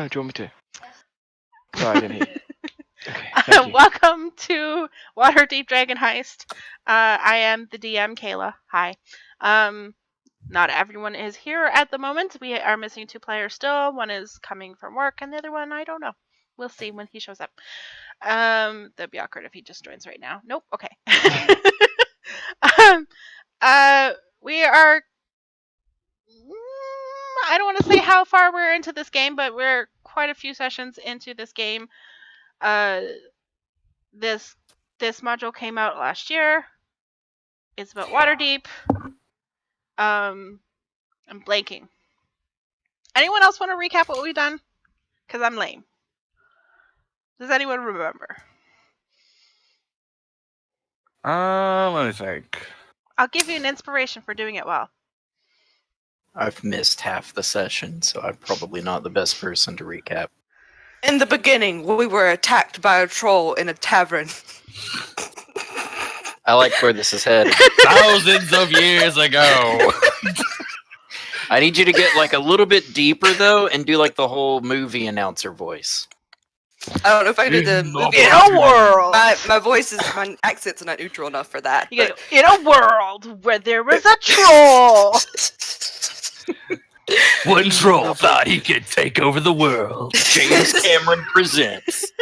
do you want me to? Sorry, I didn't hear. Okay, thank you. Welcome to Waterdeep Dragon Heist. I am the DM, Kayla. Hi. Not everyone is here at the moment. We are missing 2 players still. One is coming from work, and the other one, I don't know. We'll see when he shows up. That'd be awkward if he just joins right now. Nope. Okay. um, we are. I don't want to say how far we're into this game, but we're quite a few sessions into this game. This module came out last year. It's about Waterdeep. I'm blanking. Anyone else want to recap what we've done? Because I'm lame. Does anyone remember? Let me think. I'll give you an inspiration for doing it well. I've missed half the session, so I'm probably not the best person to recap. In the beginning, we were attacked by a troll in a tavern. I like where this is headed. Thousands of years ago. I need you to get like a little bit deeper though, and do like the whole movie announcer voice. I don't know if I can do the movie. In a world, my accents are not neutral enough for that. You go, in a world where there was a troll. One troll thought he could take over the world. James Cameron presents.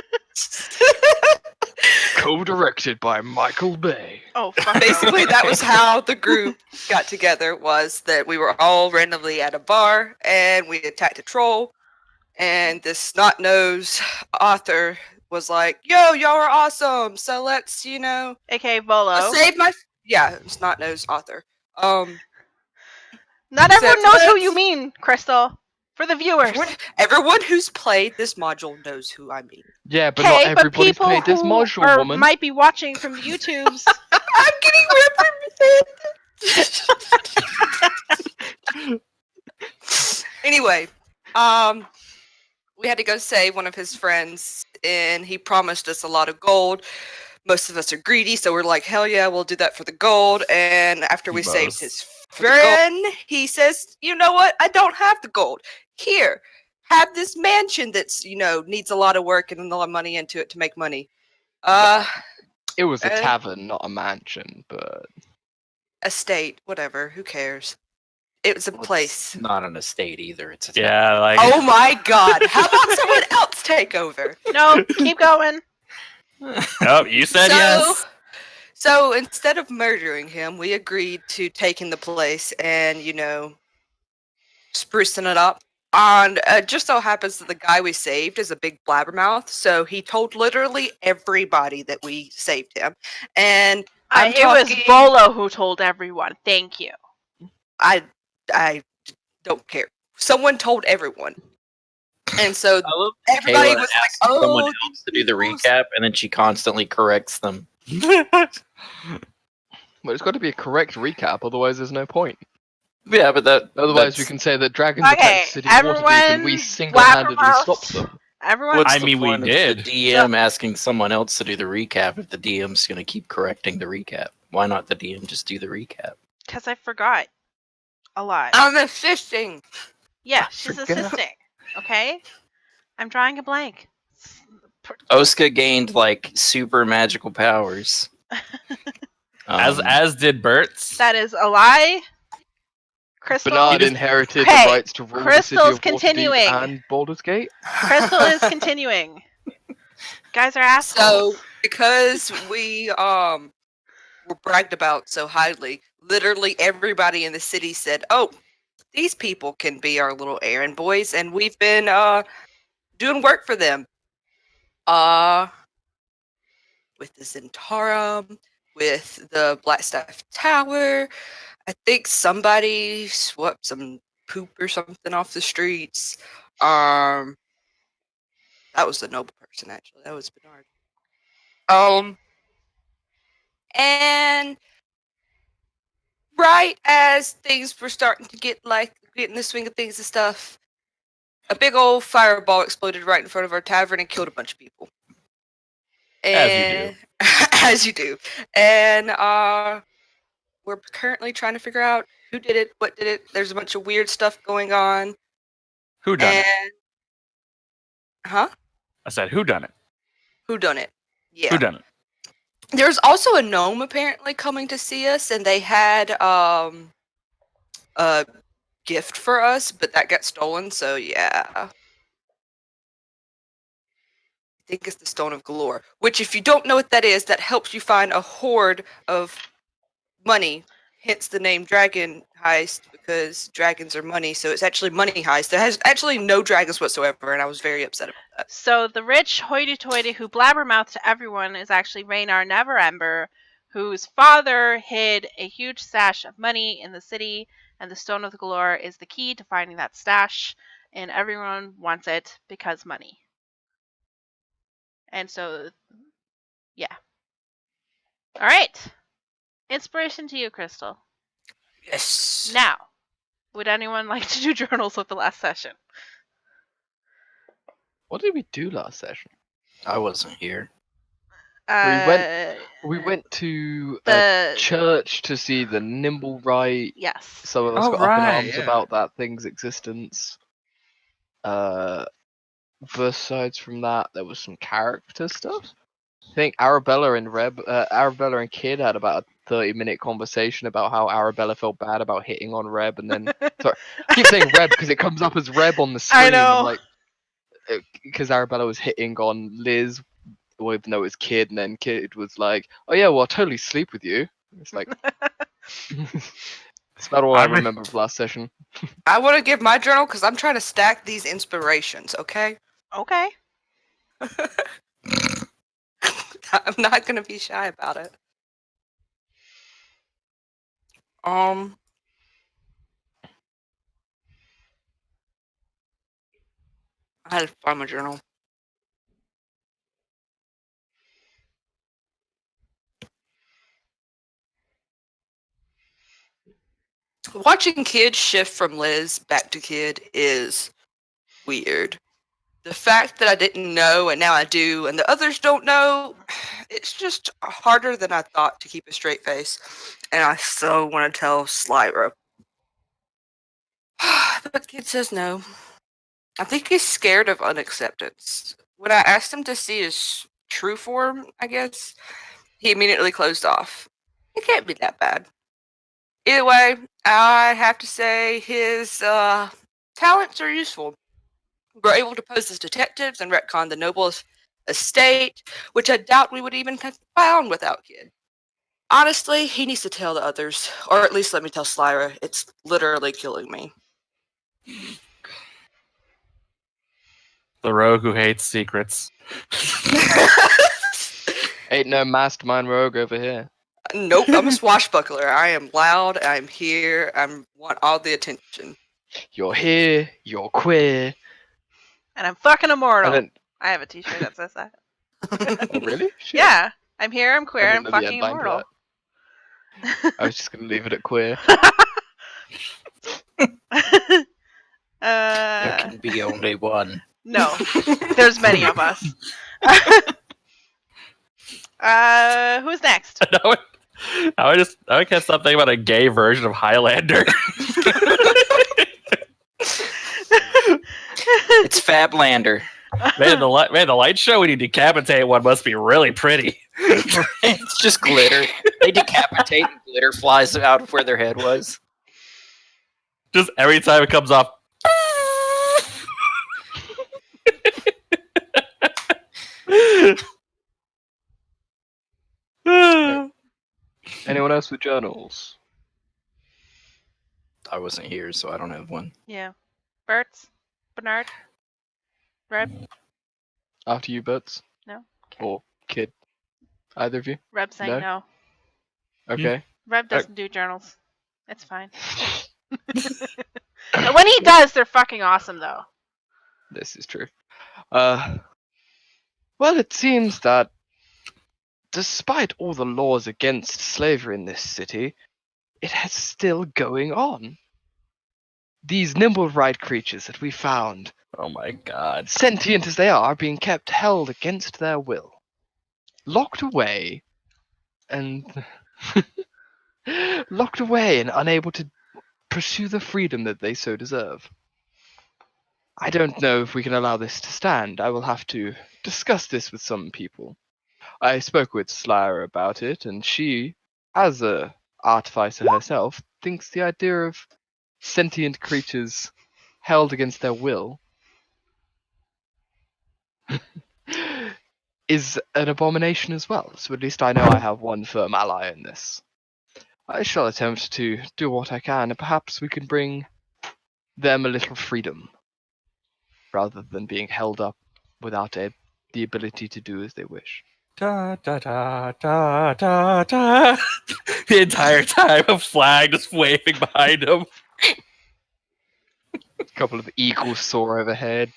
Co-directed by Michael Bay. Oh, fuck. Basically, that was how the group got together, was that we were all randomly at a bar, and we attacked a troll, and this snot-nosed author was like, yo, y'all are awesome, so let's, A.K.A. Volo. save my... Yeah, snot-nosed author. Not everyone knows who you mean, Crystal. For the viewers. Everyone who's played this module knows who I mean. Yeah, but not everybody's people played this who module, woman. might be watching from the YouTubes. I'm getting represented. Anyway, we had to go save one of his friends, and he promised us a lot of gold. Most of us are greedy, so we're like, hell yeah, we'll do that for the gold. And after we saved his friend, he says, you know what? I don't have the gold. Here, have this mansion that's, needs a lot of work and a lot of money into it to make money. It was a tavern, not a mansion, but... Estate, whatever, who cares? It was a place. It's not an estate either. It's a Yeah, like... Oh my god, how about someone else take over? No, keep going. Oh, you said yes. So instead of murdering him, we agreed to taking the place and, sprucing it up. And it just so happens that the guy we saved is a big blabbermouth, so he told literally everybody that we saved him. And it was Bolo who told everyone. Thank you. I don't care. Someone told everyone. And so everybody Kayla was asks like, someone else to do the recap, and then she constantly corrects them. Well, it's got to be a correct recap, otherwise there's no point. Yeah, but otherwise we can say that dragons Okay, attacked the city of Waterdeep and we single-handedly stopped them. Everyone. What's I the mean, we point of did. the DM asking someone else to do the recap if the DM's going to keep correcting the recap? Why not the DM just do the recap? Because I forgot a lot. I'm assisting. Yeah, she's assisting. Okay? I'm drawing a blank. Oska gained, super magical powers. As did Bert's. That is a lie. Crystal. Bernard inherited the rights to rule the city of continuing. Waterdeep and Baldur's Gate. Crystal is continuing. Guys are assholes. So, because we were bragged about so highly, literally everybody in the city said, oh, these people can be our little errand boys, and we've been doing work for them. With the Zentarum, with the Blackstaff Tower. I think somebody swept some poop or something off the streets. That was the noble person, actually. That was Bernard. And right as things were starting to get in the swing of things and stuff, a big old fireball exploded right in front of our tavern and killed a bunch of people. And, as you do. And we're currently trying to figure out who did it, what did it. There's a bunch of weird stuff going on. Who done it? Huh? I said, who done it? Who done it? Yeah. Who done it? There's also a gnome apparently coming to see us, and they had a gift for us, but that got stolen. So yeah, I think it's the Stone of Galore. Which, if you don't know what that is, that helps you find a horde of money. Hence the name Dragon Heist, because dragons are money. So it's actually money heist. There has actually no dragons whatsoever, and I was very upset about that. So the rich hoity-toity who blabbermouth to everyone is actually Raynar Neverember, whose father hid a huge stash of money in the city, and the Stone of the Galore is the key to finding that stash, and everyone wants it because money. And so, yeah. All right. Inspiration to you, Crystal. Yes. Now, would anyone like to do journals with the last session? What did we do last session? I wasn't here. We went to a the church to see the Nimble Right. yes. Some of us Oh, got up in right, arms yeah. about that thing's existence. Besides from that, there was some character stuff. I think Arabella and Kid had about a 30-minute conversation about how Arabella felt bad about hitting on Reb, and then sorry, I keep saying Reb because it comes up as Reb on the screen. I know. Like, because Arabella was hitting on Liz, even though it was Kid, and then Kid was like, "Oh yeah, well I'll totally sleep with you." It's like, it's about all I remember of last session. I want to give my journal because I'm trying to stack these inspirations. Okay. Okay. I'm not gonna be shy about it. I had to find my journal. Watching Kid shift from Liz back to Kid is weird. The fact that I didn't know and now I do and the others don't know, it's just harder than I thought to keep a straight face. And I so want to tell Slyra. But Kid says no. I think he's scared of unacceptance. When I asked him to see his true form, I guess, he immediately closed off. It can't be that bad. Either way, I have to say his talents are useful. We're able to pose as detectives and retcon the noble's estate, which I doubt we would even have found without Kid. Honestly, he needs to tell the others, or at least let me tell Slyra. It's literally killing me. The rogue who hates secrets. Ain't no mastermind rogue over here. Nope, I'm a swashbuckler. I am loud. I'm here. I want all the attention. You're here. You're queer. And I'm fucking immortal. And then, I have a T-shirt that says that. oh really? Shit. Yeah, I'm here. I'm I queer. didn't I'm know the fucking headline to immortal. that. I was just gonna leave it at queer. There can be only one. No, there's many of us. Who's next? I can't stop thinking about a gay version of Highlander. It's Fablander. Man, the light show when you decapitate one must be really pretty. It's just glitter. They decapitate and glitter flies out of where their head was. Just every time it comes off. Anyone else with journals? I wasn't here, so I don't have one. Yeah. Bert's? Bernard? Reb? After you, Butts? No? Okay. Or Kid? Either of you? Reb saying no. Okay. Reb doesn't do journals. It's fine. And when he does, they're fucking awesome, though. This is true. Well, it seems that despite all the laws against slavery in this city, it is still going on. These nimble right creatures that we found, Oh my god. sentient as they are, being kept held against their will. Locked away and unable to pursue the freedom that they so deserve. I don't know if we can allow this to stand. I will have to discuss this with some people. I spoke with Slayer about it, and she, as a artificer herself, thinks the idea of sentient creatures held against their will is an abomination as well. So at least I know I have one firm ally in this. I shall attempt to do what I can, and perhaps we can bring them a little freedom, rather than being held up without the ability to do as they wish. Da, da, da, da, da, da. The entire time, a flag just waving behind him. A couple of eagles soar overhead.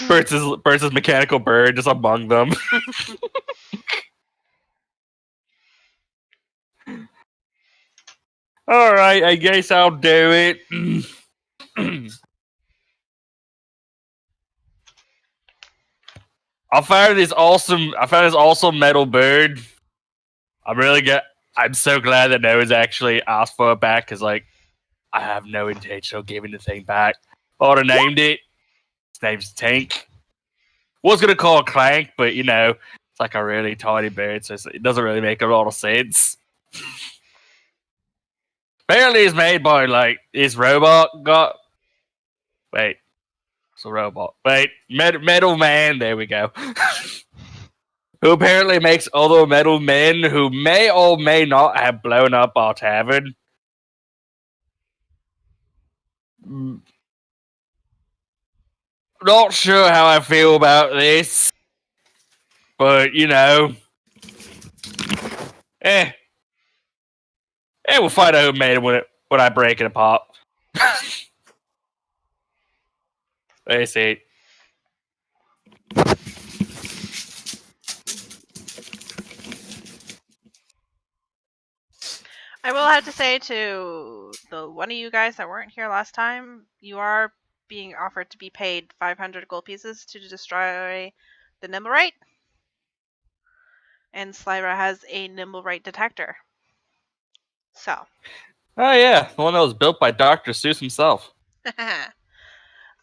Burns' mechanical bird just among them. All right, I guess I'll do it. I found this awesome metal bird. I'm so glad that no one's actually asked for it back because, like, I have no intention of giving the thing back. I would have named it. Its name's Tank. Was gonna call it Clank, but you know, it's like a really tiny bird, so it doesn't really make a lot of sense. Apparently, it's made by like this robot. Wait, it's a robot. Wait, metal man. There we go. Who apparently makes other metal men who may or may not have blown up our tavern. Not sure how I feel about this, but you know, eh, we'll find out who made it when I break it apart. Let's see. I will have to say to the one of you guys that weren't here last time, you are being offered to be paid 500 gold pieces to destroy the Nimblewright. And Slyra has a Nimblewright detector. So. Oh yeah, the one that was built by Dr. Seuss himself.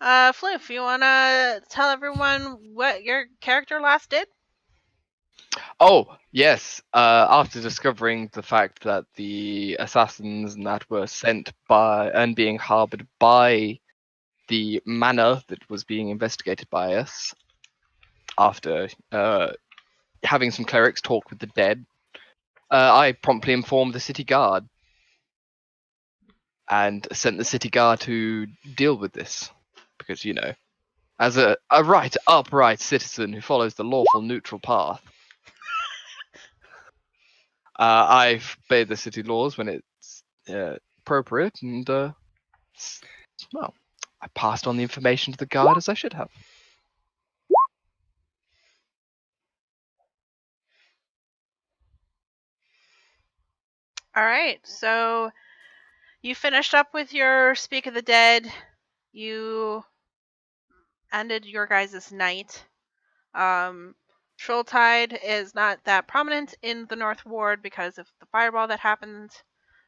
Floof, you wanna tell everyone what your character last did? Oh, yes. After discovering the fact that the assassins that were sent by and being harbored by the manor that was being investigated by us, after having some clerics talk with the dead, I promptly informed the city guard and sent the city guard to deal with this. Because, you know, as a upright citizen who follows the lawful neutral path, I've obeyed the city laws when it's appropriate, and well, I passed on the information to the guard as I should have. Alright, so you finished up with your Speak of the Dead. You ended your guys' night. Trolltide is not that prominent in the North Ward because of the fireball that happened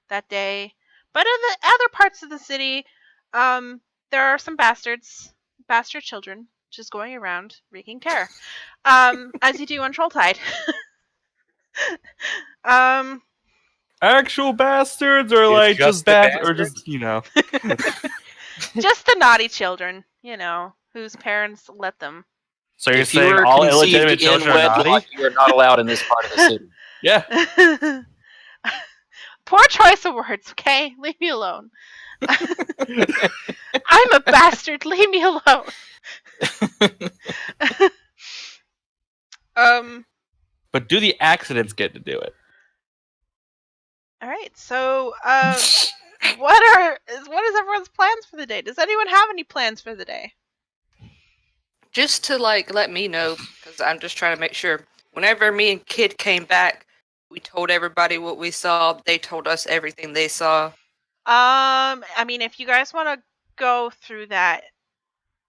that day. But in the other parts of the city, there are some bastard children just going around wreaking terror. As you do on Trolltide. Actual bastards, or It's like just just the bastards, or bastards? just you know. Just the naughty children, you know, whose parents let them. So you're If you saying were all conceived illegitimate in children are wedlock, naughty? you are not allowed in this part of the city. Yeah. Poor choice of words, okay? Leave me alone. I'm a bastard, leave me alone. But do the accidents get to do it? Alright, so what is everyone's plans for the day? Does anyone have any plans for the day? Just to like let me know, because I'm just trying to make sure. Whenever me and Kid came back, we told everybody what we saw. They told us everything they saw. I mean, if you guys want to go through that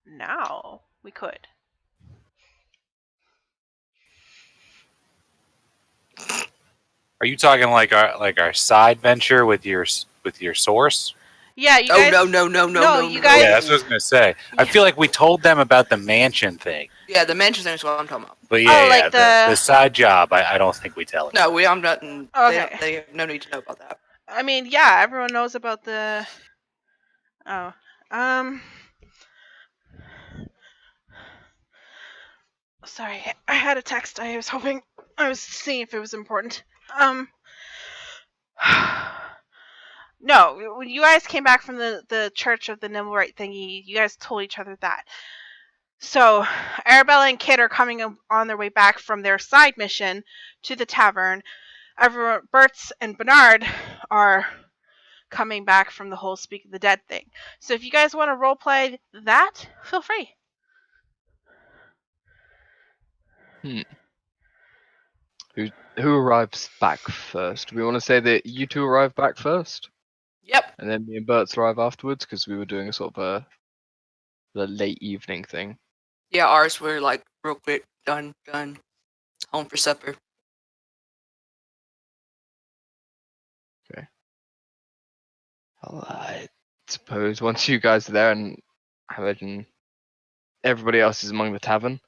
now, we could. Are you talking like our side venture with your source? Yeah, you Oh guys. no! You guys. Yeah, that's what I was gonna say. I feel like we told them about the mansion thing, Yeah, the mansion thing is what I'm talking about. but yeah, like the side job. I don't think we tell them. No, I'm not. Okay. They have no need to know about that. I mean, yeah, everyone knows about the. Oh. Sorry, I had a text. I was seeing if it was important. No, when you guys came back from the Church of the Nimblewright thingy, you guys told each other that. So, Arabella and Kit are coming on their way back from their side mission to the tavern. Everyone, Bertz and Bernard are coming back from the whole Speak of the Dead thing. So if you guys want to roleplay that, feel free. Who arrives back first? Do we want to say that you two arrive back first, Yep. and then me and Bert's arrive afterwards because we were doing a sort of the late evening thing. Yeah, ours were like real quick. Done. Home for supper. Well, I suppose once you guys are there, and I imagine everybody else is among the tavern,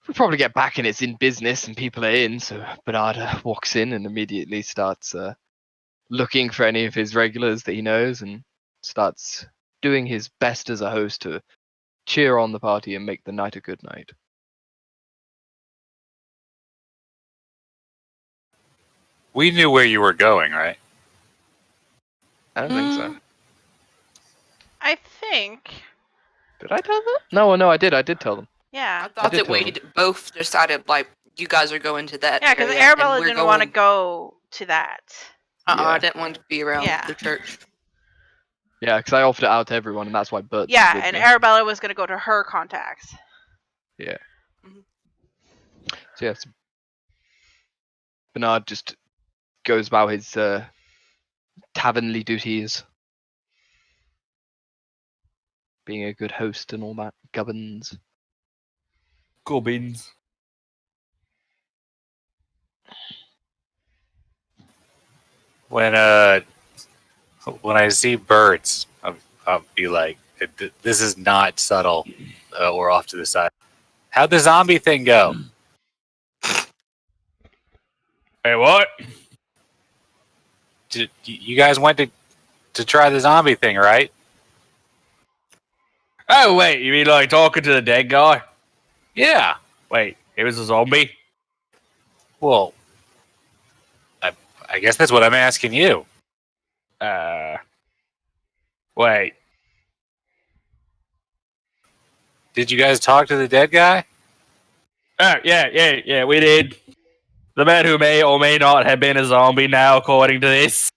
we probably get back and it's in business and people are in. So Bernard walks in and immediately starts looking for any of his regulars that he knows and starts doing his best as a host to cheer on the party and make the night a good night. We knew where you were going, right? I don't think so. I think. Did I tell them? No, I did. I did tell them. I Yeah. thought did that tell we them. both decided like you guys are going to that. Yeah, because area, and Arabella we're didn't want to going- go to that. I Yeah. didn't want to be around Yeah. the church. Yeah, because I offered it out to everyone, and that's why Bert. Yeah, with and me. Arabella was going to go to her contacts. Yeah. Mhm. So yes, Bernard just goes about his tavernly duties, being a good host and all that gubbins. Gubbins. When I see birds, I'll be like, "This is not subtle or off to the side." How'd the zombie thing go? Hey, what? You guys went to try the zombie thing, right? Oh, wait, you mean like talking to the dead guy? Yeah. Wait, he was a zombie? Well, I guess that's what I'm asking you. Wait. Did you guys talk to the dead guy? Oh, yeah, we did. The man who may or may not have been a zombie now, according to this.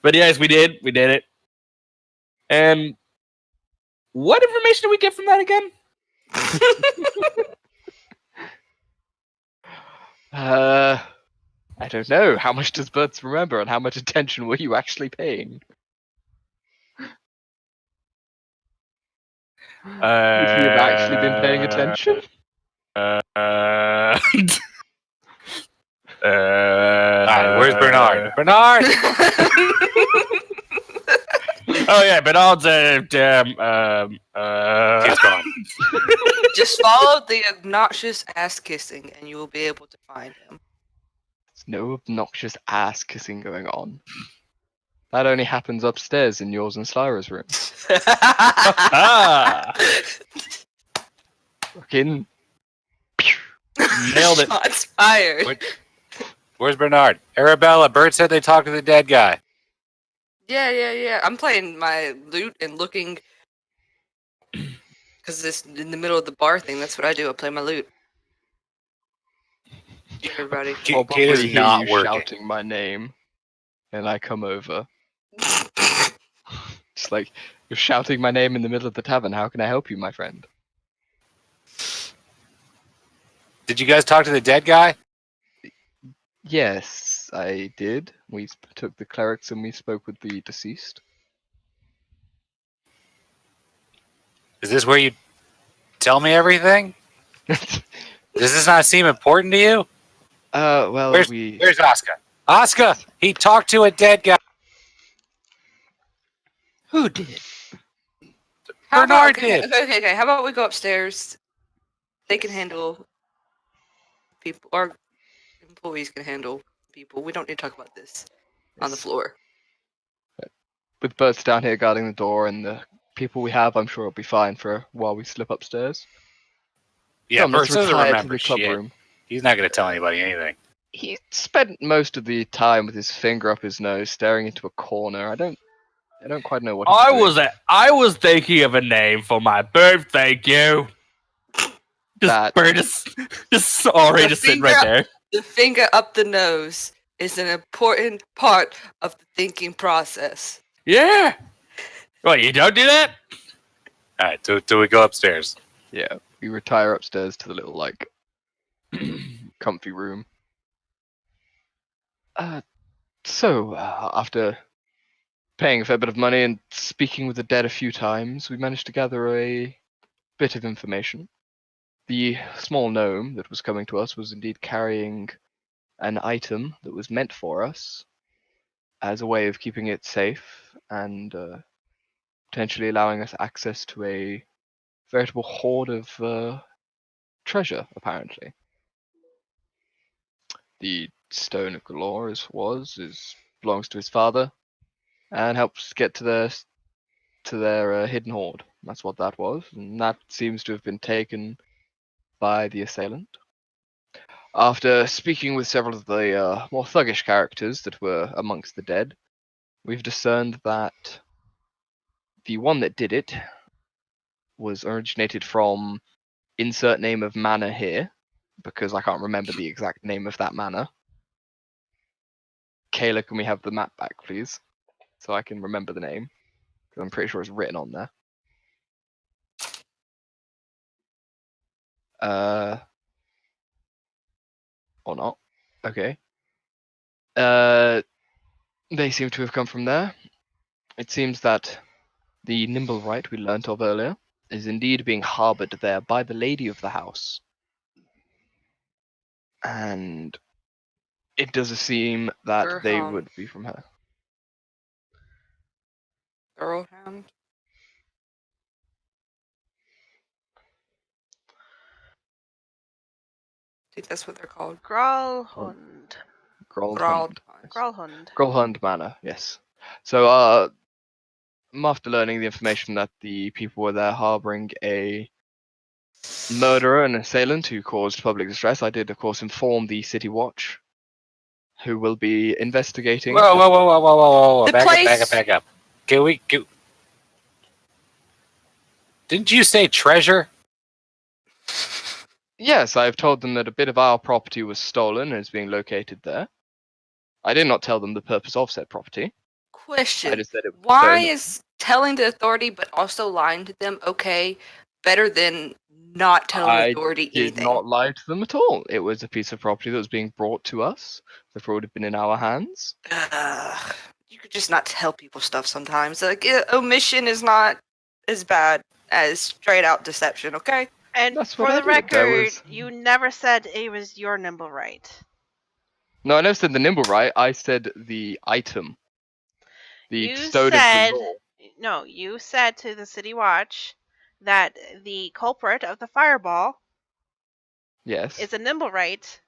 But yes, we did it. And what information did we get from that again? I don't know. How much does Bert remember, and how much attention were you actually paying? Would he have actually been paying attention? Alright, where's Bernard? Bernard! Oh yeah, Bernard's He's gone. Just follow the obnoxious ass kissing, and you will be able to find him. There's no obnoxious ass kissing going on. That only happens upstairs in yours and Slyra's room. Ah, Fucking nailed it. Shots fired. Where's Bernard? Arabella, Bert said they talked to the dead guy. Yeah. I'm playing my loot and looking. Because this in the middle of the bar thing, that's what I do. I play my loot. Everybody. I'll Kid probably is hear not you working. shouting my name, and I come over. Just like, you're shouting my name in the middle of the tavern. How can I help you, my friend? Did you guys talk to the dead guy? Yes, I did. We took the clerics and we spoke with the deceased. Is this where you tell me everything? Does this not seem important to you? Well, Where's Oscar? Oscar, he talked to a dead guy. Who did? How about, Bernard did. okay. How about we go upstairs? They can handle people. Our employees can handle people. We don't need to talk about this on the Yes. floor. With Bert's down here guarding the door and the people we have, I'm sure it'll be fine for while we slip upstairs. Yeah, Come, let's Bert doesn't retire to remember the club shit. room. He's not going to tell anybody anything. He spent most of the time with his finger up his nose, staring into a corner. I don't quite know what he's doing. I was thinking of a name for my birthday, you. That- Bird just sorry, The just sitting right finger- there. The finger up the nose is an important part of the thinking process. Yeah. What, you don't do that? All right, do we go upstairs? Yeah, we retire upstairs to the little like comfy room. So after paying a fair bit of money and speaking with the dead a few times, we managed to gather a bit of information. The small gnome that was coming to us was indeed carrying an item that was meant for us as a way of keeping it safe and potentially allowing us access to a veritable hoard of treasure, apparently. The Stone of Galore belongs to his father and helps get to their hidden hoard. That's what that was, and that seems to have been taken by the assailant. After speaking with several of the more thuggish characters that were amongst the dead, we've discerned that the one that did it was originated from insert name of manor here, because I can't remember the exact name of that manor. Kayla, can we have the map back, please? So I can remember the name. Because I'm pretty sure it's written on there. Or not. Okay. They seem to have come from there. It seems that the nimble right we learnt of earlier is indeed being harboured there by the lady of the house. And it does seem that they Gerham. would be from her. Girlhound. I think that's what they're called. Gralhund. Grolhund. Gralhund. Grolhund Manor, yes. So, after learning the information that the people were there harboring a murderer and assailant who caused public distress, I did, of course, inform the City Watch, who will be investigating. Whoa. The Back place- up. Can we go? Didn't you say treasure? Yes, I have told them that a bit of our property was stolen and is being located there. I did not tell them the purpose of said property. I Question. just said it was Why stolen. is telling the authority but also lying to them okay better than not telling the I authority did anything? not lie to them at all. It was a piece of property that was being brought to us. The fraud had been in our hands. You could just not tell people stuff sometimes. Like omission is not as bad as straight out deception. Okay. And That's for what I the did. There record, was- you never said it was your nimble right. No, I never said the nimble right. I said the item. The You Stone said of Galore. no. You said to the City Watch that the culprit of the fireball Yes. is a nimble right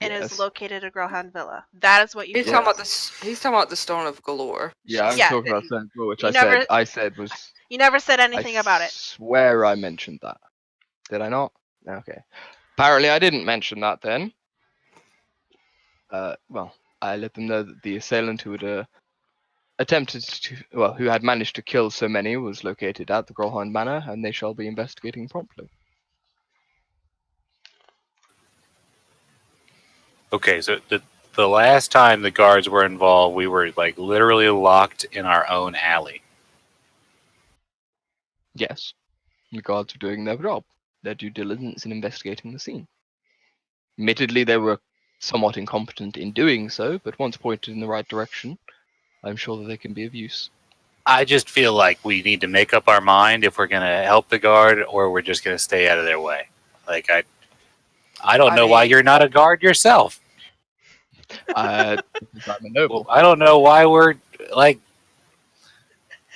and Yes. is located at Gralhound Villa. That is what you He's told talking us. about this. He's talking about the Stone of Galore. Yeah, I'm Yeah, talking about Stone of Galore, which you I said was. You never said anything I about it. swear I mentioned that. Did I not? Okay. Apparently I didn't mention that then. Well, I let them know that the assailant who had who had managed to kill so many was located at the Grolhorn Manor, and they shall be investigating promptly. Okay, so the last time the guards were involved, we were like literally locked in our own alley. Yes. The guards were doing their job, their due diligence in investigating the scene. Admittedly, they were somewhat incompetent in doing so, but once pointed in the right direction, I'm sure that they can be of use. I just feel like we need to make up our mind if we're gonna help the guard or we're just gonna stay out of their way. Like I don't know why mean- you're not a guard yourself. Because I'm a noble. Well, I don't know why we're like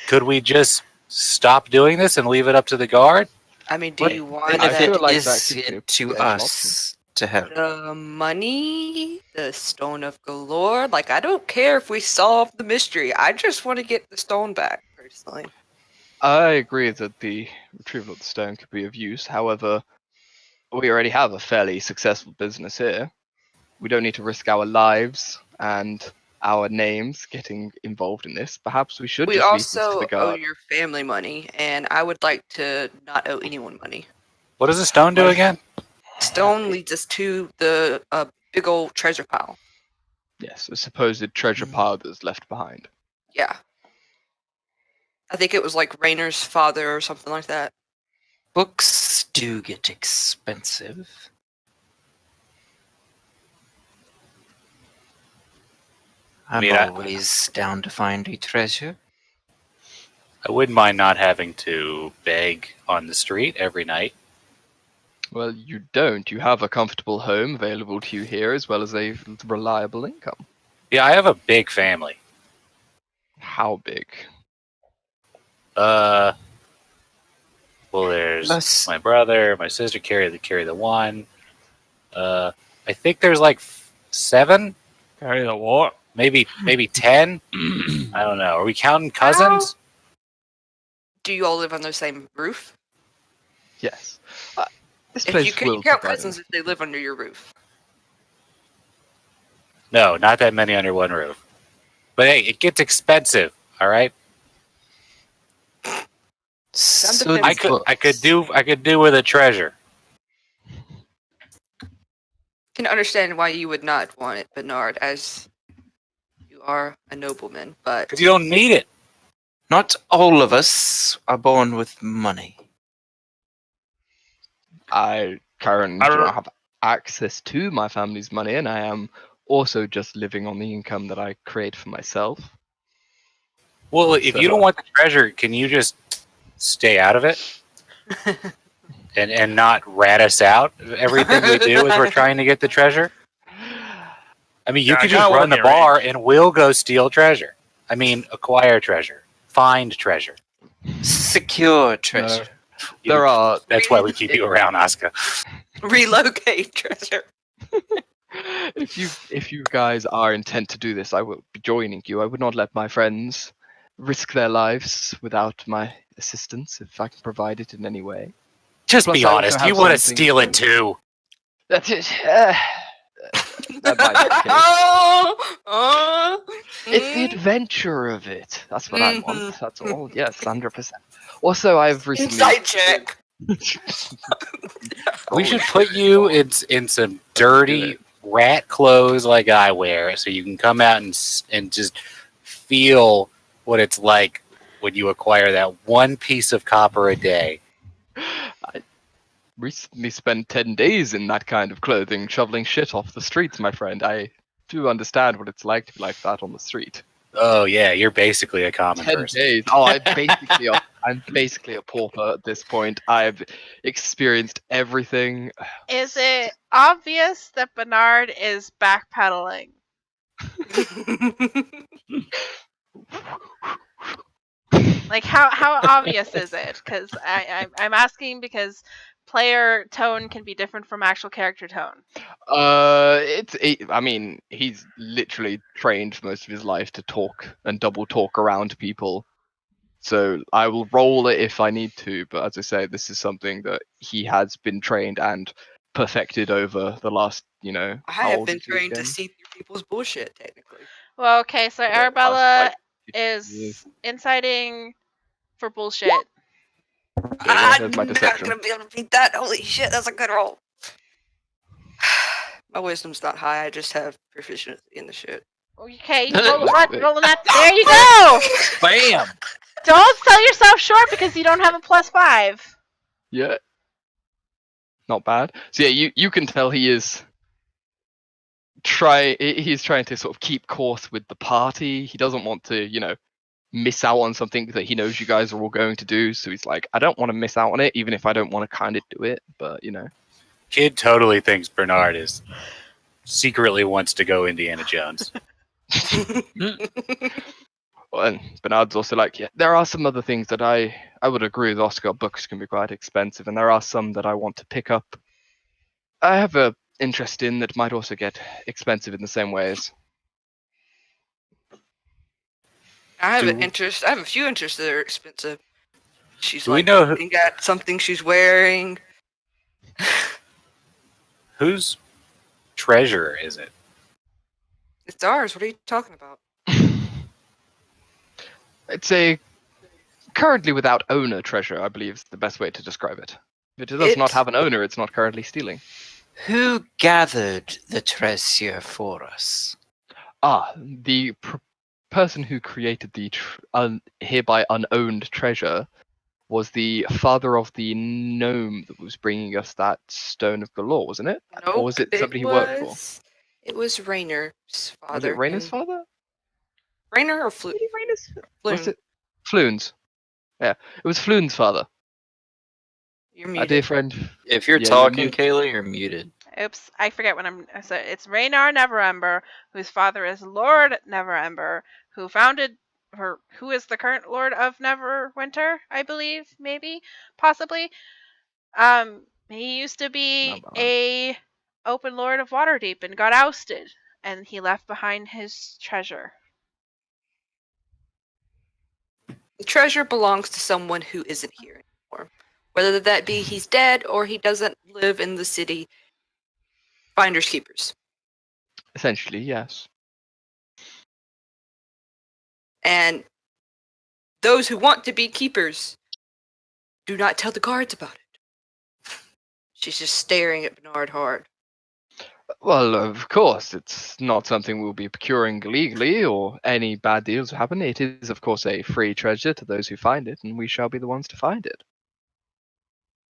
could we just stop doing this and leave it up to the guard? I mean, do What you want I benefit feel like is that could be a it to potential us to help? the money, the stone of galore? Like, I don't care if we solve the mystery. I just want to get the stone back, personally. I agree that the retrieval of the stone could be of use. However, we already have a fairly successful business here. We don't need to risk our lives and our names getting involved in this. Perhaps we should We just leave this to also the owe guard. your family money, and I would like to not owe anyone money. What does the stone do My- again? Stone leads us to the big old treasure pile. Yes, a supposed treasure pile that's left behind. Yeah. I think it was like Rainer's father or something like that. Books do get expensive. I'm mean, I- always down to find a treasure. I wouldn't mind not having to beg on the street every night. Well, you don't. You have a comfortable home available to you here, as well as a reliable income. Yeah, I have a big family. How big? Well, there's Plus- my brother, my sister carry the one. I think there's like 7, Carry the what? maybe 10. I don't know. Are we counting cousins? Do you all live on the same roof? Yes. This If place you will count provide cousins if they live under your roof. No, not that many under one roof. But hey, it gets expensive. All right. So depends. I could do with a treasure. Can understand why you would not want it, Bernard, as you are a nobleman, but Because you don't need it. Not all of us are born with money. I currently I do don't- not have access to my family's money, and I am also just living on the income that I create for myself. Well, if you don't want the treasure, can you just stay out of it and not rat us out? Everything we do is we're trying to get the treasure. I mean, you Yeah, I could kinda just wanna run the get bar rich. and we'll go steal treasure. I mean, acquire treasure, find treasure. Secure treasure. You There know, are That's why we keep you around, Asuka. relocate treasure. if you guys are intent to do this, I will be joining you. I would not let my friends risk their lives without my assistance if I can provide it in any way. Just Plus, be I also honest. have You want to something- steal it too. That's it. That might be the case. It's the adventure of it. That's what I want. That's all. Yes, 100%. Also, I've recently. Inside check. We should put you in some dirty rat clothes like I wear, so you can come out and just feel what it's like when you acquire that one piece of copper a day. I recently spent 10 days in that kind of clothing, shoveling shit off the streets, my friend. I do understand what it's like to be like that on the street. Oh yeah, you're basically a common 10 person. days. Oh, I'm basically a pauper at this point. I've experienced everything. Is it obvious that Bernard is backpedaling? Like how obvious is it? Because I'm asking because player tone can be different from actual character tone. I mean, he's literally trained for most of his life to talk and double talk around people. So I will roll it if I need to, but as I say, this is something that he has been trained and perfected over the last, I how have old been is he trained to again? see through people's bullshit, technically. Well, okay, so Yeah, Arabella last, like, 50 is years. inciting for bullshit. Yeah, there's I'm my not deception. gonna be able to beat that. Holy shit, that's a good roll. My wisdom's not high. I just have proficiency in the shit. Okay, roll that. There you go. Bam! Don't sell yourself short because you don't have a +5. Yeah. Not bad. So yeah, you can tell he is he's trying to sort of keep course with the party. He doesn't want to, miss out on something that he knows you guys are all going to do. So he's like, I don't want to miss out on it, even if I don't want to kind of do it. But Kid totally thinks Bernard is secretly wants to go Indiana Jones. Well, and Bernard's also like, yeah, there are some other things that I would agree with Oscar. Books can be quite expensive, and there are some that I want to pick up. I have a interest in that might also get expensive in the same ways. I have Do- an interest. I have a few interests that are expensive. She's Do we like know who- looking at something she's wearing. Whose treasure is it? It's ours. What are you talking about? It's a currently without owner treasure, I believe is the best way to describe it. If it does not It- have an owner, it's not currently stealing. Who gathered the treasure for us? The person who created the hereby unowned treasure was the father of the gnome that was bringing us that stone of galore, wasn't it? Nope, Or was it somebody he worked for? It was Rainer's Was father. it Rainer's and- father? Rainer or Flu? Maybe Rainer's. Was Floon. it Floon's? Yeah, it was Floon's father. You're Our muted. dear friend. If you're Yeah, you're talking, mute. Kayla, you're muted. Oops, I forget what I'm. So it's Raynar Neverember, whose father is Lord Neverember, who founded, or who is the current Lord of Neverwinter, I believe, maybe, possibly. He used to be Number one. a open Lord of Waterdeep and got ousted, and he left behind his treasure. The treasure belongs to someone who isn't here anymore. Whether that be he's dead or he doesn't live in the city. Finders keepers. Essentially, yes. And those who want to be keepers do not tell the guards about it. She's just staring at Bernard hard. Well, of course, it's not something we'll be procuring illegally or any bad deals happen. It is, of course, a free treasure to those who find it, and we shall be the ones to find it.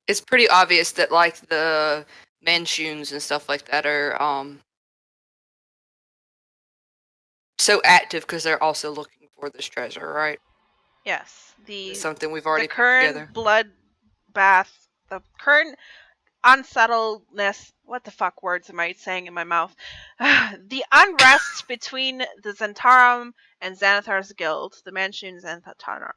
It's pretty obvious that like the mansions and stuff like that are so active because they're also looking for this treasure, right? Yes, the It's something we've already the put current together. blood bath, the current unsettledness. What the fuck words am I saying in my mouth? The unrest between the Zentarum and Xanathar's guild, the Manchun Zentarum,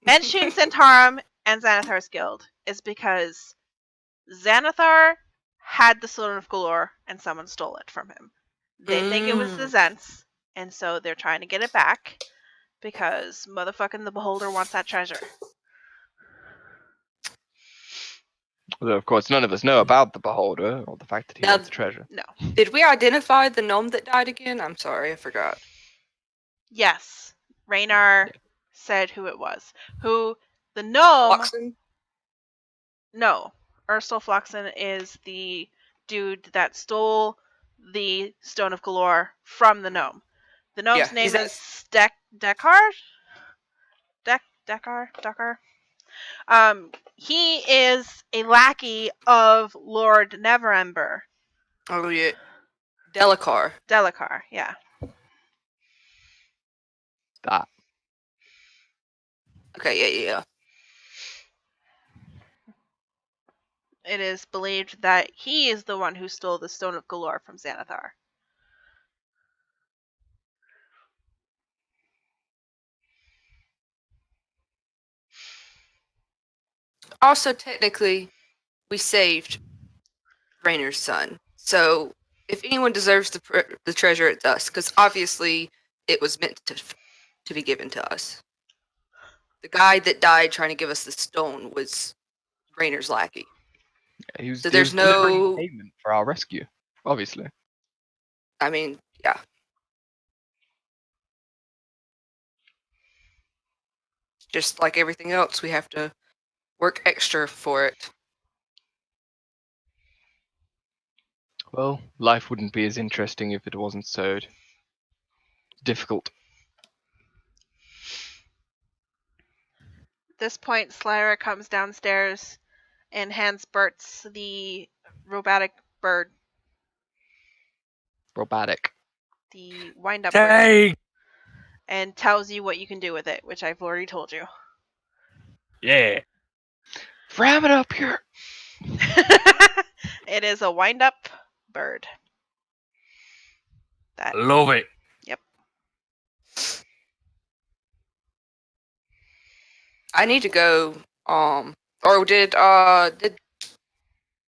Manchun Zentarum and Xanathar's guild, is because Xanathar had the Stone of Galore and someone stole it from him. They think it was the Zents, and so they're trying to get it back because motherfucking the Beholder wants that treasure. Although, of course, none of us know about the beholder or the fact that he Now- wants the treasure. No. Did we identify the gnome that died again? I'm sorry, I forgot. Yes, Raynar said who it was. Who the gnome? Floxen? No, Ursel Floxen is the dude that stole the Stone of Galore from the gnome. The gnome's Yeah, name he's is Dekar. Dekar. He is a lackey of Lord Neverember. Oh yeah, Delacar. Delacar, yeah. That. Okay, yeah. It is believed that he is the one who stole the Stone of Galore from Xanathar. Also, technically, we saved Rainer's son. So, if anyone deserves the treasure, it's us. Because obviously, it was meant to be given to us. The guy that died trying to give us the stone was Rainer's lackey. He was, So he there's was delivering no- payment for our rescue, obviously. I mean, yeah. Just like everything else, we have to work extra for it. Well, life wouldn't be as interesting if it wasn't so difficult. At this point, Slyra comes downstairs and hands Bert's the robotic bird, Robotic. the wind-up bird, Dang! and tells you what you can do with it, which I've already told you. Yeah. Ram it up here! It is a wind-up bird. That Love it. I need to go. Or did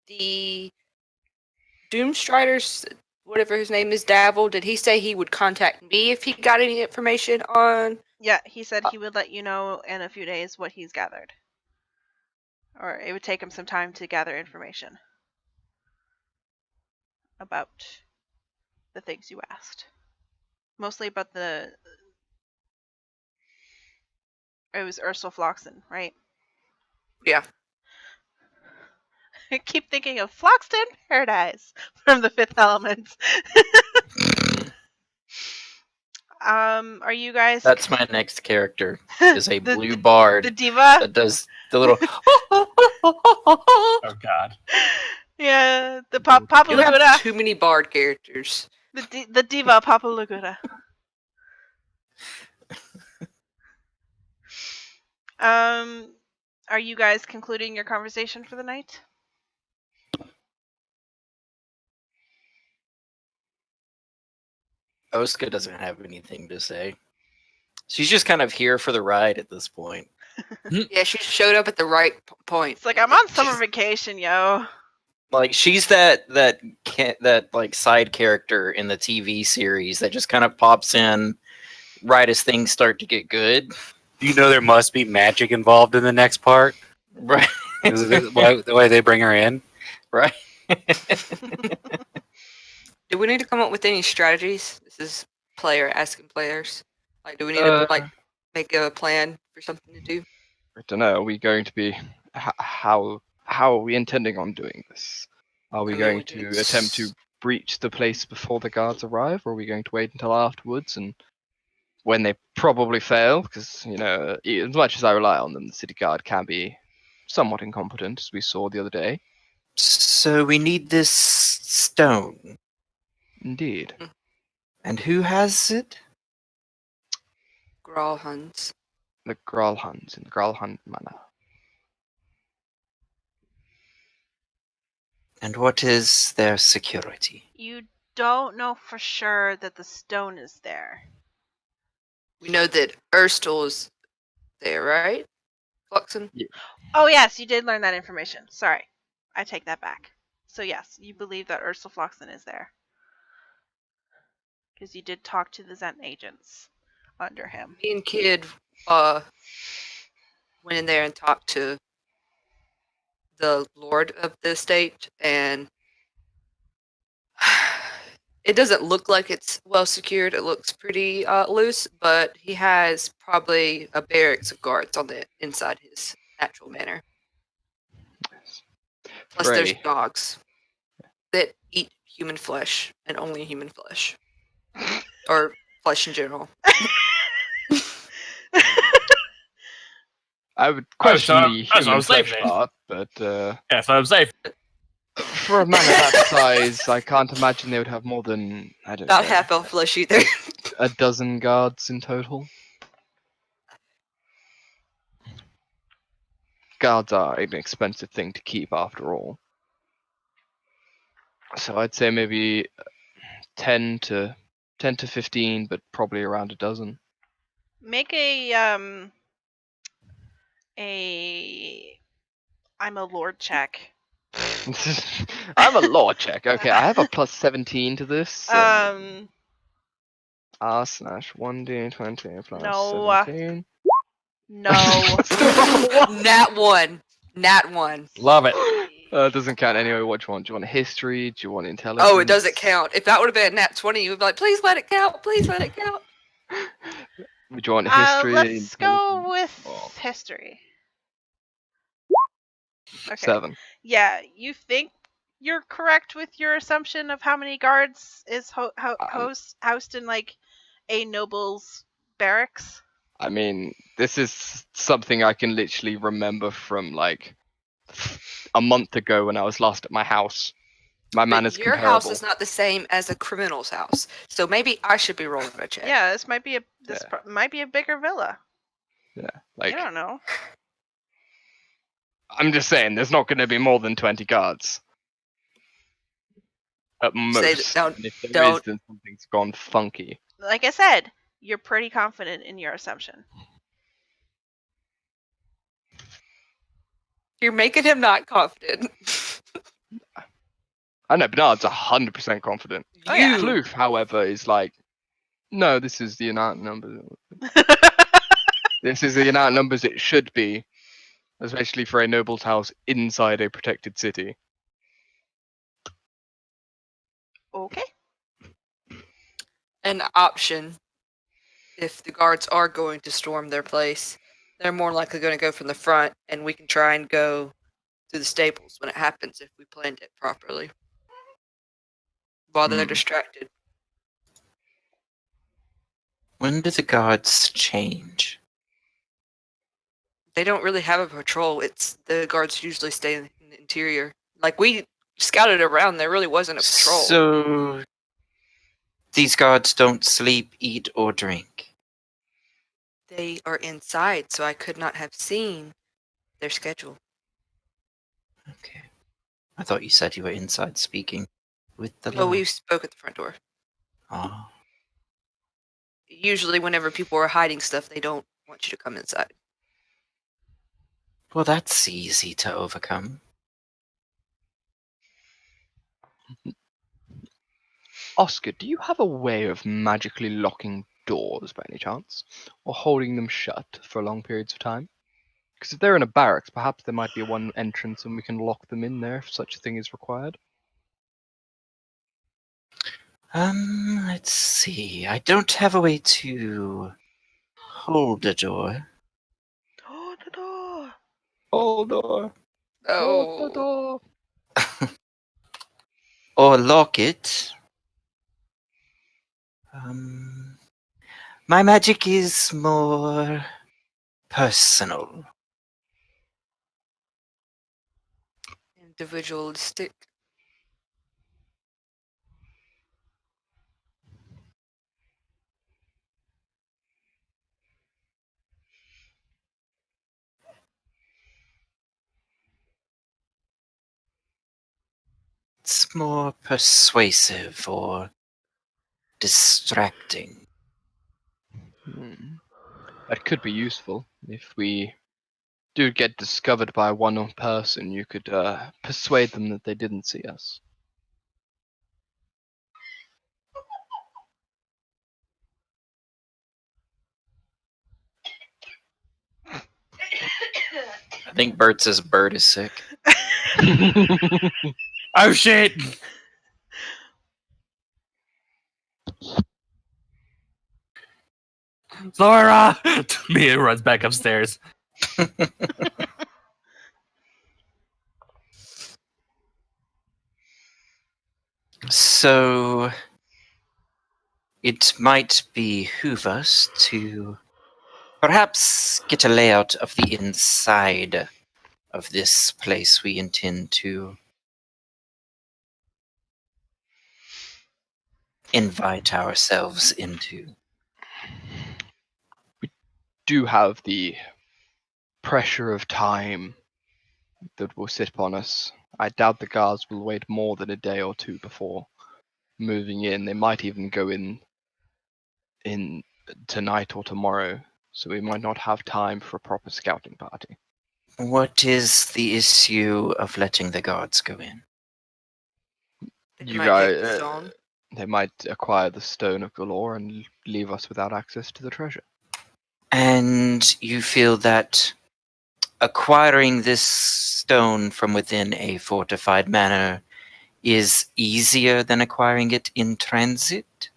the Doomstriders, whatever his name is, Dabble? Did he say he would contact me if he got any information on? Yeah, he said he would let you know in a few days what he's gathered. Or it would take him some time to gather information about the things you asked. Mostly about it was Ursula Floxen, right? Yeah. I keep thinking of Floxton Paradise from the Fifth Element. Are you guys? That's my next character. Is a the, blue the, bard the diva. that does the little. Oh God. Yeah, the Papa You have Laguna. too many bard characters. The diva Papa Laguna. Are you guys concluding your conversation for the night? Oska doesn't have anything to say. She's just kind of here for the ride at this point. Yeah, she showed up at the right point. It's like I'm on summer vacation, yo. Like she's that like side character in the TV series that just kind of pops in right as things start to get good. Do you know there must be magic involved in the next part? Right. The way they bring her in? Right. Do we need to come up with any strategies? This is player asking players. Like, do we need to make a plan for something to do? I don't know. Are we going to be how are we intending on doing this? Are we I mean, going we to can attempt to breach the place before the guards arrive, or are we going to wait until afterwards and when they probably fail? Because as much as I rely on them, the city guard can be somewhat incompetent, as we saw the other day. So we need this stone. Indeed. And who has it? Gralhuns. The Gralhuns in the Gralhund Manor. And what is their security? You don't know for sure that the stone is there. We know that Erstal is there, right? Fluxen? Oh yes, you did learn that information. Sorry, I take that back. So yes, you believe that Ursula Floxen is there. Because you did talk to the Zen agents under him. Me and Kid went in there and talked to the lord of the estate, and it doesn't look like it's well secured. It looks pretty loose, but he has probably a barracks of guards on the inside his natural manor. Plus, there's Frey. dogs that eat human flesh and only human flesh, or flesh in general. I would question the that's what human I'm saying, flesh then. part, but Yeah, so I'm safe. for a manor that size, I can't imagine they would have more than, I don't Not know, half elf flesh either. a dozen guards in total. Guards are an expensive thing to keep after all. So I'd say maybe 10 to 15, but probably around a dozen. Make a I'm a lord check. I'm a law check. Okay, I have a plus 17 to this. R/1d20 plus No. 17. No. That's the wrong one. Nat 1. Nat 1. Love it. It doesn't count anyway. What do you want? Do you want history? Do you want intelligence? Oh, it doesn't count. If that would have been nat 20, you would be like, please let it count. Please let it count. Do you want history? Let's go intelligence, with or history. Okay. 7. Yeah, you think you're correct with your assumption of how many guards is housed in like a noble's barracks? I mean, this is something I can literally remember from like a month ago when I was last at my house. My man is But your comparable. house is not the same as a criminal's house. So maybe I should be rolling a check. Yeah, this might be might be a bigger villa. Like, You don't know. I'm just saying, there's not going to be more than 20 guards. At Say most. don't- And if there don't. is, then something's gone funky. Like I said, you're pretty confident in your assumption. You're making him not confident. I know Bernard's 100% confident. Oh, yeah. You. Kloof, however, is like, no, this is the amount of numbers. This is the amount of numbers it should be, especially for a noble's house inside a protected city. Okay. An option. If the guards are going to storm their place, they're more likely going to go from the front, and we can try and go through the stables when it happens if we planned it properly. While they're Hmm. distracted. When do the guards change? They don't really have a patrol. It's the guards usually stay in the interior. Like we scouted around, there really wasn't a patrol. So these guards don't sleep, eat, or drink. They are inside, so I could not have seen their schedule. Okay. I thought you said you were inside speaking with the Oh, law. we spoke at the front door. Ah. Usually, whenever people are hiding stuff, they don't want you to come inside. Well, that's easy to overcome. Oscar, do you have a way of magically locking doors by any chance? Or holding them shut for long periods of time? Because if they're in a barracks, perhaps there might be one entrance and we can lock them in there if such a thing is required. Let's see. I don't have a way to hold a door. Oh, the door. Hold door! Hold the Oh, door! Or lock it. My magic is more personal. individualistic. It's more persuasive or distracting. Hmm. That could be useful. If we do get discovered by one person, you could persuade them that they didn't see us. I think Bert's bird is sick. Oh shit! Zora! Mia runs back upstairs. So it might behoove us to perhaps get a layout of the inside of this place we intend to invite ourselves into. Do have the pressure of time that will sit upon us. I doubt the guards will wait more than a day or two before moving in. They might even go in tonight or tomorrow, so we might not have time for a proper scouting party. What is the issue of letting the guards go in? They You might guys, take the stone. they might acquire the stone of galore and leave us without access to the treasure. And you feel that acquiring this stone from within a fortified manor is easier than acquiring it in transit?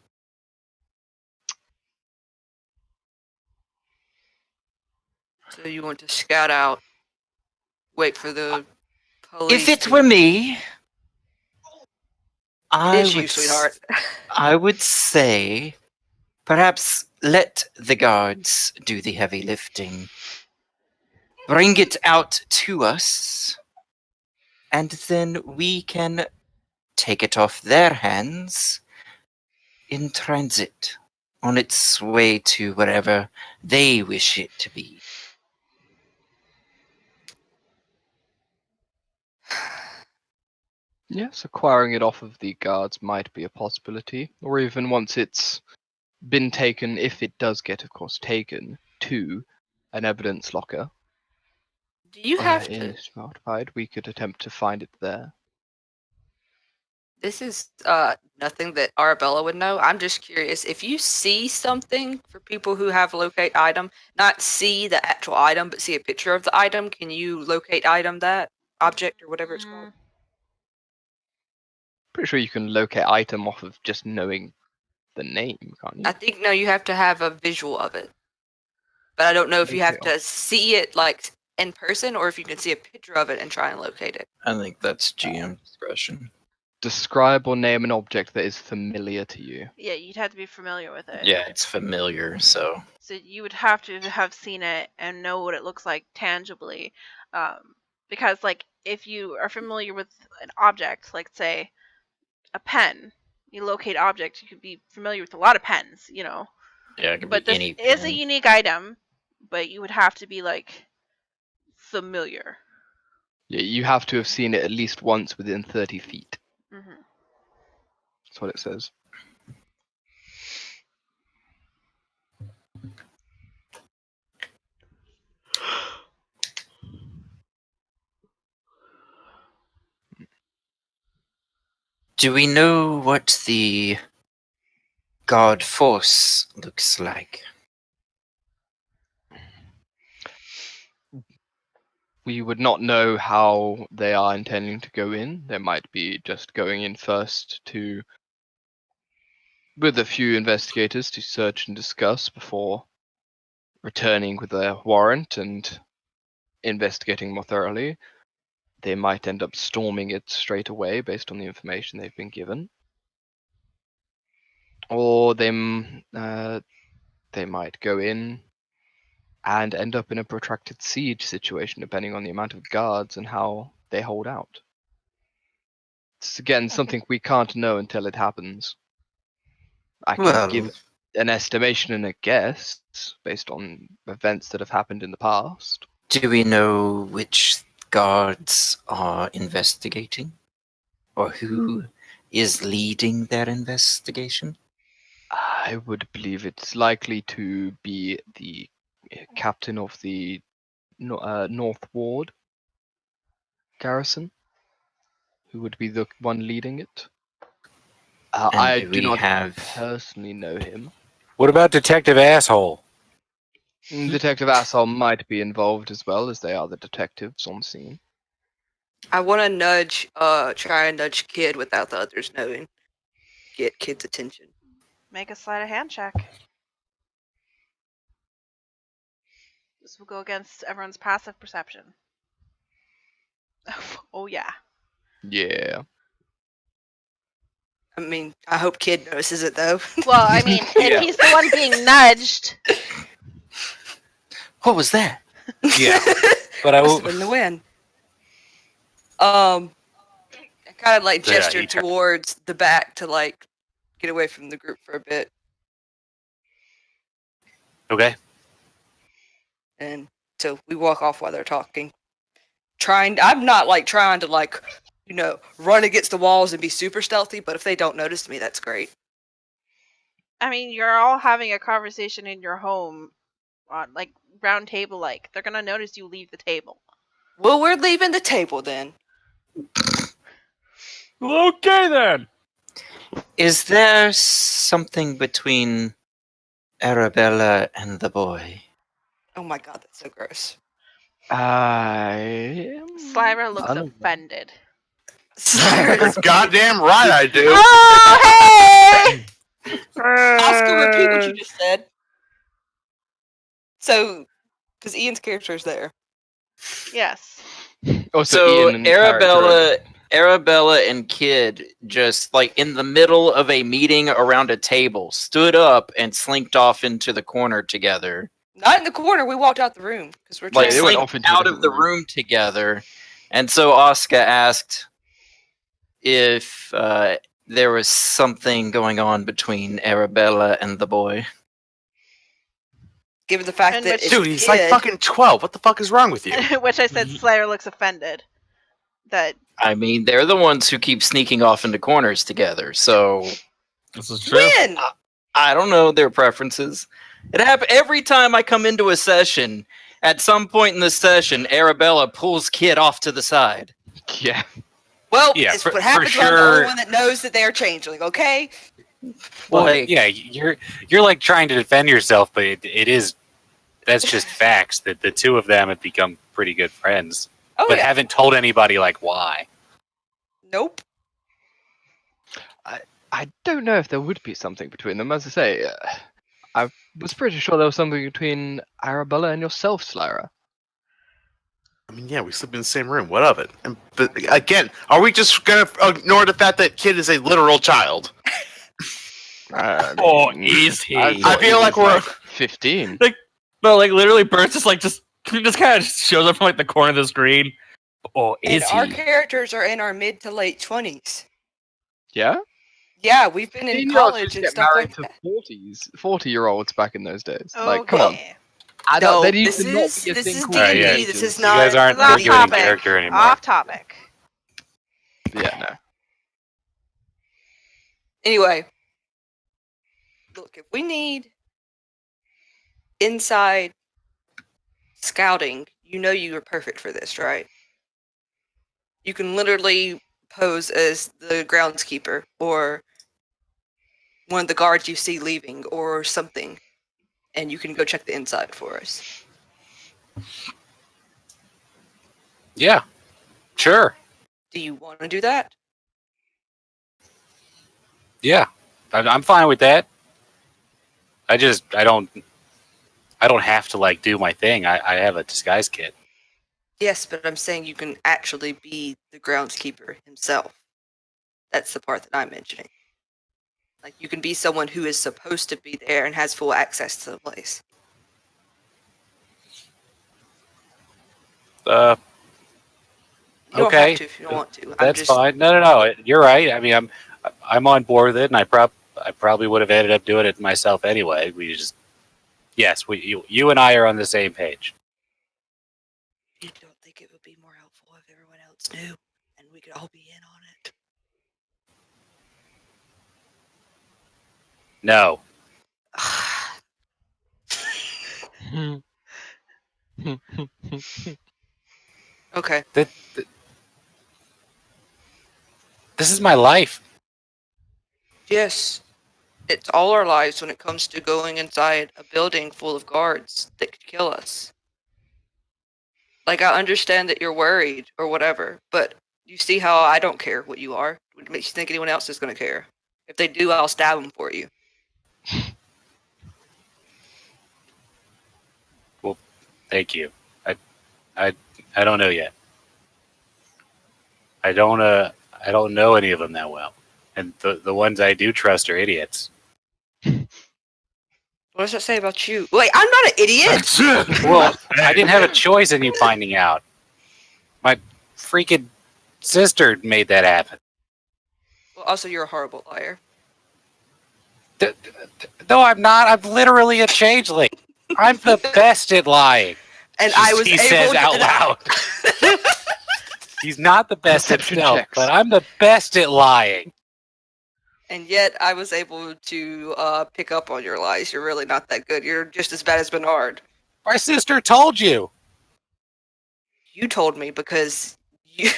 So you want to scout out, wait for the police. If it to- were me, it I is you, would, sweetheart. I would say perhaps let the guards do the heavy lifting. Bring it out to us, and then we can take it off their hands in transit on its way to wherever they wish it to be. Yes, acquiring it off of the guards might be a possibility, or even once it's been taken, if it does get, of course, taken to an evidence locker Do you have in to? Smartified, we could attempt to find it there. This is nothing that Arabella would know. I'm just curious if you see something for people who have locate item, not see the actual item, but see a picture of the item. Can you locate item that object or whatever it's called? Pretty sure you can locate item off of just knowing the name, can't you? I think no, you have to have a visual of it. But I don't know if you have Okay. to see it like in person or if you can see a picture of it and try and locate it. I think that's GM discretion. Describe or name an object that is familiar to you. Yeah, you'd have to be familiar with it. Yeah, it's familiar, so. So you would have to have seen it and know what it looks like tangibly, because like if you are familiar with an object, like say a pen, you locate objects. You could be familiar with a lot of pens, you know. Yeah, it could But be this any is a pen. unique item, but you would have to be like familiar. Yeah, you have to have seen it at least once within 30 feet. Hmm. That's what it says. Do we know what the guard force looks like? We would not know how they are intending to go in. They might be just going in first to, with a few investigators, to search and discuss before returning with a warrant and investigating more thoroughly. They might end up storming it straight away based on the information they've been given. Or they might go in and end up in a protracted siege situation, depending on the amount of guards and how they hold out. It's again something we can't know until it happens. I can Well, give an estimation and a guess based on events that have happened in the past. do we know which guards are investigating? Or who is leading their investigation? I would believe it's likely to be the captain of the North Ward garrison, who would be the one leading it. And I do do we not have... personally know him. What about Detective Asshole? Detective Asshole might be involved as well, as they are the detectives on scene. I want to try and nudge Kid without the others knowing. Get Kid's attention. Make a sleight of hand check. This will go against everyone's passive perception. Oh yeah. Yeah. I mean, I hope Kid notices it though. Well, I mean, if he's the one being nudged, What was that? Yeah, but I Must will. have been the win. I kind of like Yeah, gestured he turned- towards the back to like get away from the group for a bit, Okay. and so we walk off while they're talking. I'm not like trying to like, run against the walls and be super stealthy, but if they don't notice me, that's great. I mean, you're all having a conversation in your home, on like round table. Like they're gonna notice you leave the table. Well, we're leaving the table then. Okay then. Is there something between Arabella and the boy? Oh my god, that's so gross. Slyra looks unaware. offended. Cyrus, Goddamn right I do. Oh hey! Oscar, repeat what you just said. So, because Ian's character is there. Yes. Also, So Ian in character. Arabella and Kid just like in the middle of a meeting around a table stood up and slinked off into the corner together. Not in the corner. We walked out the room because we're Like they went slinked off into a out of different the room. room together. And so Oscar asked if there was something going on between Arabella and the boy. given the fact And that which- it's Dude, he's like Kid, fucking 12. What the fuck is wrong with you? Which I said Slayer looks offended. that I mean, they're the ones who keep sneaking off into corners together, so This is true. When? I don't know their preferences. It happens every time I come into a session. At some point in the session, Arabella pulls Kid off to the side. Yeah. Well, Yeah, it's for- what for happens when I'm the sure. only one that knows that they're changeling, okay? Well, Like- yeah, you're like trying to defend yourself, but it is that's just facts that the two of them have become pretty good friends, Oh, but yeah. haven't told anybody like why. Nope. I don't know if there would be something between them. As I say, I was pretty sure there was something between Arabella and yourself, Slyra. I mean, yeah, we sleep in the same room. What of it? But again, are we just gonna ignore the fact that Kid is a literal child? Or is he? I feel like we're 15. No, like literally, Bert's just kind of shows up from like the corner of the screen. Or And is our he? characters are in our mid to late 20s. Yeah? Yeah, we've been in 15-year-olds college used to and get stuff married like to that. 40-year-olds back in those days. oh, Like, come on. yeah. No, There this used to not is be a this thing is called Alright, yeah. D&D. This teenagers. is You not. guys aren't This is off figuring in topic. character anymore. Off topic. Yeah, no. Anyway, look, if we need inside scouting, you know you are perfect for this, right? You can literally pose as the groundskeeper or one of the guards you see leaving or something, and you can go check the inside for us. Yeah, sure. Do you want to do that? Yeah, I'm fine with that. I don't have to like do my thing. I have a disguise kit. Yes, but I'm saying you can actually be the groundskeeper himself. That's the part that I'm mentioning. Like, you can be someone who is supposed to be there and has full access to the place. Uh, You don't Okay. have to if you don't want to. I'm that's just, fine. No. You're right. I mean, I'm on board with it, and I probably would have ended up doing it myself anyway. You and I are on the same page. You don't think it would be more helpful if everyone else knew and we could all be in on it? No. Okay. This is my life. Yes. It's all our lives when it comes to going inside a building full of guards that could kill us. Like, I understand that you're worried or whatever, but you see how I don't care what you are. What makes you think anyone else is going to care? If they do, I'll stab them for you. Thank you. I don't know yet. I don't know any of them that well, and the ones I do trust are idiots. What does that say about you? Wait, I'm not an idiot! Well, I didn't have a choice in you finding out. My freaking sister made that happen. Well, also, you're a horrible liar. No, I'm not. I'm literally a changeling. I'm the best at lying. And I was he able says to out loud. He's not the best at Perception stealth, checks. but I'm the best at lying. And yet, I was able to pick up on your lies. You're really not that good. You're just as bad as Bernard. My sister told you. You told me because you.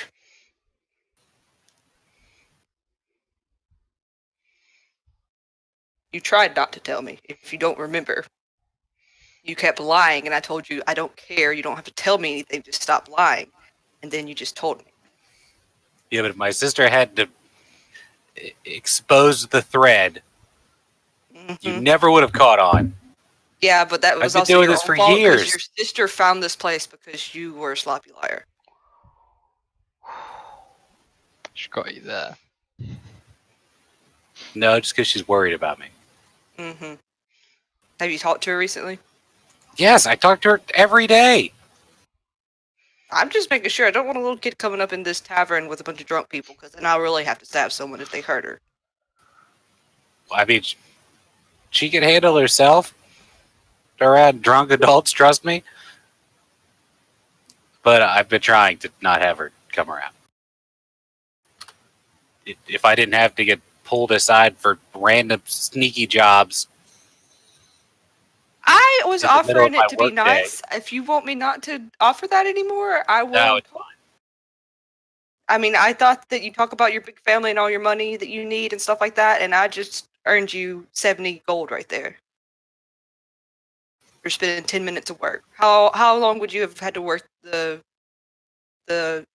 You tried not to tell me, if you don't remember. You kept lying, and I told you, I don't care. You don't have to tell me anything. Just stop lying. And then you just told me. Yeah, but if my sister had to expose the thread, you Mhm. never would have caught on. Yeah, but that was been also doing your this own for fault 'cause years. your sister found this place because you were a sloppy liar. She got you there. No, just because she's worried about me. Mm-hmm. Have you talked to her recently? Yes, I talk to her every day. I'm just making sure. I don't want a little kid coming up in this tavern with a bunch of drunk people, because then I'll really have to stab someone if they hurt her. I mean, she can handle herself around drunk adults, trust me. But I've been trying to not have her come around. if I didn't have to get pulled aside for random sneaky jobs. I was In the middle of offering my it to be workday. nice. If you want me not to offer that anymore, I will. No, it's fine. I mean, I thought that you talk about your big family and all your money that you need and stuff like that, and I just earned you 70 gold right there. For spending 10 minutes of work. How long would you have had to work the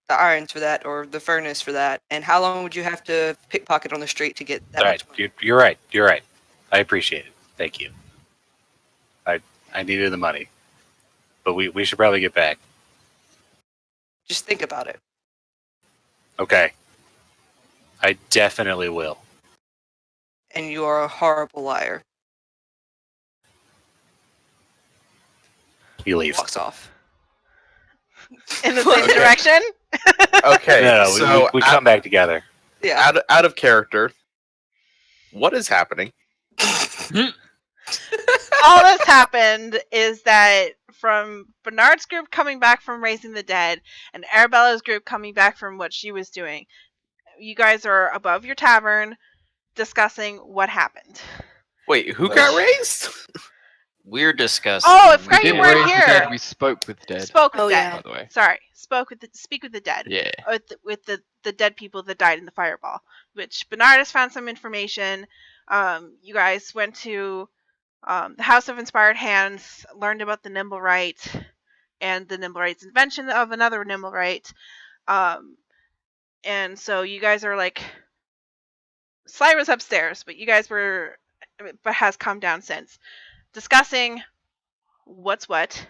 irons for that, or the furnace for that? And how long would you have to pickpocket on the street to get that All much right, money? you're right. You're right. I appreciate it. Thank you. I needed the money, but we should probably get back. Just think about it. Okay. I definitely will. And you are a horrible liar. He leaves. Walks off. In the same Okay. direction? Okay, No, so we come back together. Yeah. out of character, what is happening? All that's happened is that from Bernard's group coming back from raising the dead and Arabella's group coming back from what she was doing, you guys are above your tavern discussing what happened. Wait, who got raised? We're discussing. Oh, I We forgot you didn't weren't raise the here. dead, we spoke with dead, Spoke with Oh, dead. yeah. by the way. Sorry, speak with the dead. Yeah. With the dead people that died in the fireball. Which Bernard has found some information. You guys went to the House of Inspired Hands, learned about the Nimblewright and the Nimblewright's invention of another Nimblewright. And so you guys are like, Sly was upstairs, but you guys were, but has come down since, discussing what's what.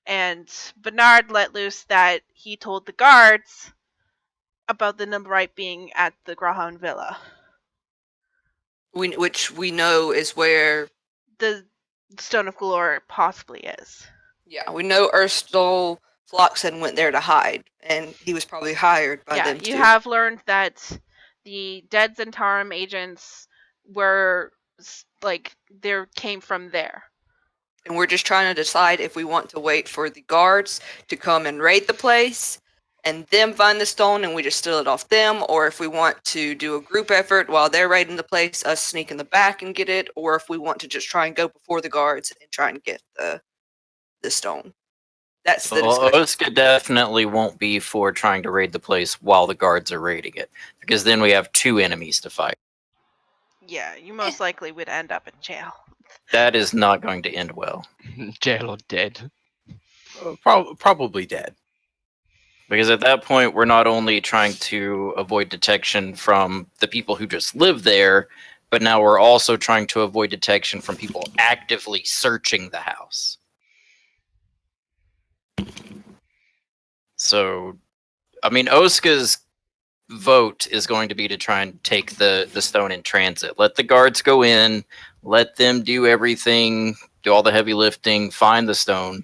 And Bernard let loose that he told the guards about the Nimblewright being at the Graham Villa. Which we know is where. The Stone of Galore possibly is. Yeah, we know Erstol Floxen went there to hide, and he was probably hired by them You too. have learned that the dead Zentarum agents were they came from there. And we're just trying to decide if we want to wait for the guards to come and raid the place and them find the stone and we just steal it off them, or if we want to do a group effort while they're raiding the place, us sneak in the back and get it, or if we want to just try and go before the guards and try and get the stone. That's the Well, discussion. Oska definitely won't be for trying to raid the place while the guards are raiding it, because then we have two enemies to fight. Yeah, you most likely would end up in jail. That is not going to end well, Jail or dead. Probably dead. because at that point we're not only trying to avoid detection from the people who just live there, but now we're also trying to avoid detection from people actively searching the house. So, I mean, Oska's vote is going to be to try and take the stone in transit. Let the guards go in, let them do everything, do all the heavy lifting, find the stone,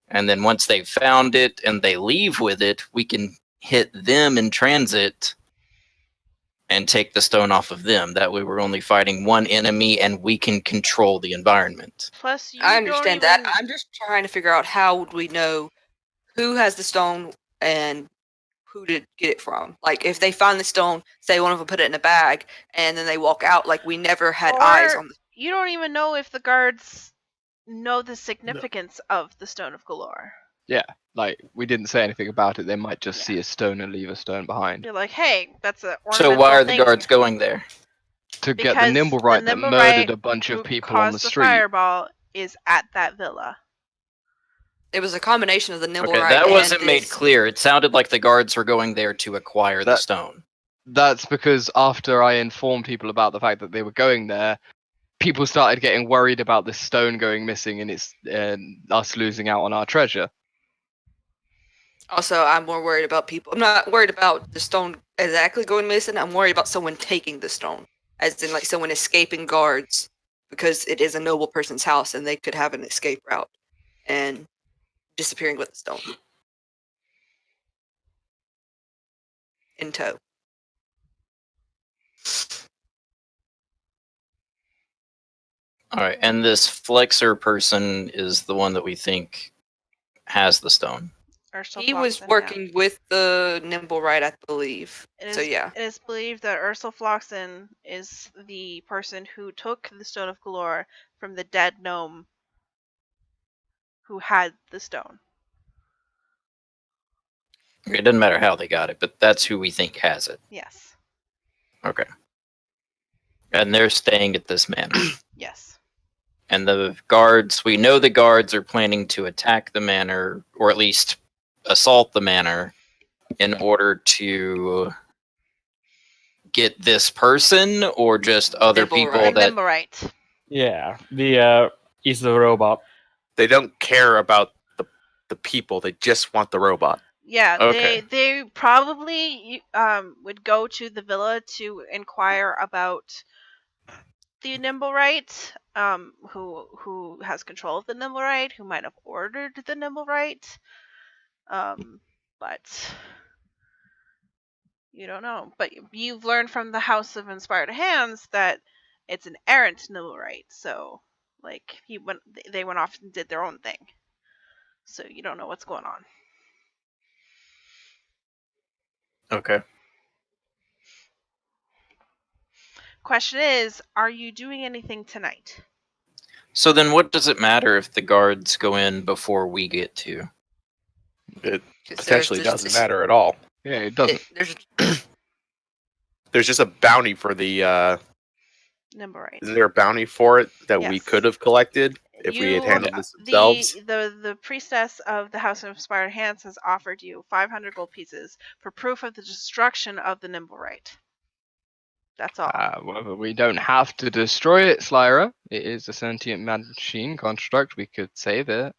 and then once they've found it and they leave with it, we can hit them in transit and take the stone off of them. That way we're only fighting one enemy and we can control the environment. Plus, you I don't understand even, that. I'm just trying to figure out how would we know who has the stone and who to get it from. Like, if they find the stone, say one of them put it in a bag, and then they walk out, like we never had eyes on the. You don't even know if the guards know the significance of the Stone of Galore. Yeah, like we didn't say anything about it. They might just Yeah. see a stone and leave a stone behind. You're like, hey, that's a So why are the thing. guards going there? To get the Because Nimblewright that Nimblewright murdered a bunch who of people on the caused street. fireball is at that villa. It was a combination of the Nimblewright Okay, that and wasn't made this- clear. It sounded like the guards were going there to acquire the That- stone. That's because after I informed people about the fact that they were going there, people started getting worried about this stone going missing and it's us losing out on our treasure. Also, I'm more worried about people. I'm not worried about the stone exactly going missing. I'm worried about someone taking the stone, as in like someone escaping guards, because it is a noble person's house and they could have an escape route and disappearing with the stone in tow. All right, and this flexor person is the one that we think has the stone. Ursula He was Flox and him. working with the Nimble Right, I believe. It So is, yeah. it is believed that Ursula Floxen is the person who took the Stone of Galore from the dead gnome who had the stone. It doesn't matter how they got it, but that's who we think has it. Yes. Okay. And they're staying at this manor. Yes. And the guards, we know the guards are planning to attack the manor, or at least assault the manor, in order to get this person, or just other Nimble people Right. that. Nimblewright. Yeah, the he's the robot. They don't care about the people. They just want the robot. Yeah, Okay. they probably would go to the villa to inquire about the Nimblewright, who has control of the Nimblewright, who might have ordered the Nimblewright, but you don't know. But you've learned from the House of Inspired Hands that it's an errant Nimblewright, so like they went off and did their own thing, so you don't know what's going on. Okay. Question is, are you doing anything tonight? So then what does it matter if the guards go in before we get to? It 'Cause potentially there's doesn't matter at all. Yeah, it doesn't. There's just a bounty for the. Nimblewright. Is there a bounty for it that we Yes. could have collected if we had handled this themselves? The priestess of the House of Inspired Hands has offered you 500 gold pieces for proof of the destruction of the Nimblewright. That's all. Well, we don't have to destroy it, Slyra. It is a sentient machine construct. We could save it.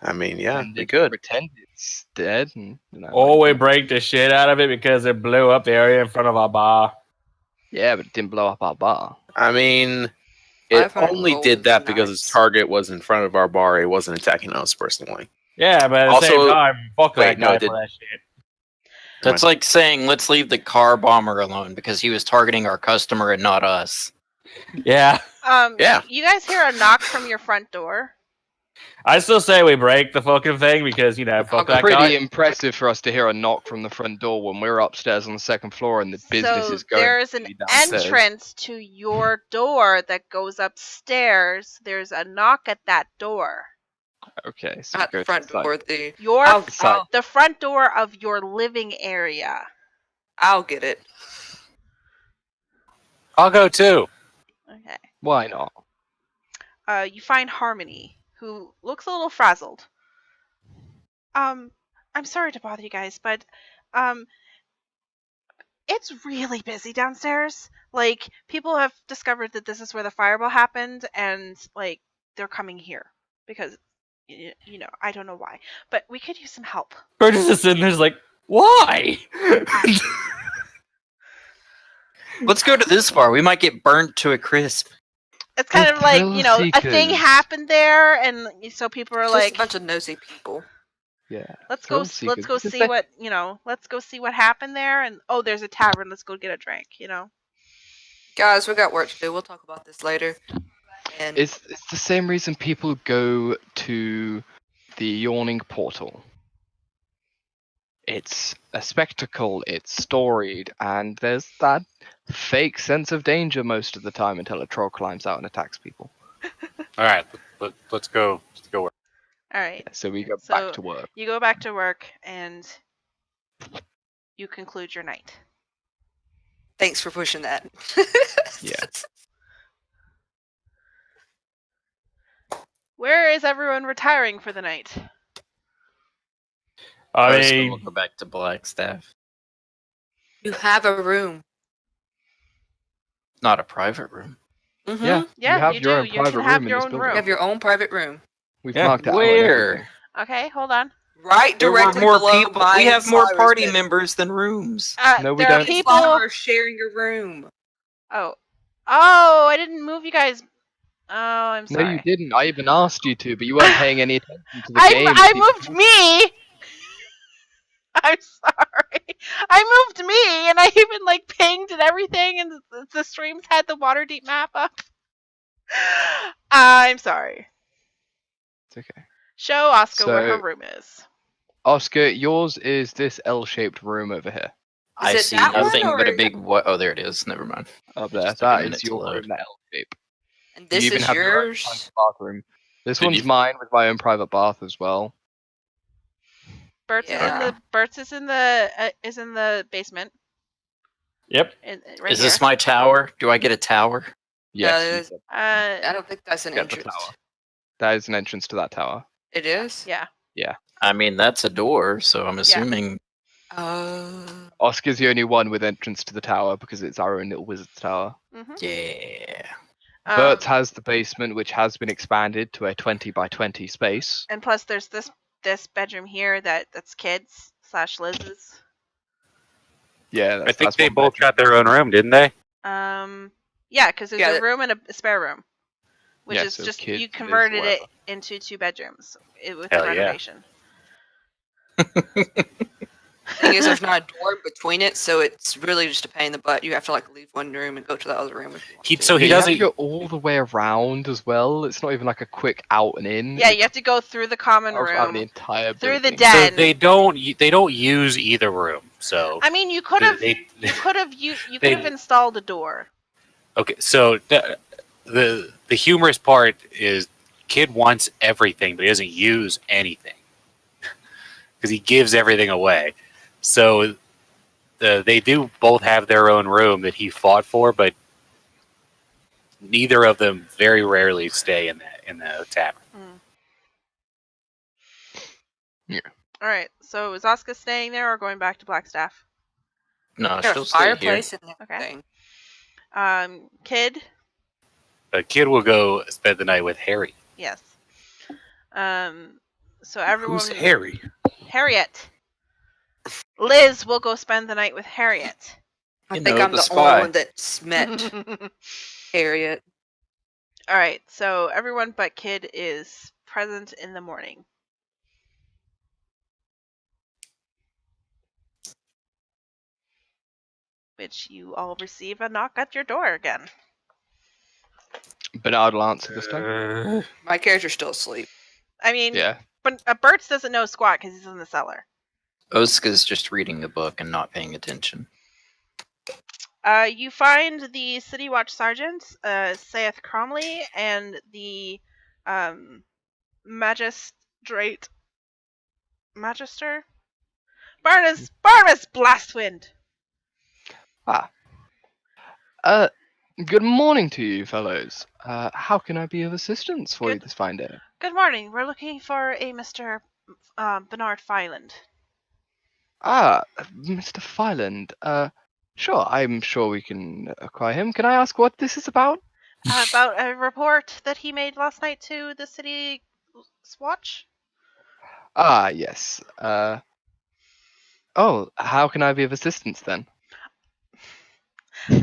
I mean, yeah, and we could. pretend it's dead. And, Or we break the shit out of it because it blew up the area in front of our bar. Yeah, but it didn't blow up our bar. I mean, it 500 only gold did is that because its nice. target was in front of our bar. It wasn't attacking us personally. Yeah, but at the Also- same time, fuck wait, that no, guy it for didn't. that shit. That's like saying, let's leave the car bomber alone because he was targeting our customer and not us. Yeah, Yeah. You guys hear a knock from your front door? I still say we break the fucking thing because fuck that Pretty guy. impressive for us to hear a knock from the front door when we're upstairs on the second floor and the business So is going. there's an downstairs. entrance to your door that goes upstairs. There's a knock at that door. Okay, so Not we go the front to the side. door. The Your I'll the front door of your living area. I'll get it. I'll go too. Okay. Why not? You find Harmony, who looks a little frazzled. I'm sorry to bother you guys, but it's really busy downstairs. Like, people have discovered that this is where the fireball happened, and like they're coming here because I don't know why, but we could use some help. Burgess is sitting there's like, why? Let's go to this bar. We might get burnt to a crisp. It's kind The of like, thrill a thing seekers. happened there, and so people are Just like, a bunch of nosy people. Yeah. let's go thrill let's seekers. go It's see like- what let's go see what happened there, and oh, there's a tavern, let's go get a drink. Guys, we got work to do. We'll talk about this later. And It's the same reason people go to the Yawning Portal. It's a spectacle, it's storied, and there's that fake sense of danger most of the time until a troll climbs out and attacks people. All right, let's go. Let's go work. All right, So we go So- back to work. you go back to work and you conclude your night. thanks for pushing that. Yeah. Where is everyone retiring for the night? I So mean, we'll go back to Blackstaff. You have a room. Not a private room. Mm-hmm. Yeah, Yeah, you have you your do. own You private can have room in your this own building. You have your own private room. We've Yeah. marked it out and everything. Where? Okay, hold on. Right There were directly more below people. mine We have and more Cyrus' party bed. members than rooms. No, we There are don't. Me and people. Slaughter are sharing your room. Oh, I didn't move you guys. Oh, I'm No, sorry. you didn't. I even asked you to, but you weren't paying any attention to the game. I moved me. I'm sorry. I moved me, and I even pinged and everything, and the streams had the Waterdeep map up. I'm sorry. It's okay. Show Oscar where her So- room is. Oscar, yours is this L-shaped room over here. I it see that one, nothing but a or- big what? Oh, there it is. Never mind. Up there. Just took a That minute is to your load. room, that L-shape. And You this even is have your own yours. private bathroom. This Did one's you- mine with my own private bath as well. Bert's Yeah. is in the basement. Yep. Right Is here. this my tower? Do I get a tower? Yes, you I don't think that's an Get the entrance. tower. That is an entrance to that tower. It is. Yeah. I mean, that's a door, so I'm assuming. Oscar's the only one with entrance to the tower because it's our own little wizard's tower. Mm-hmm. Yeah. Bert has the basement, which has been expanded to a 20 by 20 space. And plus, there's this bedroom here that's kids / Liz's. Yeah, I that's, think that's they one both bedroom. got their own room, didn't they? Yeah, because there's Yeah, a room and a spare room, which Yeah, is so just kids, you Liz, converted it whatever. into 2 bedrooms with Hell the yeah. renovation. Thing is, there's not a door between it, so it's really just a pain in the butt. You have to like leave one room and go to the other room. If you want to. So he Yeah, you have doesn't. to go all the way around as well. It's not even like a quick out and in. Yeah, you have to go through the common around the room, entire through the building. den. So they don't use either room. So I mean, you could have they- you could have installed a door. Okay, so the humorous part is kid wants everything, but he doesn't use anything because he gives everything away. So they do both have their own room that he fought for, but neither of them very rarely stay in the tavern. Yeah. All right. So is Oscar staying there or going back to Blackstaff? No, There's she'll a stay here. fireplace and Okay. everything. Kid. A kid will go spend the night with Harry. Yes. So everyone. Who's Harry? Harriet. Liz will go spend the night with Harriet. I You think know, I'm the the spy. only one that's met Harriet. All right. So everyone but Kid is present in the morning. Which you all receive a knock at your door again. Bernard will answer this time. My character's still asleep. I mean, Yeah. but Bert's doesn't know squat because he's in the cellar. Oska's just reading a book and not paying attention. You find the City Watch Sergeant, Saith Cromley, and the Magister Barnabas Blastwind. Good morning to you, fellows. How can I be of assistance for you this fine day? Good morning. We're looking for a Mr. Bernard Fyland. Mr. Fyland. Sure, I'm sure we can acquire him. Can I ask what this is about? About a report that he made last night to the City Watch. Yes. Oh, how can I be of assistance then?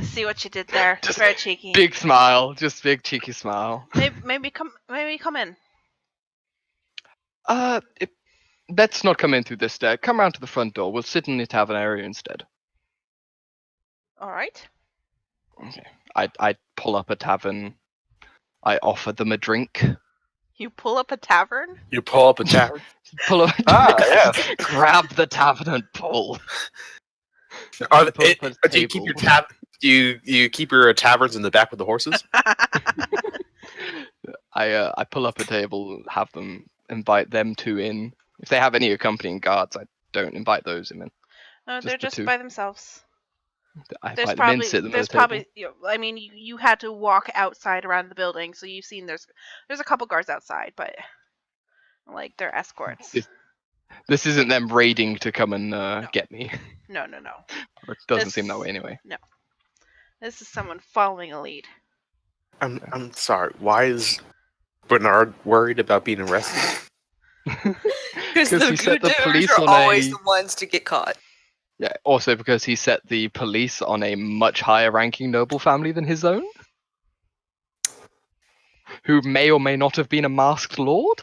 See what you did there. Just Very cheeky. Big smile, just big cheeky smile. Maybe come in. Let's not come in through this stair. Come round to the front door. We'll sit in the tavern area instead. All right. Okay. I pull up a tavern. I offer them a drink. You pull up a tavern. You pull up a tavern. Pull up. yes. Grab the tavern and pull. Do Put a you keep your table. Do you keep your taverns in the back with the horses? I pull up a table, have them invite them two in. If they have any accompanying guards, I don't invite those in. No, Just they're the just two. by themselves. I There's invite them in, probably sit them there's at the table. probably I mean you had to walk outside around the building, so you've seen there's a couple guards outside, but like they're escorts. This isn't them raiding to come and get me. No. It doesn't seem that way anyway. No. This is someone following a lead. I'm sorry. Why is Bernard worried about being arrested? Because the he set good the police dudes are on always a. the ones to get caught. Yeah, also because he set the police on a much higher ranking noble family than his own, who may or may not have been a masked lord.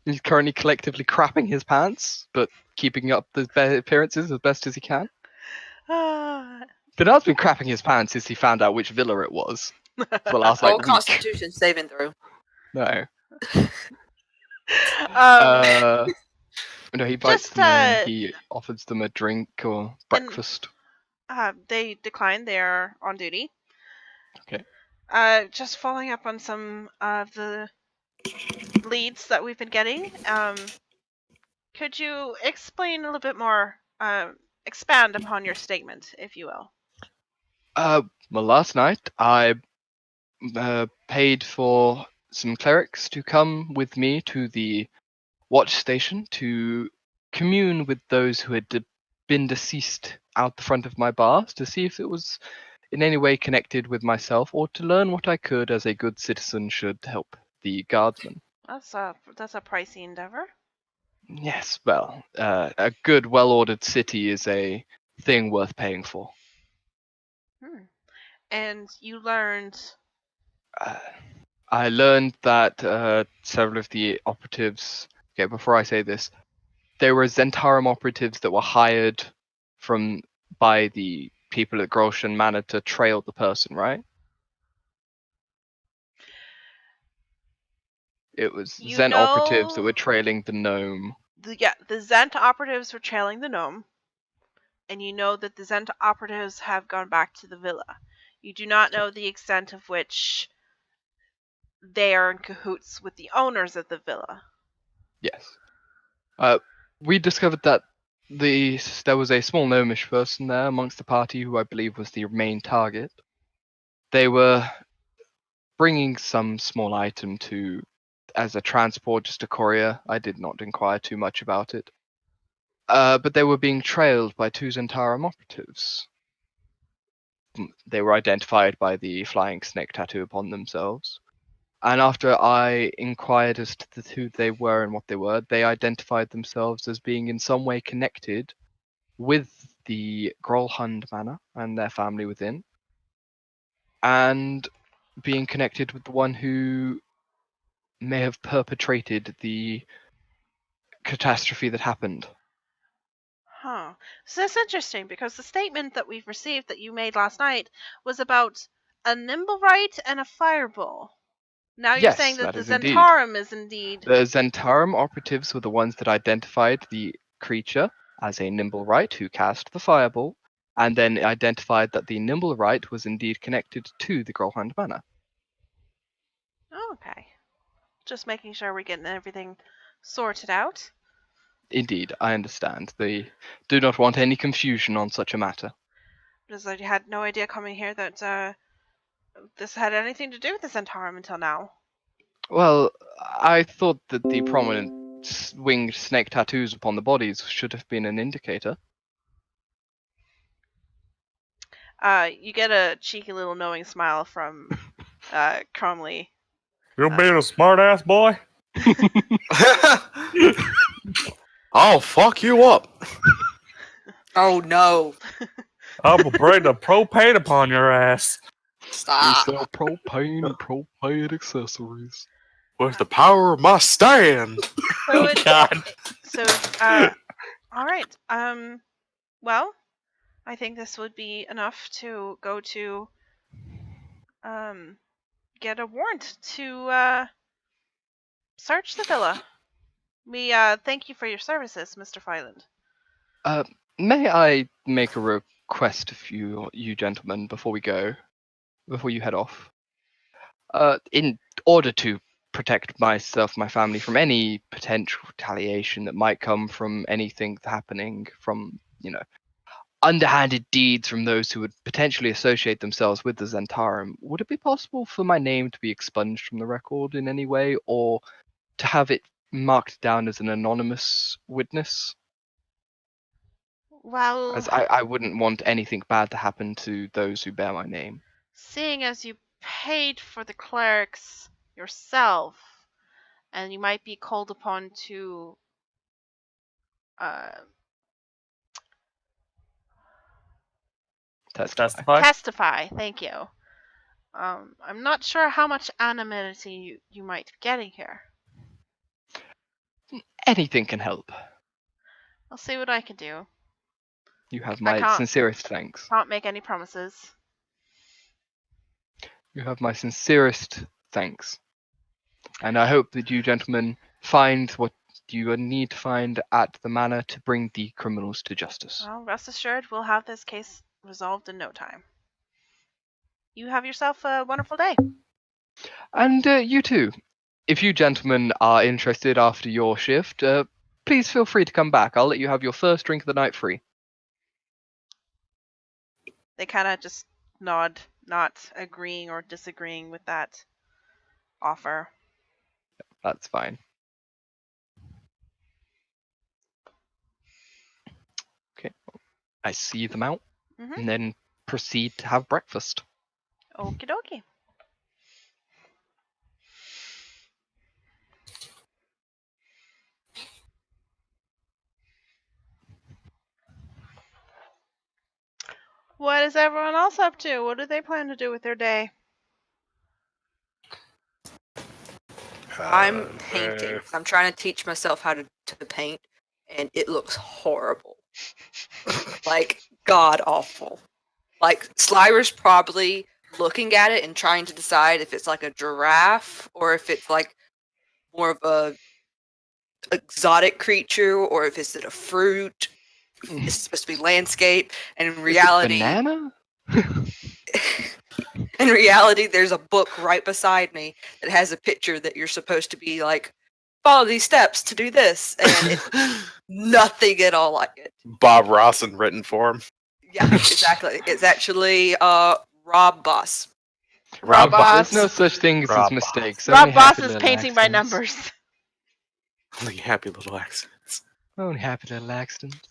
He's currently collectively crapping his pants, but keeping up the appearances as best as he can. Bernard's been crapping his pants since he found out which villa it was. For the last Roll week. Constitution saving throw. No. No, he invites Just, them in. He offers them a drink or breakfast. They decline. They're on duty. Okay. Just following up on some of the leads that we've been getting. Could you explain a little bit more? Expand upon your statement, if you will. Well, last night I paid for some clerics to come with me to the watch station to commune with those who had been deceased out the front of my bars to see if it was in any way connected with myself or to learn what I could as a good citizen should help the guardsmen. That's a pricey endeavor. Yes, well, a good, well-ordered city is a thing worth paying for. And you learned. Uh, I learned that several of the operatives. Okay, before I say this, there were Zentarum operatives that were hired by the people at Groshen Manor to trail the person, right? It was You Zent operatives that know were trailing the gnome. the Zent operatives were trailing the gnome, and you know that the Zent operatives have gone back to the villa. You do not know the extent of which they are in cahoots with the owners of the villa. Yes. We discovered that there was a small gnomish person there amongst the party who I believe was the main target. They were bringing some small item as a transport, just a courier. I did not inquire too much about it. But they were being trailed by two Zentarum operatives. They were identified by the flying snake tattoo upon themselves. And after I inquired as to who they were and what they were, they identified themselves as being in some way connected with the Grolhund Manor and their family within, and being connected with the one who may have perpetrated the catastrophe that happened. Huh. So that's interesting because the statement that we've received that you made last night was about a Nimblewright and a Fireball. Now you're saying Yes, that that the is indeed. Zentarum is indeed. The Zentarum operatives were the ones that identified the creature as a Nimblewright who cast the fireball, and then identified that the Nimblewright was indeed connected to the Grolhund Manor. Oh, okay. Just making sure we're getting everything sorted out. Indeed, I understand. They do not want any confusion on such a matter. Because I had no idea coming here that this had anything to do with the Zentarum until now. Well, I thought that the prominent winged snake tattoos upon the bodies should have been an indicator. You get a cheeky little knowing smile from Cromley. You're being a smart ass boy. I'll fuck you up. Oh no! I will bring the propane upon your ass. Stop! propane and propane accessories. With the power of my stand. So it, God. so all right. Well, I think this would be enough to go to get a warrant to search the villa. We thank you for your services, Mr. Fyland. May I make a request of you gentlemen, before you head off? In order to protect myself, my family from any potential retaliation that might come from anything happening, from underhanded deeds from those who would potentially associate themselves with the Zentarum, would it be possible for my name to be expunged from the record in any way, or to have it marked down as an anonymous witness? Well, As I wouldn't want anything bad to happen to those who bear my name. seeing as you paid for the clerics yourself, and you might be called upon to uh, Testify. testify. Thank you. I'm not sure how much anonymity you might be getting here. Anything can help. I'll see what I can do. You have I my can't- sincerest thanks. Can't make any promises. You have my sincerest thanks. And I hope that you gentlemen find what you need to find at the manor to bring the criminals to justice. Well, rest assured, we'll have this case resolved in no time. You have yourself a wonderful day. And you too. If you gentlemen are interested after your shift, please feel free to come back. I'll let you have your first drink of the night free. They kind of just nod, not agreeing or disagreeing with that offer. That's fine. Okay. I see them out Mm-hmm. and then proceed to have breakfast. Okie dokie. What is everyone else up to? What do they plan to do with their day? I'm painting. I'm trying to teach myself how to paint, and it looks horrible. Like, god awful. Like, Slyer's probably looking at it and trying to decide if it's like a giraffe or if it's like more of a exotic creature or if it's a fruit. It's supposed to be landscape, and in Is it reality, banana? in reality, there's a book right beside me that has a picture that you're supposed to be like, follow these steps to do this, and it's nothing at all like it. Bob Ross in written form. Yeah, exactly. It's actually Rob Boss. Rob Boss. There's no such things as Rob mistakes. Rob only Boss happy is little painting by accidents. numbers. Only happy little accidents. Only happy little accidents.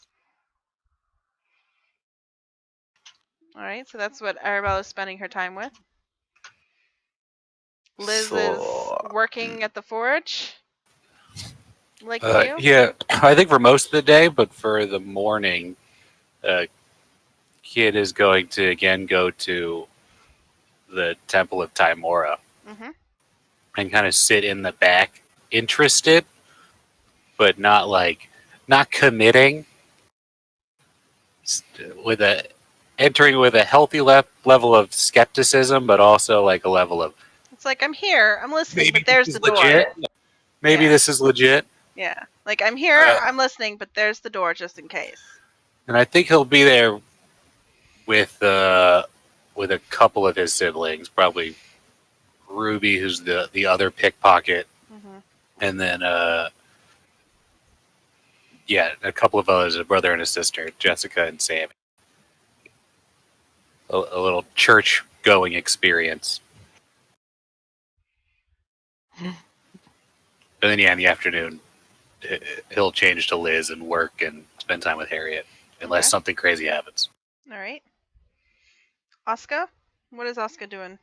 All right, so that's what Arabella's spending her time with. Liz is So- working at the forge. Like you? Yeah, I think for most of the day, but for the morning, Kid is going to again go to the Temple of Timora Mm-hmm. and kind of sit in the back, interested, but not committing. With a entering with a healthy level of skepticism, but also like a level of It's like, I'm here, I'm listening, maybe but there's this the is door. legit. Maybe Yeah. this is legit. Yeah. Like, I'm here, I'm listening, but there's the door just in case. And I think he'll be there with a couple of his siblings, probably Ruby, who's the other pickpocket, Mm-hmm. and then a couple of others, a brother and a sister, Jessica and Sammy. A little church going experience. And then in the afternoon, he'll change to Liz and work and spend time with Harriet, unless Okay. something crazy happens. All right. Oscar? What is Oscar doing?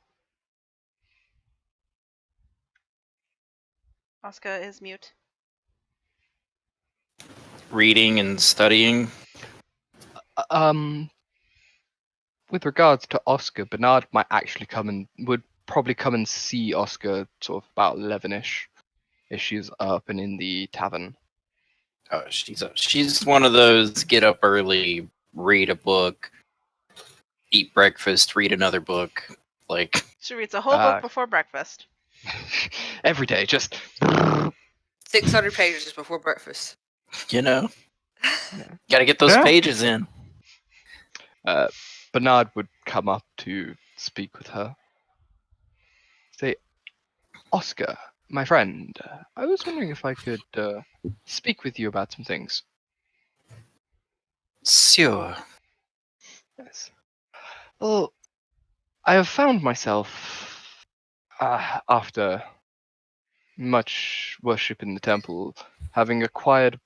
Oscar is mute. Reading and studying. With regards to Oscar, Bernard might actually would probably come and see Oscar sort of about 11ish, if she's up and in the tavern. Oh, she's one of those get up early, read a book, eat breakfast, read another book. Like, She reads a whole book Ah. before breakfast. Every day, just 600 pages before breakfast. you know, gotta get those Yeah. pages in. Bernard would come up to speak with her. Say, Oscar, my friend, I was wondering if I could speak with you about some things. Sure. Yes. Well, I have found myself, after much worship in the temple, having acquired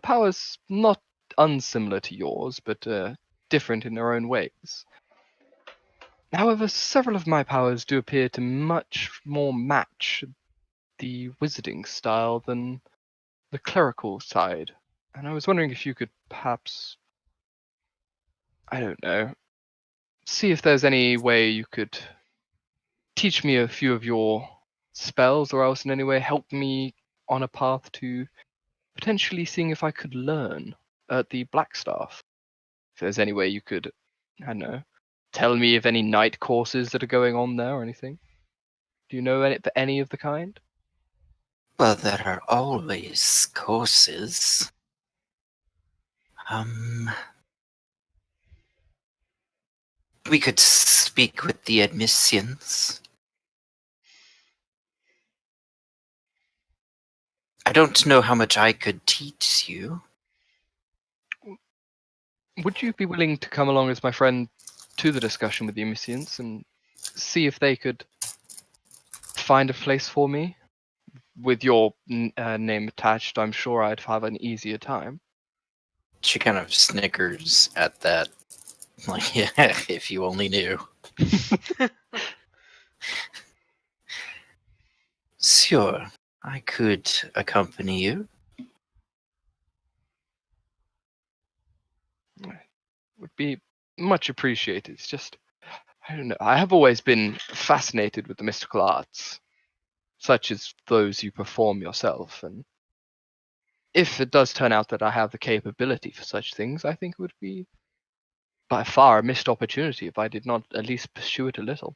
powers not unsimilar to yours, but different in their own ways. However, several of my powers do appear to much more match the wizarding style than the clerical side, and I was wondering if you could perhaps, I don't know, see if there's any way you could teach me a few of your spells, or else in any way help me on a path to potentially seeing if I could learn at the Blackstaff. If there's any way you could, I don't know, tell me of any night courses that are going on there or anything. Do you know any of the kind? Well, there are always courses. We could speak with the admissions. I don't know how much I could teach you. Would you be willing to come along as my friend to the discussion with the Emissians and see if they could find a place for me? With your name attached, I'm sure I'd have an easier time. She kind of snickers at that. Like, yeah, if you only knew. Sure, I could accompany you. Would be much appreciated. It's just, I don't know. I have always been fascinated with the mystical arts, such as those you perform yourself, and if it does turn out that I have the capability for such things, I think it would be by far a missed opportunity if I did not at least pursue it a little.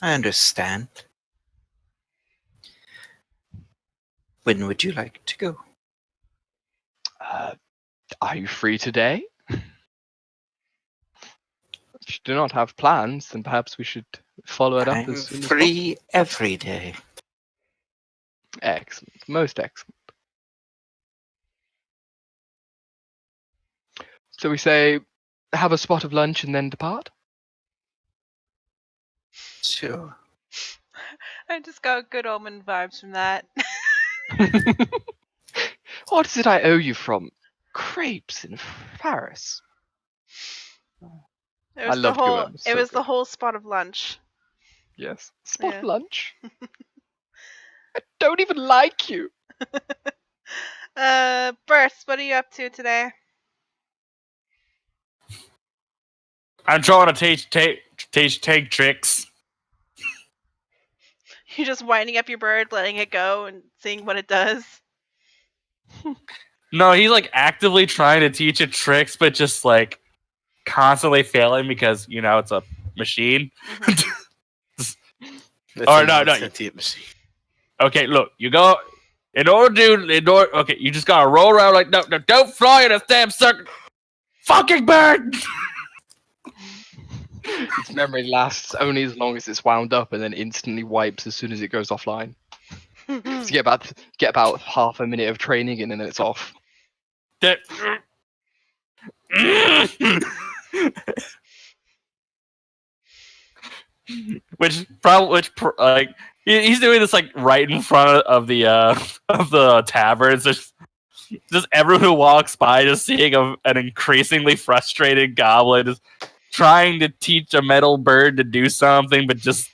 I understand. When would you like to go? Are you free today? If you do not have plans, then perhaps we should follow it up I'm as soon as free every day. possible. Excellent. Most excellent. So we say, have a spot of lunch and then depart? Sure. I just got good omen vibes from that. What is it I owe you from? Crepes in Paris. It I was the loved whole. Guillaume, It so was the good. whole spot of lunch. Yes. Spot Yeah. lunch? I don't even like you. Burst, what are you up to today? I'm trying to teach take tricks. You're just winding up your bird, letting it go, and seeing what it does. No, he's like actively trying to teach it tricks, but just like constantly failing because it's a machine. Mhm. That's Or a no, non-sentient machine. Okay, look, you go okay, you just gotta roll around like no, don't fly in a damn circle. Fucking bird! Its memory lasts only as long as it's wound up and then instantly wipes as soon as it goes offline. So you get about half a minute of training in and then it's off. That- he's doing this like right in front of the of the taverns. Just everyone who walks by just seeing an increasingly frustrated goblin just trying to teach a metal bird to do something, but just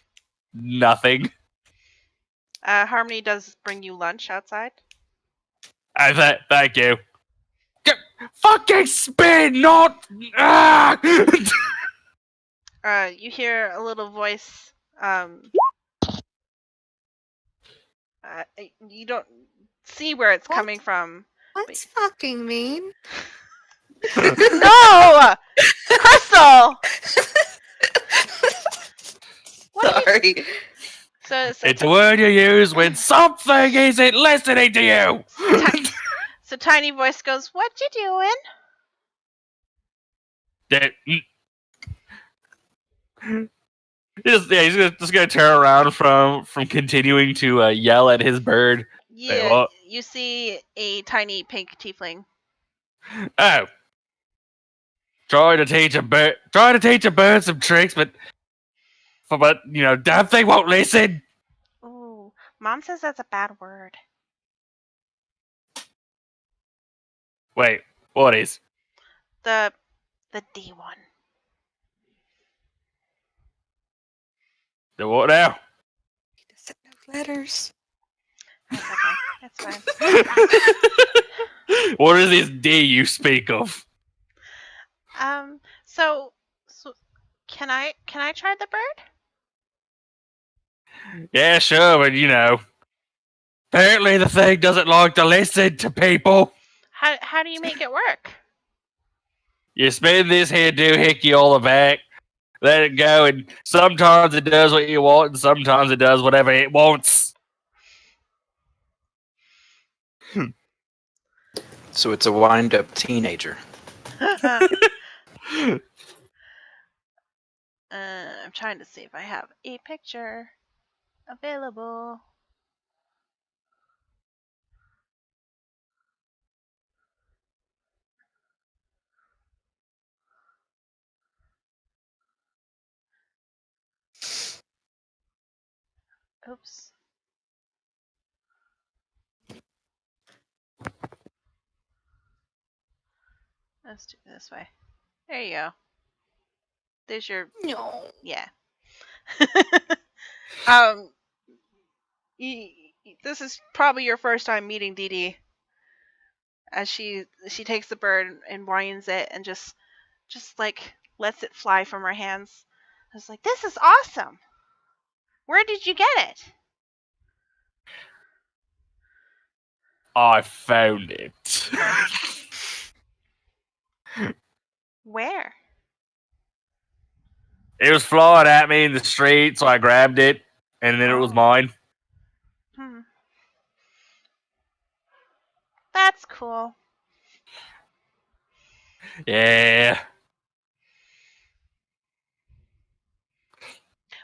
nothing. Harmony does bring you lunch outside. Thank you. Fucking spin, not. Ah! You hear a little voice. You don't see where it's What? coming from. What's fucking mean? No, Crystal. What? Sorry. So It's a word you use when something isn't listening to you. So tiny voice goes, "What you doing?" He's just gonna turn around from continuing to yell at his bird. Yeah, what? you see a tiny pink tiefling. Oh, trying to teach a bird some tricks, but damn thing won't listen. Ooh, Mom says that's a bad word. Wait, what is? The D one. The what now? He doesn't know letters. That's okay. That's fine. What is this D you speak of? So can I try the bird? Yeah, sure, but apparently the thing doesn't like to listen to people. How do you make it work? You spin this here doohickey all the back. let it go, and sometimes it does what you want, and sometimes it does whatever it wants. So it's a wind-up teenager. I'm trying to see if I have a picture available. Oops. Let's do it this way. There you go. There's your No. yeah. This is probably your first time meeting Dee Dee. As she takes the bird and winds it and just like lets it fly from her hands. I was like, this is awesome. Where did you get it? I found it. Where? It was flying at me in the street, so I grabbed it, and then it was Oh. mine. That's cool. Yeah.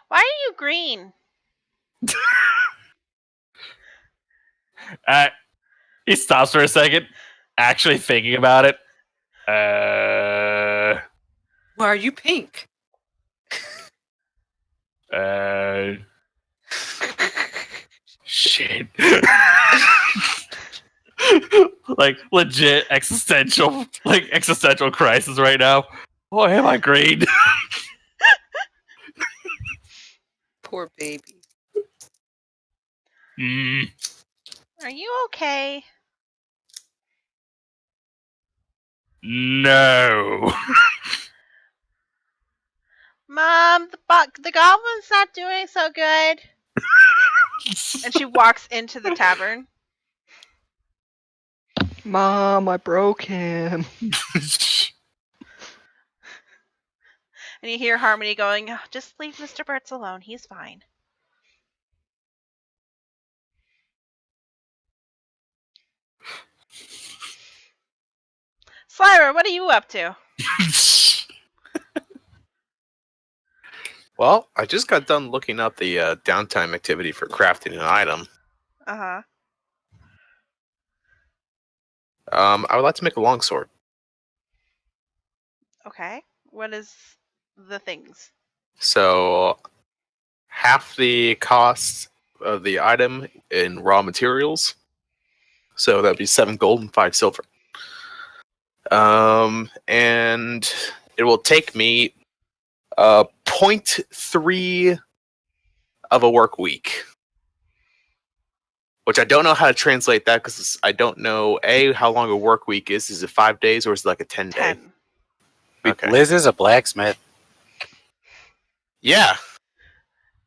Why are you green? He stops for a second, actually thinking about it. Why are you pink? Shit. Like legit existential crisis right now. Why am I green? Poor baby. Are you okay? No. Mom, the goblin's not doing so good. And she walks into the tavern. Mom, I broke him. And you hear Harmony going, "Oh, just leave Mr. Burtz alone. He's fine." Slimer, what are you up to? Well, I just got done looking up the downtime activity for crafting an item. Uh-huh. I would like to make a longsword. Okay. What is the things? So, half the cost of the item in raw materials. So that'd be 7 gold and 5 silver. And it will take me 0.3 of a work week. Which I don't know how to translate that because I don't know how long a work week is. Is it 5 days or is it like a 10-day? 10. Okay. Liz is a blacksmith. Yeah,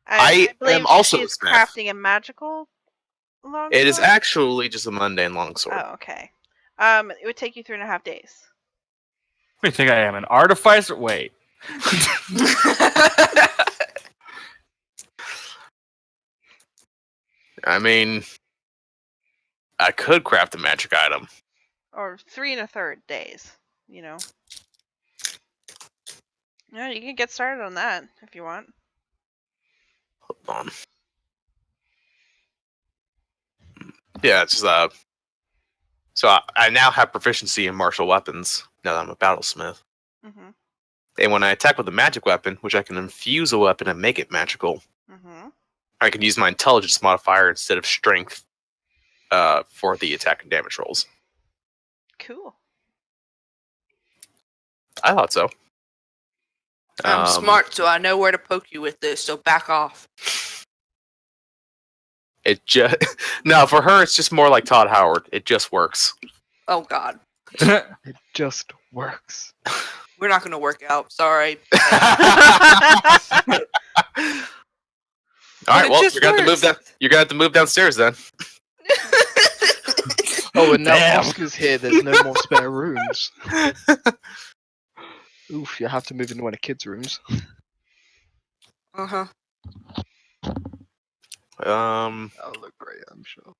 I believe am also she's a smith. crafting a magical longsword. It is actually just a mundane longsword. Oh, okay. It would take you 3.5 days. What do you think I am, an artificer? Wait. I mean, I could craft a magic item. Or 3 1/3 days, you know. Yeah, you can get started on that if you want. Hold on. Yeah, it's just, so I now have proficiency in martial weapons now that I'm a battlesmith. Mm-hmm. And when I attack with a magic weapon, which I can infuse a weapon and make it magical, Mm-hmm. I can use my intelligence modifier instead of strength for the attack and damage rolls. Cool. I thought so. I'm smart, so I know where to poke you with this, so back off. It just no, for her it's just more like Todd Howard. It just works. Oh, God. It just works. We're not going to work out. Sorry. All right, it well, just you're gonna have to move works. down. You're gonna have to move downstairs then. Oh, and now Damn. Oscar's here. There's no more spare rooms. Oof, you have to move into one of kids' rooms. Uh-huh. That'll look great, I'm sure.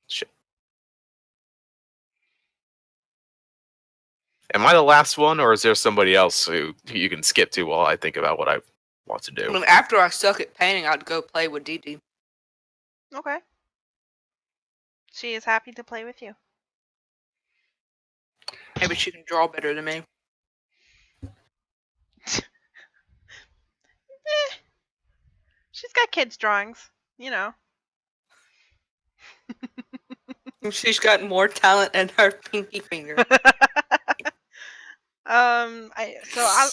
Shit. Am I the last one, or is there somebody else who you can skip to while I think about what I want to I do? mean, after I suck at painting, I'd go play with Dee Dee. Okay. She is happy to play with you. Maybe she can draw better than me. She's got kids' drawings, you know. She's got more talent than her pinky finger. So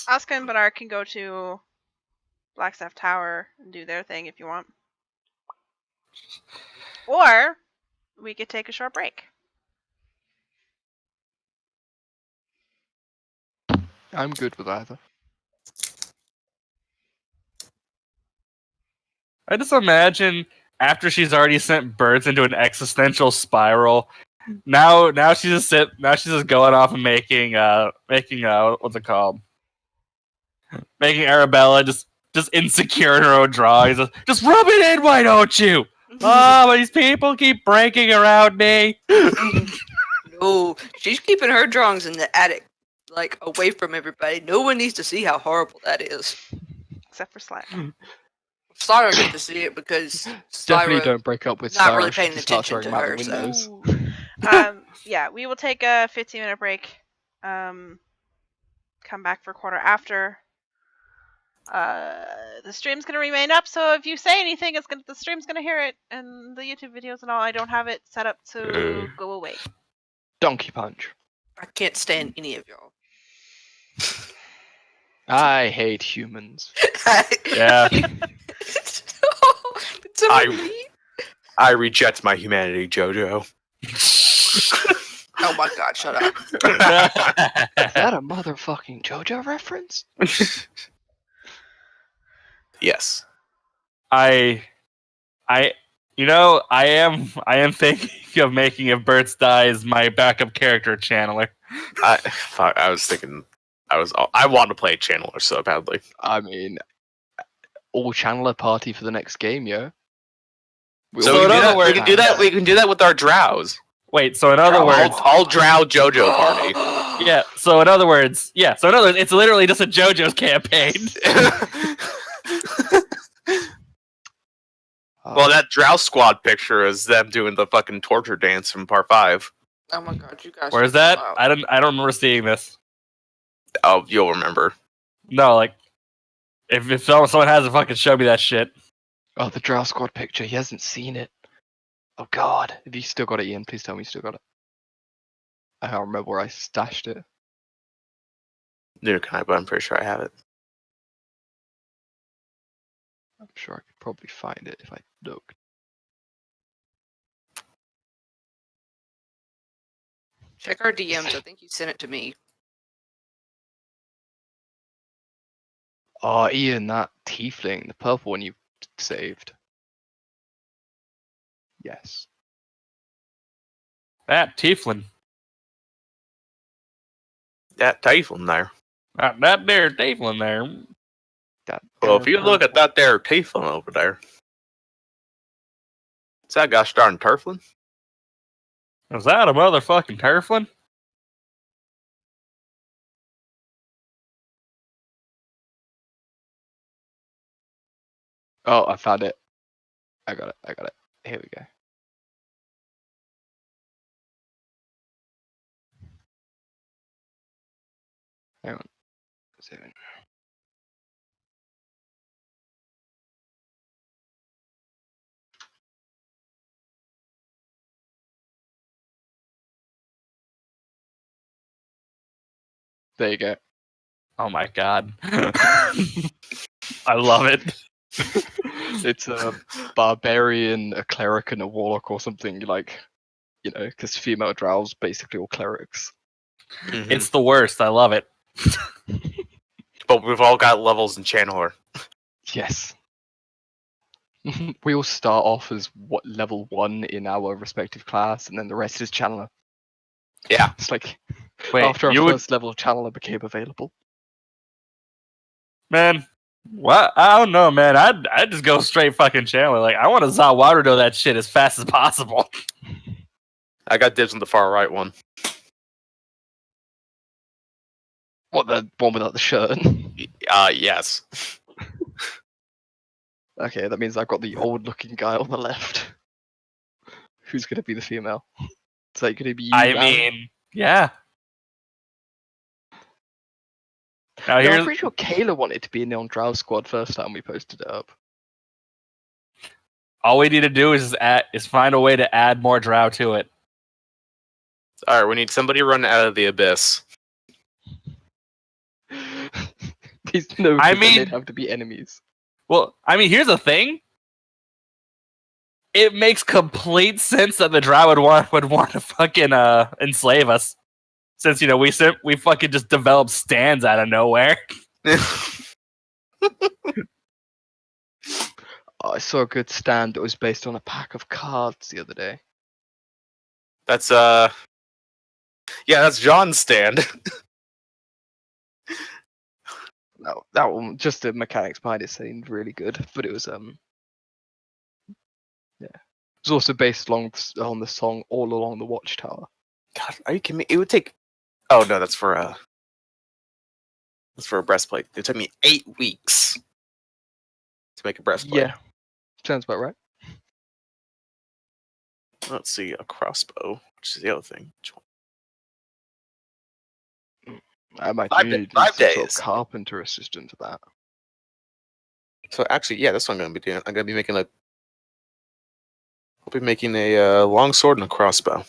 Asuka and Bernard can go to Blackstaff Tower and do their thing if you want. Or we could take a short break. I'm good with either. I just imagine after she's already sent birds into an existential spiral. Now she's just going off and making what's it called? Making Arabella just insecure in her own drawings. Just rub it in, why don't you? Oh, but these people keep breaking around me. No, she's keeping her drawings in the attic, like away from everybody. No one needs to see how horrible that is. Except for Slack. Syra gets to see it because Definitely Syra don't break up with not Sarah. really She paying just starts attention throwing to them out her. the So. windows. Yeah, we will take a 15-minute break. Come back for quarter after. The stream's gonna remain up, so if you say anything, the stream's gonna hear it, and the YouTube videos and all. I don't have it set up to go away. Donkey punch. I can't stand any of y'all. I hate humans. Yeah. I reject my humanity, Jojo. Oh my god, shut up. Is that a motherfucking JoJo reference? Yes. I am thinking of making If Birds Dies my backup character channeler. I was thinking. I want to play Channeler so badly. I mean, all channeler party for the next game, yo. So in other words- we can do that. We can do that with our drows. Wait, so in other words, All drow JoJo party. yeah. So in other words, it's literally just a JoJo's campaign. Well, that drow squad picture is them doing the fucking torture dance from Part 5. Oh my god, you guys. Where's that? I don't remember seeing this. Oh, you'll remember. No, like if someone has it, fucking show me that shit. Oh, the Drow Squad picture. He hasn't seen it. Oh god. If you still got it, Ian, please tell me you still got it. I can't remember where I stashed it. Neither can I, but I'm pretty sure I have it. I'm sure I could probably find it if I looked. Check our DMs. I think you sent it to me. Oh, Ian, that tiefling, the purple one you saved. Yes. That tiefling. That Tieflin there. That there tiefling there. That Well, if you look at that there Tieflin over there. Is that gosh darn Turflin? Is that a motherfucking turfling? Oh, I found it. I got it. Here we go. Hang on. 7. There you go. Oh my god. I love it. It's a barbarian, a cleric, and a warlock or something, like, you know, because female drows basically all clerics. It's the worst. I love it. But we've all got levels in Channeler. Yes. We all start off as level 1 in our respective class, and then the rest is channeler. Yeah. It's like Wait, after our you would first level channeler became available. man, What? I don't know, man. I'd just go straight fucking Chandler. Like, I want to Waterdeep that shit as fast as possible. I got dibs on the far right one. What, the one without the shirt? Yes. Okay, that means I've got the old-looking guy on the left. Who's gonna be the female? Is that gonna be you? I Aaron? mean, yeah. Now No, I'm here's pretty sure Kayla wanted to be in the on-Drow squad first time we posted it up. all we need to do is find a way to add more drow to it. All right, we need somebody running out of the abyss. These no, I then they'd mean- have to be enemies. Well, I mean, here's the thing. It makes complete sense that the drow would want to fucking enslave us, since we fucking just developed stands out of nowhere. Oh, I saw a good stand that was based on a pack of cards the other day. That's yeah, that's John's stand. No, that one, just the mechanics behind it seemed really good, but it was yeah. It was also based on the song "All Along the Watchtower." God, are you kidding me? It would take. Oh no, that's for a breastplate. It took me 8 weeks to make a breastplate. Yeah, sounds about right. Let's see, a crossbow, which is the other thing. I might 5 need days. some sort of carpenter assistant to that. So actually, yeah, that's what I'm gonna be doing. I'm gonna be making a. I'll be making a long sword and a crossbow,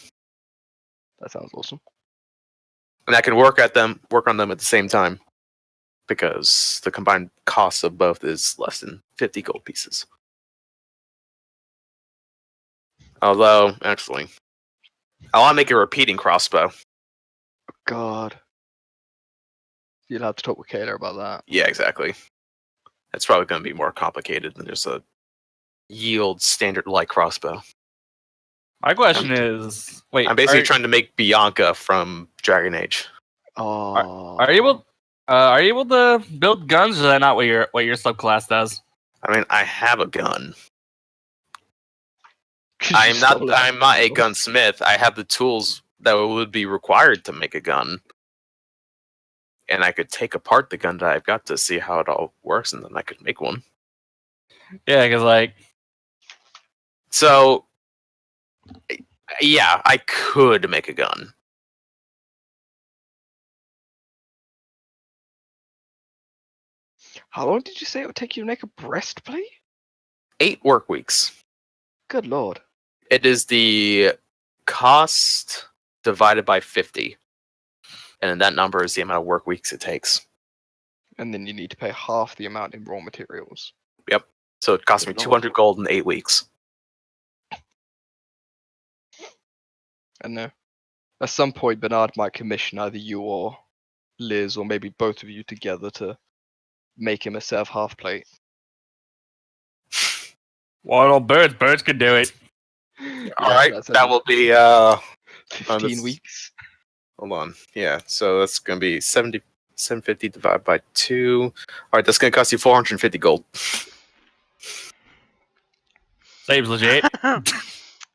That sounds awesome. and I can work on them at the same time, because the combined cost of both is less than 50 gold pieces. Although, actually, I want to make a repeating crossbow. God, you'll have to talk with Kayla about that. Yeah, exactly. That's probably going to be more complicated than just a yield standard light crossbow. My question is, wait, I'm basically trying to make Bianca from Dragon Age. Oh, are you able to build guns? Or is that not what your subclass does? I mean, I have a gun. 'Cause you I'm not stole it. a gunsmith. I have the tools that would be required to make a gun. And I could take apart the gun that I've got to see how it all works, and then I could make one. Yeah, because So, yeah, I could make a gun. How long did you say it would take you to make a breastplate? 8 work weeks. Good lord. It is the cost divided by 50. And then that number is the amount of work weeks it takes. And then you need to pay half the amount in raw materials. So it cost me Good 200 gold in 8 weeks. And no. At some point, Bernard might commission either you or Liz, or maybe both of you together to make him a serve half plate. well, birds can do it. All right, that's that will be 15 this- weeks. hold on. Yeah, so that's going to be 750 divided by 2. All right, that's going to cost you 450 gold. Saves legit.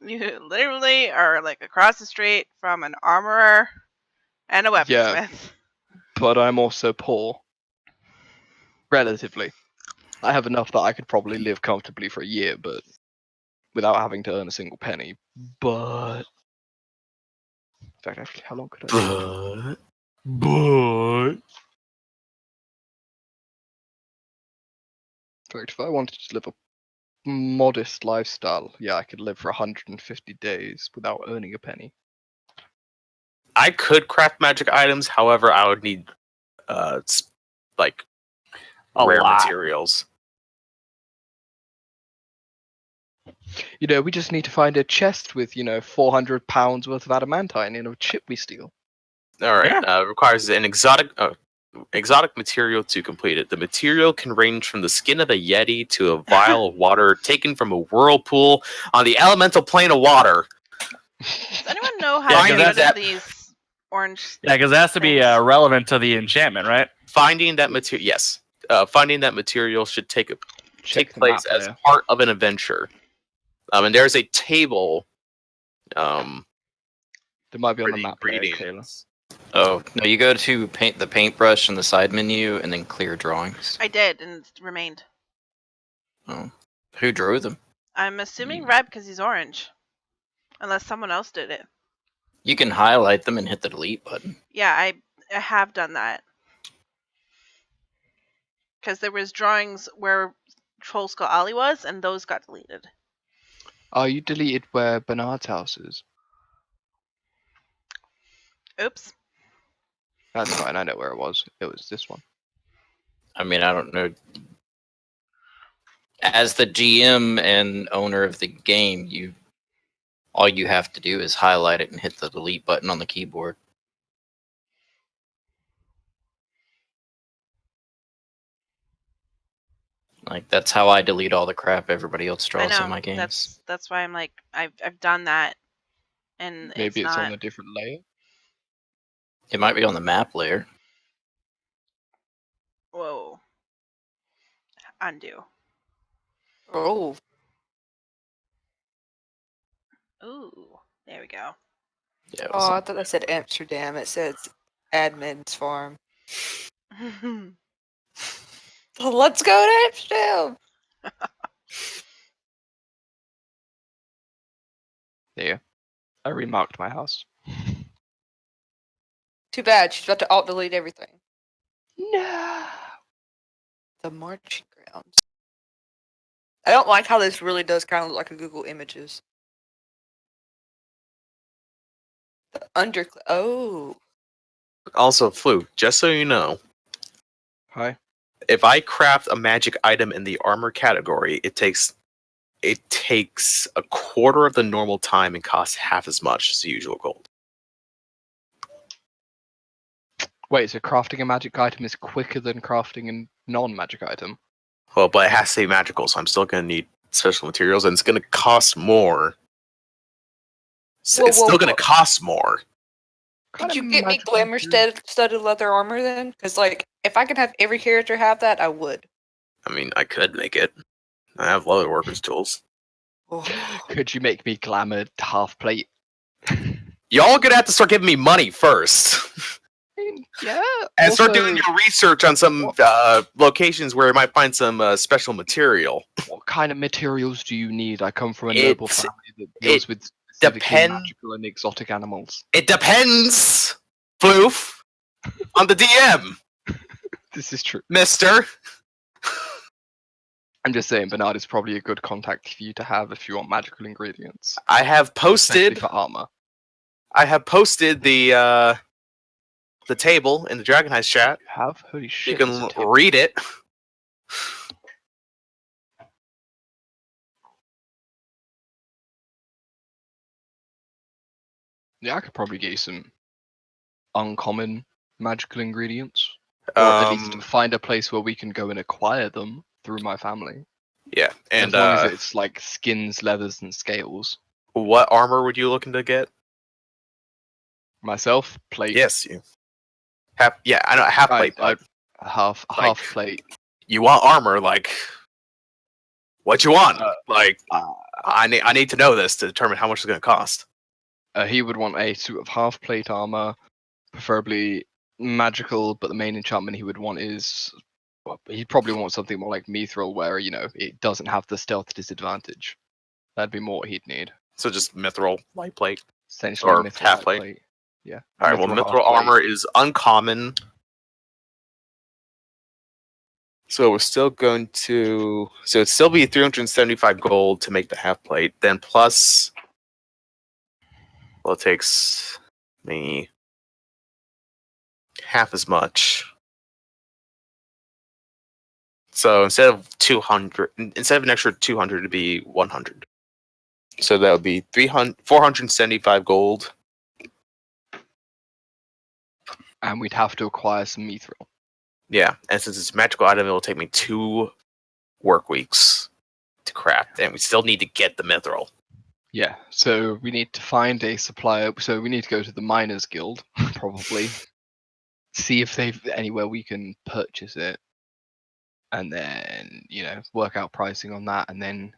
You literally are like across the street from an armorer and a weaponsmith. But I'm also poor. Relatively. I have enough that I could probably live comfortably for a year, but without having to earn a single penny. But in fact, actually, how long could I? But In fact, if I wanted to live a modest lifestyle, yeah, I could live for 150 days without earning a penny. I could craft magic items, however, I would need like a rare lot. materials. You know, we just need to find a chest with, 400 pounds worth of adamantine in a chip we steal. All right, Yeah. requires an exotic material to complete it. The material can range from the skin of a yeti to a vial of water taken from a whirlpool on the elemental plane of water. Does anyone know how Yeah, to 'cause get that's- rid of these orange? Yeah, because it has to be Thanks. relevant to the enchantment, right? Finding that material, yes. finding that material should take Check the place map as layer. part of an adventure. And there's a table. They might be on for the the map layer, Kayla. ingredients. Oh, no, you go to paint the paintbrush in the side menu and then clear drawings. I did, and it remained. Oh. Who drew them? I'm assuming red because he's orange. Unless someone else did it. You can highlight them and hit the delete button. Yeah, I have done that. Because there was drawings where Troll Skull Alley was, and those got deleted. Oh, you deleted where Bernard's house is. Oops. That's fine. I know where it was. It was this one. I mean, I don't know. As the GM and owner of the game, all you have to do is highlight it and hit the delete button on the keyboard. Like, that's how I delete all the crap everybody else I draws know. in my games. That's why I'm like, I've done that, and Maybe it's not. on a different layer. It might be on the map layer. Whoa. Undo. Oh, Ooh. There we go. Yeah, it oh, was I thought I said Amsterdam. It says admin's farm. Let's go to Amsterdam. There you go. I remarked my house. Too bad. She's about to alt delete everything. No. The marching grounds. I don't like how this really does kind of look like a Google Images. The oh. Also, Flu, just so you know, Hi. if I craft a magic item in the armor category, it takes a quarter of the normal time and costs half as much as the usual gold. Wait, so crafting a magic item is quicker than crafting a non-magic item? Well, but it has to be magical, so I'm still going to need special materials, and it's going to cost more. Whoa, It's whoa, still going whoa. to cost more. Did you get me glamour studded leather armor then? Because, like, if I could have every character have that, I would. I mean, I could make it. I have leather workers tools. Oh. Could you make me glamour half plate? Y'all gonna have to start giving me money first. Yeah. And start also, doing your research on some locations where I might find some special material. what kind of materials do you need? I come from a It- noble family that deals with specifically depend- magical and exotic animals. It depends, Floof, on the DM, This is true. mister. I'm just saying, Bernard is probably a good contact for you to have if you want magical ingredients. I have Especially posted for armor. the table in the Dragon Heist chat. You have? Holy You shit. there's can a tip. read it. Yeah, I could probably get you some uncommon magical ingredients. Or at least find a place where we can go and acquire them through my family. Yeah, and as long as it's like skins, leathers, and scales. what armor would you looking to get? Myself, plate. Yes, you. I know half plate, but half plate. you want armor, like what you want? I need to know this to determine how much it's going to cost. He would want a suit of half plate armor, preferably magical, but the main enchantment he would want is, well, he'd probably want something more like Mithril, where it doesn't have the stealth disadvantage. That'd be more what he'd need. So just mithril light plate, Essentially, or mithril half light plate. Yeah. All right. Well, half mithril plate. armor is uncommon, so we're still going to. So it'd still be 375 gold to make the half plate. Then plus, well, it takes me half as much. So instead of an extra 200, it'd be 100. So that would be 475 gold. And we'd have to acquire some mithril. Yeah, and since it's a magical item, it'll take me 2 work weeks to craft, and we still need to get the mithril. Yeah, so we need to find a supplier. So we need to go to the Miners Guild, probably. See if they've anywhere we can purchase it. and then work out pricing on that, and then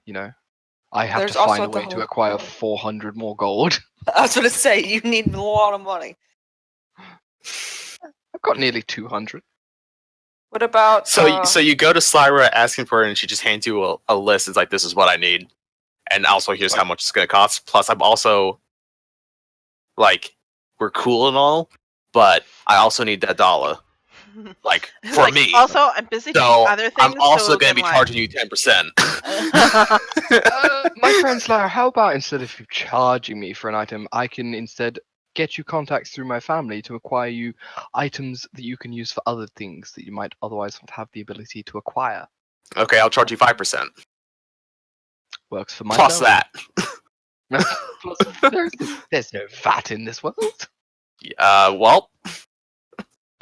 I have There's to find also a way to acquire 400 more gold. I was going to say, you need a lot of money. I've got nearly 200. What about... So you go to Slyra asking for it, and she just hands you a list. It's like, this is what I need, and also here's how much it's going to cost. Plus, I'm also like, we're cool and all, but I also need that dollar, like for Like, me. Also, I'm busy doing So other things. I'm also so going to then be why? charging you 10%. My friend Slayer, how about instead of you charging me for an item, I can instead get you contacts through my family to acquire you items that you can use for other things that you might otherwise not have the ability to acquire. Okay, I'll charge you 5%. Works for Plus myself. that. There's no VAT in this world. Well,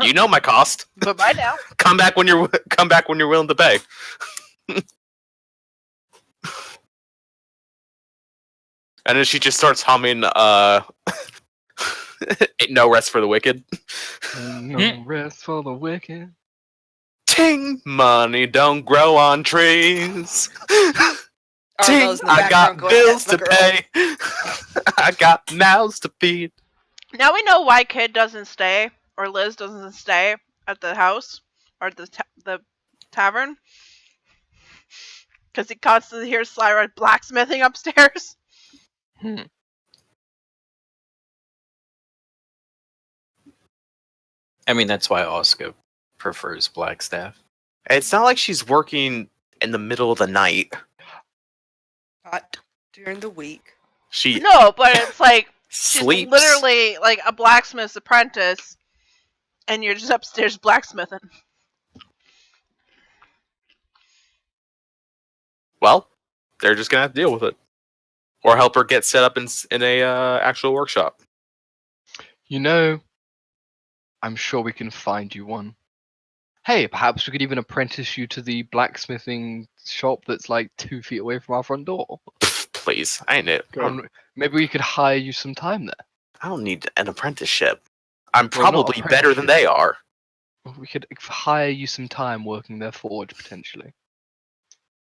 you know my cost. But by now. Come back when you're willing to pay. And then she just starts humming Ain't No Rest for the Wicked. No rest for the wicked. Ting, money don't grow on trees. Ting, Arno's in the I got background going, bills "That's my to girl." pay. I got mouths to feed. Now we know why Kid doesn't stay, or Liz doesn't stay at the house, or the tavern. Because he constantly hears Slyra blacksmithing upstairs. I mean, that's why Oscar prefers Blackstaff. It's not like she's working in the middle of the night. Not during the week. She No, but it's like she's sleeps. literally like a blacksmith's apprentice, and you're just upstairs blacksmithing. Well, they're just gonna have to deal with it, or help her get set up in a actual workshop. I'm sure we can find you one. Hey, perhaps we could even apprentice you to the blacksmithing shop that's like 2 feet away from our front door. Please, I ain't it. Maybe we could hire you some time there. I don't need an apprenticeship. I'm Well, not probably better than they are. We could hire you some time working their forge, potentially.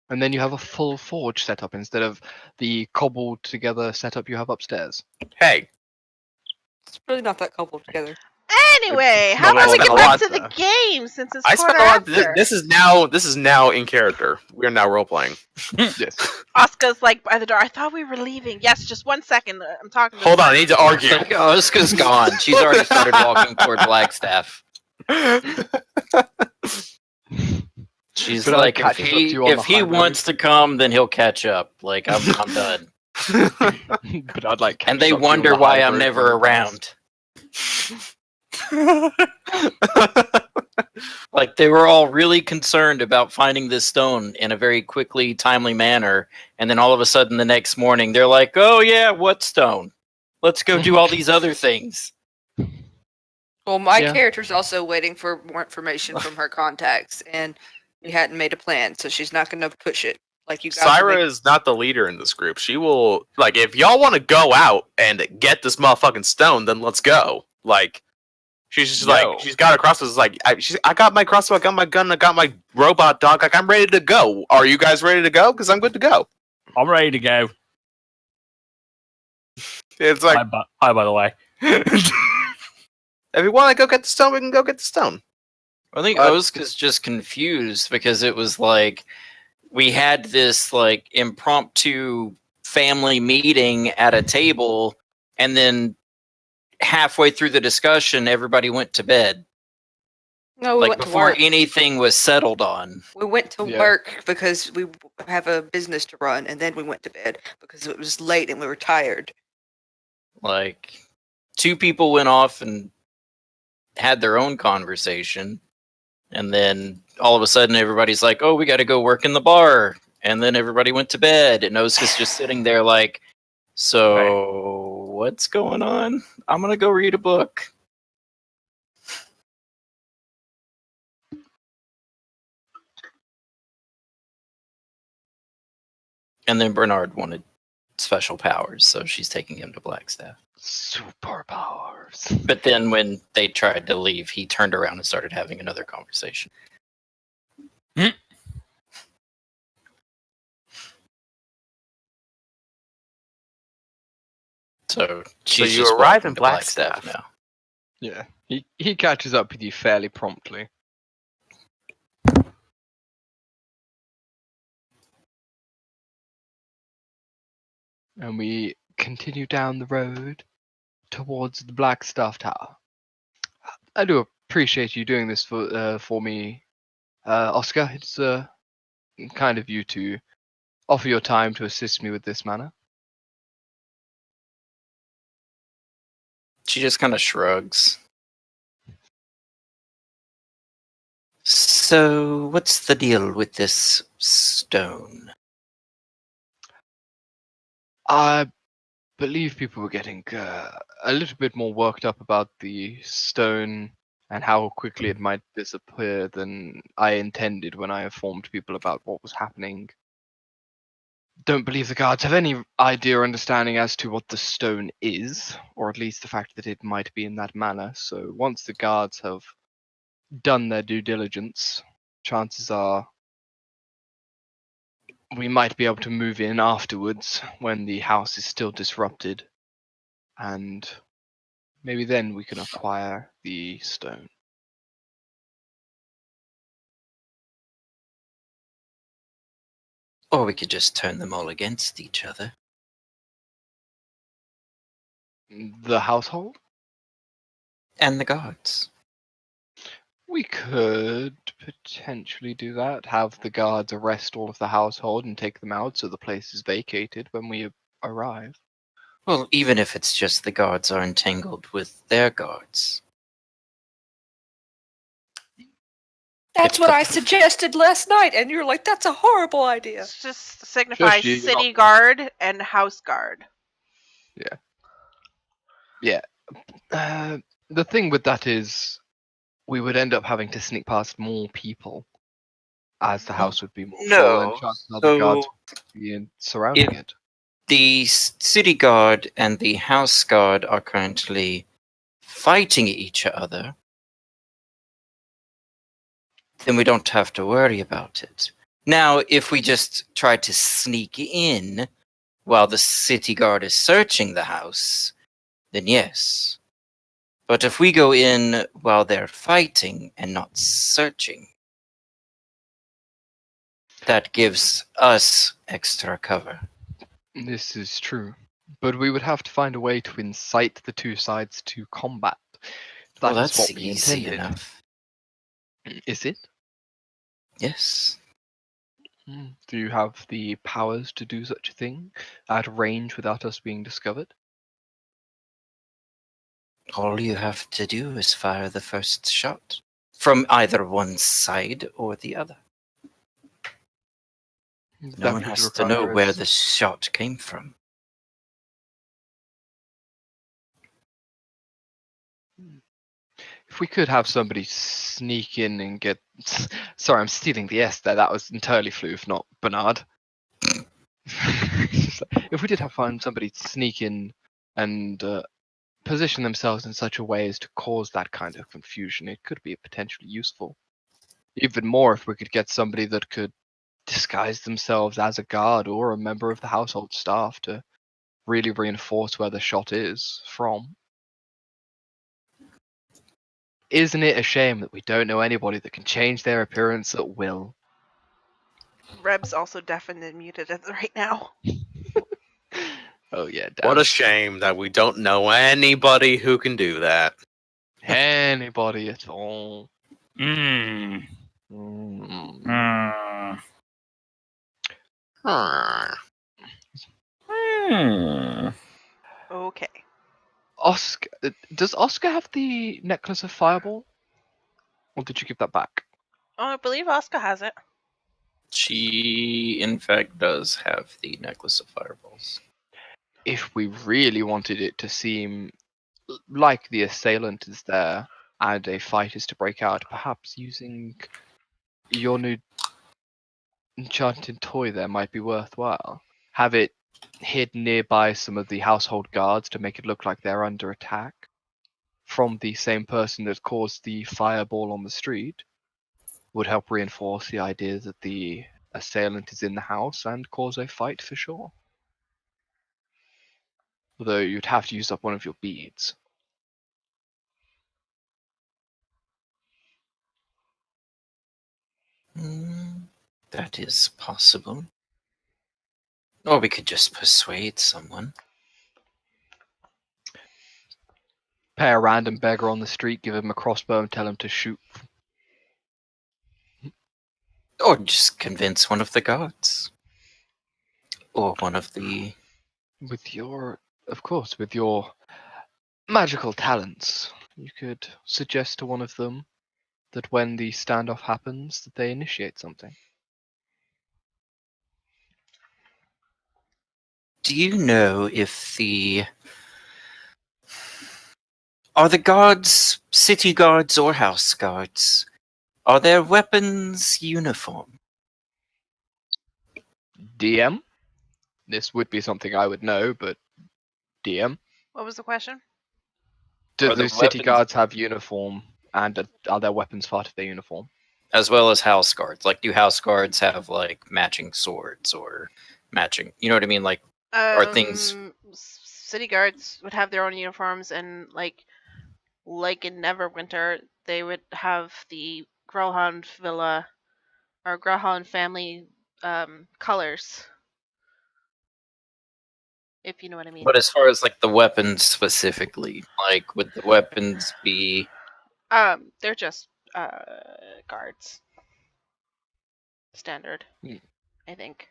And then you have a full forge setup instead of the cobbled together setup you have upstairs. Hey, It's really not that coupled together. Anyway, It's how not about we spent get a back lot to the there. game since it's I quarter spent a lot. after? This is now in character. We are now role playing. Yes. Oscar's like by the door. I thought we were leaving. Yes, just 1 second. I'm talking to Hold on, I need to argue. Like, Oscar's gone. She's already started walking toward Blackstaff. She's But I'll like, catch up to you on if the he high road. wants to come, then he'll catch up. Like, I'm done. But I'd like. And they catch up to you on wonder the why high I'm road never when you pass. around. Like, they were all really concerned about finding this stone in a very quickly, timely manner. And then all of a sudden, the next morning, they're like, oh, yeah, what stone? Let's go do all these other things. Well, my Yeah. character's also waiting for more information from her contacts, and we hadn't made a plan, so she's not going to push it like you guys. Syra is not the leader in this group. She will, like, if y'all want to go out and get this motherfucking stone, then let's go. Like, she's just like, she's got her crossbow. It's like, I got my crossbow, I got my gun, I got my robot dog. Like, I'm ready to go. Are you guys ready to go? Because I'm good to go. I'm ready to go. It's like, Hi, by the way. if you want to go get the stone, we can go get the stone. I think Oska's just confused because it was like we had this like impromptu family meeting at a table, and then halfway through the discussion, everybody went to bed. No, we Like went to before work. anything was settled on. We went to Yeah. work because we have a business to run, and then we went to bed because it was late and we were tired. Like 2 people went off and had their own conversation, and then all of a sudden everybody's like, oh, we got to go work in the bar, and then everybody went to bed, and Oska's just sitting there like, so what's going on? I'm gonna go read a book. And then Bernard wanted special powers, so she's taking him to Blackstaff. Superpowers. But then when they tried to leave, he turned around and started having another conversation. So she's you just arrive walking in to Blackstaff Blackstaff. now. Yeah, he catches up with you fairly promptly. And we continue down the road towards the Blackstaff Tower. I do appreciate you doing this for me, Oscar. It's kind of you to offer your time to assist me with this manner. She just kind of shrugs. So, what's the deal with this stone? I believe people were getting a little bit more worked up about the stone and how quickly it might disappear than I intended when I informed people about what was happening. Don't believe the guards have any idea or understanding as to what the stone is, or at least the fact that it might be in that manner. So once the guards have done their due diligence, chances are we might be able to move in afterwards when the house is still disrupted, and maybe then we can acquire the stone. Or we could just turn them all against each other. The household? And the guards. We could potentially do that. Have the guards arrest all of the household and take them out so the place is vacated when we arrive. Well, even if it's just the guards are entangled with their guards. That's If what the- I suggested last night, and you're like, that's a horrible idea. It's just signifies Shush, you're city guard and house guard. The thing with that is we would end up having to sneak past more people as the house would be more full and No. chances are the guards So, would be surrounding if- it. the city guard and the house guard are currently fighting each other, then we don't have to worry about it. Now, if we just try to sneak in while the city guard is searching the house, then yes. But if we go in while they're fighting and not searching, that gives us extra cover. This is true. But we would have to find a way to incite the two sides to combat. Well, That is that's what we easy intended. enough. Is it? Yes. Do you have the powers to do such a thing at range without us being discovered? All you have to do is fire the first shot from either one side or the other. No That one would has to know require where us- the shot came from. If we could have somebody sneak in and get. Sorry, I'm stealing the S there. That was entirely Floof, not Bernard. If we did find somebody sneak in and position themselves in such a way as to cause that kind of confusion, it could be potentially useful. Even more if we could get somebody that could disguise themselves as a guard or a member of the household staff to really reinforce where the shot is from. Isn't it a shame that we don't know anybody that can change their appearance at will? Reb's also deafened and muted right now. Oh yeah, What damn. a shame that we don't know anybody who can do that. Anybody at all. Mm. Mm. Mm. Hmm. Hmm. Okay. Oscar, does Oscar have the necklace of fireball? Or did you give that back? Oh, I believe Oscar has it. She, in fact, does have the necklace of fireballs. If we really wanted it to seem like the assailant is there and a fight is to break out, perhaps using your new enchanted toy there might be worthwhile. Have it hid nearby some of the household guards to make it look like they're under attack from the same person that caused the fireball on the street would help reinforce the idea that the assailant is in the house and cause a fight for sure. Although you'd have to use up one of your beads. That is possible. Or we could just persuade someone. Pay a random beggar on the street, give him a crossbow, and tell him to shoot. Or just convince one of the guards. Or one of the... Of course, with your magical talents, you could suggest to one of them that when the standoff happens, that they initiate something. Do you know if Are the guards city guards or house guards? Are their weapons uniform? DM? This would be something I would know, but DM? What was the question? Do Are the the city weapons- guards have uniform, and are their weapons part of their uniform? As well as house guards. Like, do house guards have, like, matching swords or matching... You know what I mean? Like, are things... City guards would have their own uniforms, and like in Neverwinter, they would have the Grelhand Villa or Grelhand family colors, if you know what I mean. But as far as, like, the weapons specifically, like, would the weapons be... They're just guards, standard, Hmm. I think.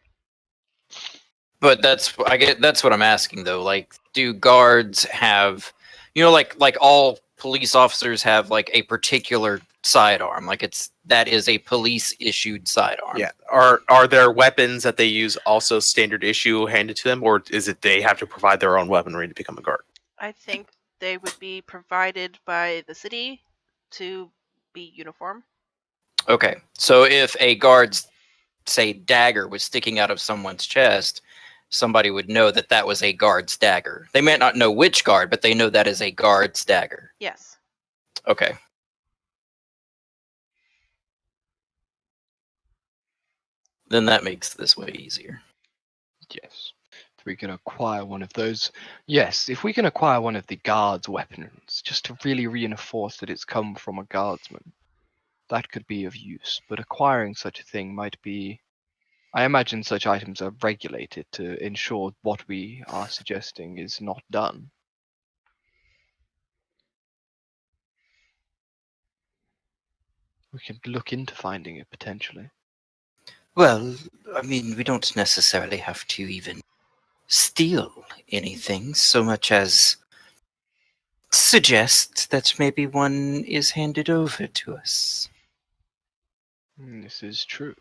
But that's what I'm asking though. Like, do guards have, like all police officers have like a particular sidearm? Like that is a police issued sidearm. Yeah. Are there weapons that they use also standard issue handed to them, or is it they have to provide their own weaponry to become a guard? I think they would be provided by the city to be uniform. Okay, so if a guard's, say, dagger was sticking out of someone's chest, somebody would know that that was a guard's dagger. They may not know which guard, but they know that is a guard's dagger. Yes. Okay. Then that makes this way easier. Yes. If we can acquire one of those. Yes, if we can acquire one of the guards' weapons, just to really reinforce that it's come from a guardsman, that could be of use. But acquiring such a thing might be. I imagine such items are regulated to ensure what we are suggesting is not done. We can look into finding it potentially. Well, I mean, we don't necessarily have to even steal anything so much as suggest that maybe one is handed over to us. This is true.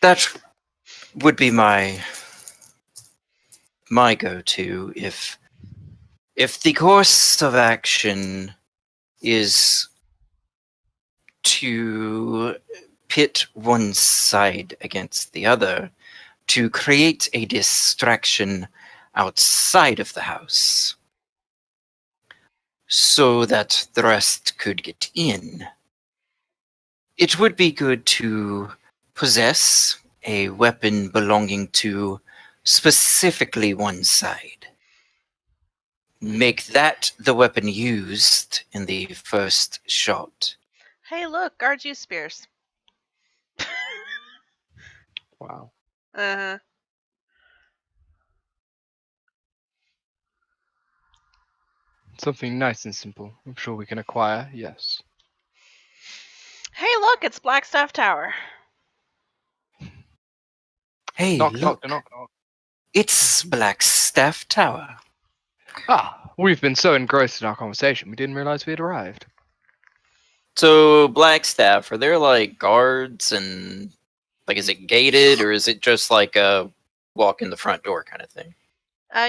That would be my go-to if the course of action is to pit one side against the other to create a distraction outside of the house so that the rest could get in. It would be good to possess a weapon belonging to specifically one side. Make that the weapon used in the first shot. Hey, look, guards use spears. Wow. Uh-huh. Something nice and simple. I'm sure we can acquire, yes. Hey, look, it's Blackstaff Tower. Hey, Knock, look, knock, knock, knock. it's Blackstaff Tower. Ah, we've been so engrossed in our conversation, we didn't realize we had arrived. So, Blackstaff, are there like guards and like is it gated or is it just like a walk in the front door kind of thing?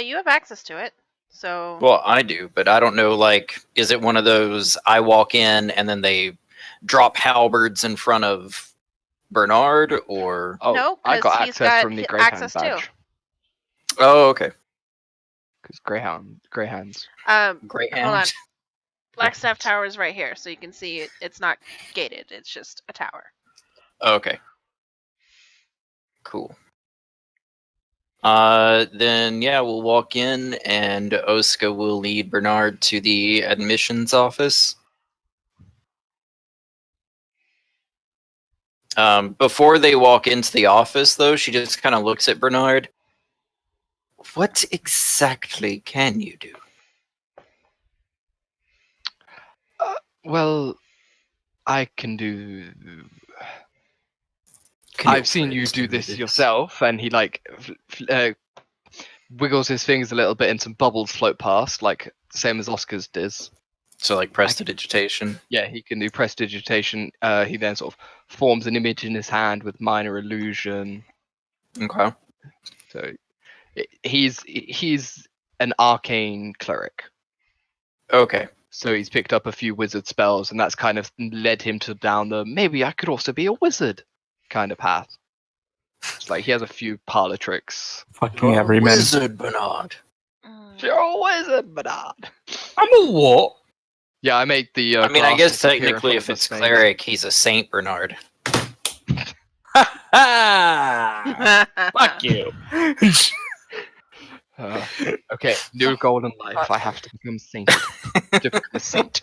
You have access to it, so. Well, I do, but I don't know, like, is it one of those I walk in and then they drop halberds in front of Bernard, or... Oh, No, I 'cause got he's access got from the hi- Greyhound access too. badge. Oh, okay. Because Greyhounds. Hold on. Greyhound. Blackstaff Tower is right here, so you can see it. It's not gated. It's just a tower. Okay. Cool. Then yeah, we'll walk in, and Oska will lead Bernard to the admissions office. Before they walk into the office, though, she just kind of looks at Bernard. What exactly can you do? Well, I can do. Can I've seen you do this yourself, and he like wiggles his fingers a little bit, and some bubbles float past, like same as Oscar's does. So like prestidigitation. Yeah, he can do prestidigitation. He then sort of forms an image in his hand with minor illusion. Okay. So he's an arcane cleric. Okay. So he's picked up a few wizard spells, and that's kind of led him to down the maybe I could also be a wizard kind of path. It's like he has a few parlor tricks. Fucking everyman. Wizard Bernard. You're a wizard, Bernard. I'm a what? Yeah, I made the. I mean, I glass guess disappear in technically, front if of it's his face. cleric, he's a Saint Bernard. Fuck you. Okay, new goal in life. I have to become sainted. To become a saint.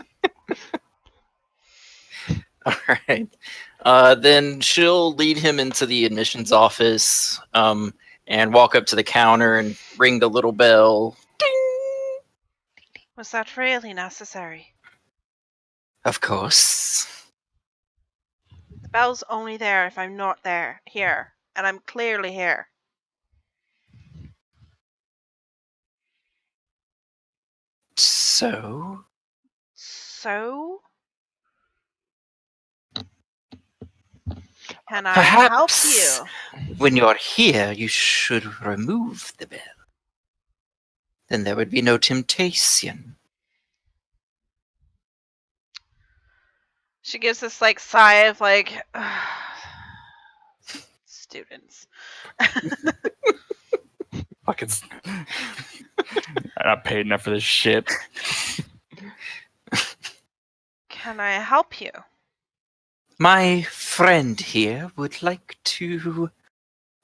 All right. Then she'll lead him into the admissions office, and walk up to the counter and ring the little bell. Ding! Was that really necessary? Of course. The bell's only there if I'm not here, and I'm clearly here. So? So? Can I help Perhaps you? when you're here, you should remove the bell. Then there would be no temptation. She gives this like sigh of like students. Fucking. I'm not paid enough for this shit. Can I help you? My friend here would like to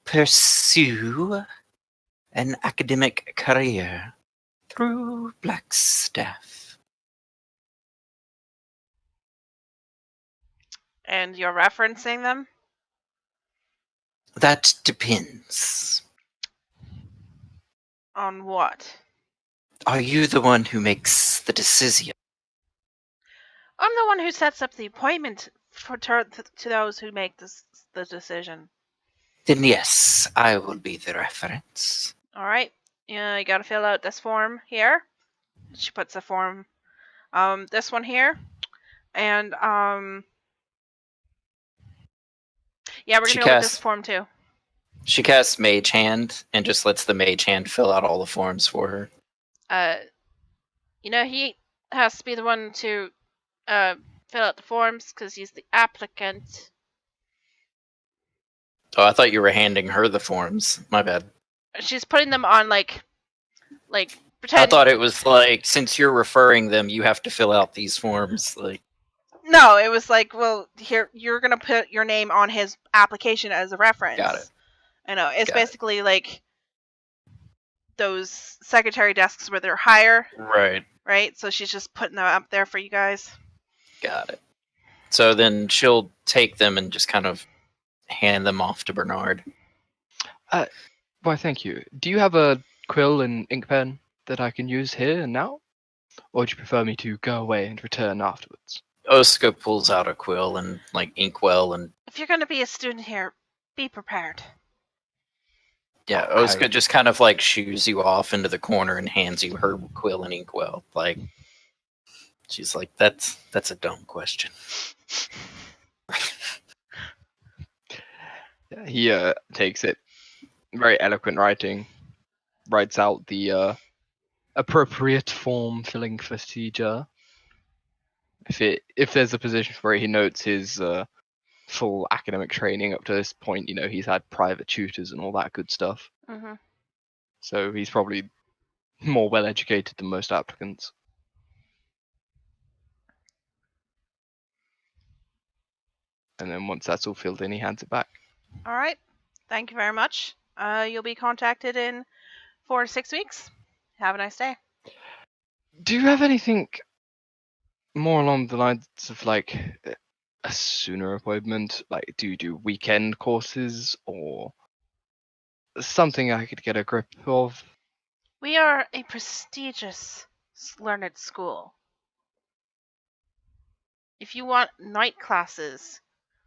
pursue an academic career through Blackstaff. And you're referencing them? That depends. On what? Are you the one who makes the decision? I'm the one who sets up the appointment to those who make the decision. Then yes, I will be the reference. All right. Yeah, you gotta fill out this form here. She puts a form, this one here, and yeah, we're gonna go with this form too. She casts Mage Hand and just lets the Mage Hand fill out all the forms for her. He has to be the one to fill out the forms because he's the applicant. Oh, I thought you were handing her the forms. My bad. She's putting them on like pretend. I thought it was like, since you're referring them, you have to fill out these forms. Like, no, it was like, well, here you're gonna put your name on his application as a reference. Got it. I know it's basically like those secretary desks where they're higher. Right. So she's just putting them up there for you guys. Got it. So then she'll take them and just kind of hand them off to Bernard. Why, thank you. Do you have a quill and ink pen that I can use here and now? Or would you prefer me to go away and return afterwards? Oska pulls out a quill and like inkwell and... If you're going to be a student here, be prepared. Yeah, Oska just kind of like shoos you off into the corner and hands you her quill and inkwell. Like, she's like, that's a dumb question. Yeah, he takes it. Very eloquent writing. Writes out the appropriate form filling procedure. If there's a position for it, he notes his full academic training up to this point. He's had private tutors and all that good stuff. Mm-hmm. So he's probably more well educated than most applicants. And then once that's all filled in, he hands it back. All right. Thank you very much. You'll be contacted in 4 to 6 weeks. Have a nice day. Do you have anything more along the lines of like a sooner appointment? Like, do you do weekend courses or something I could get a grip of? We are a prestigious learned school. If you want night classes,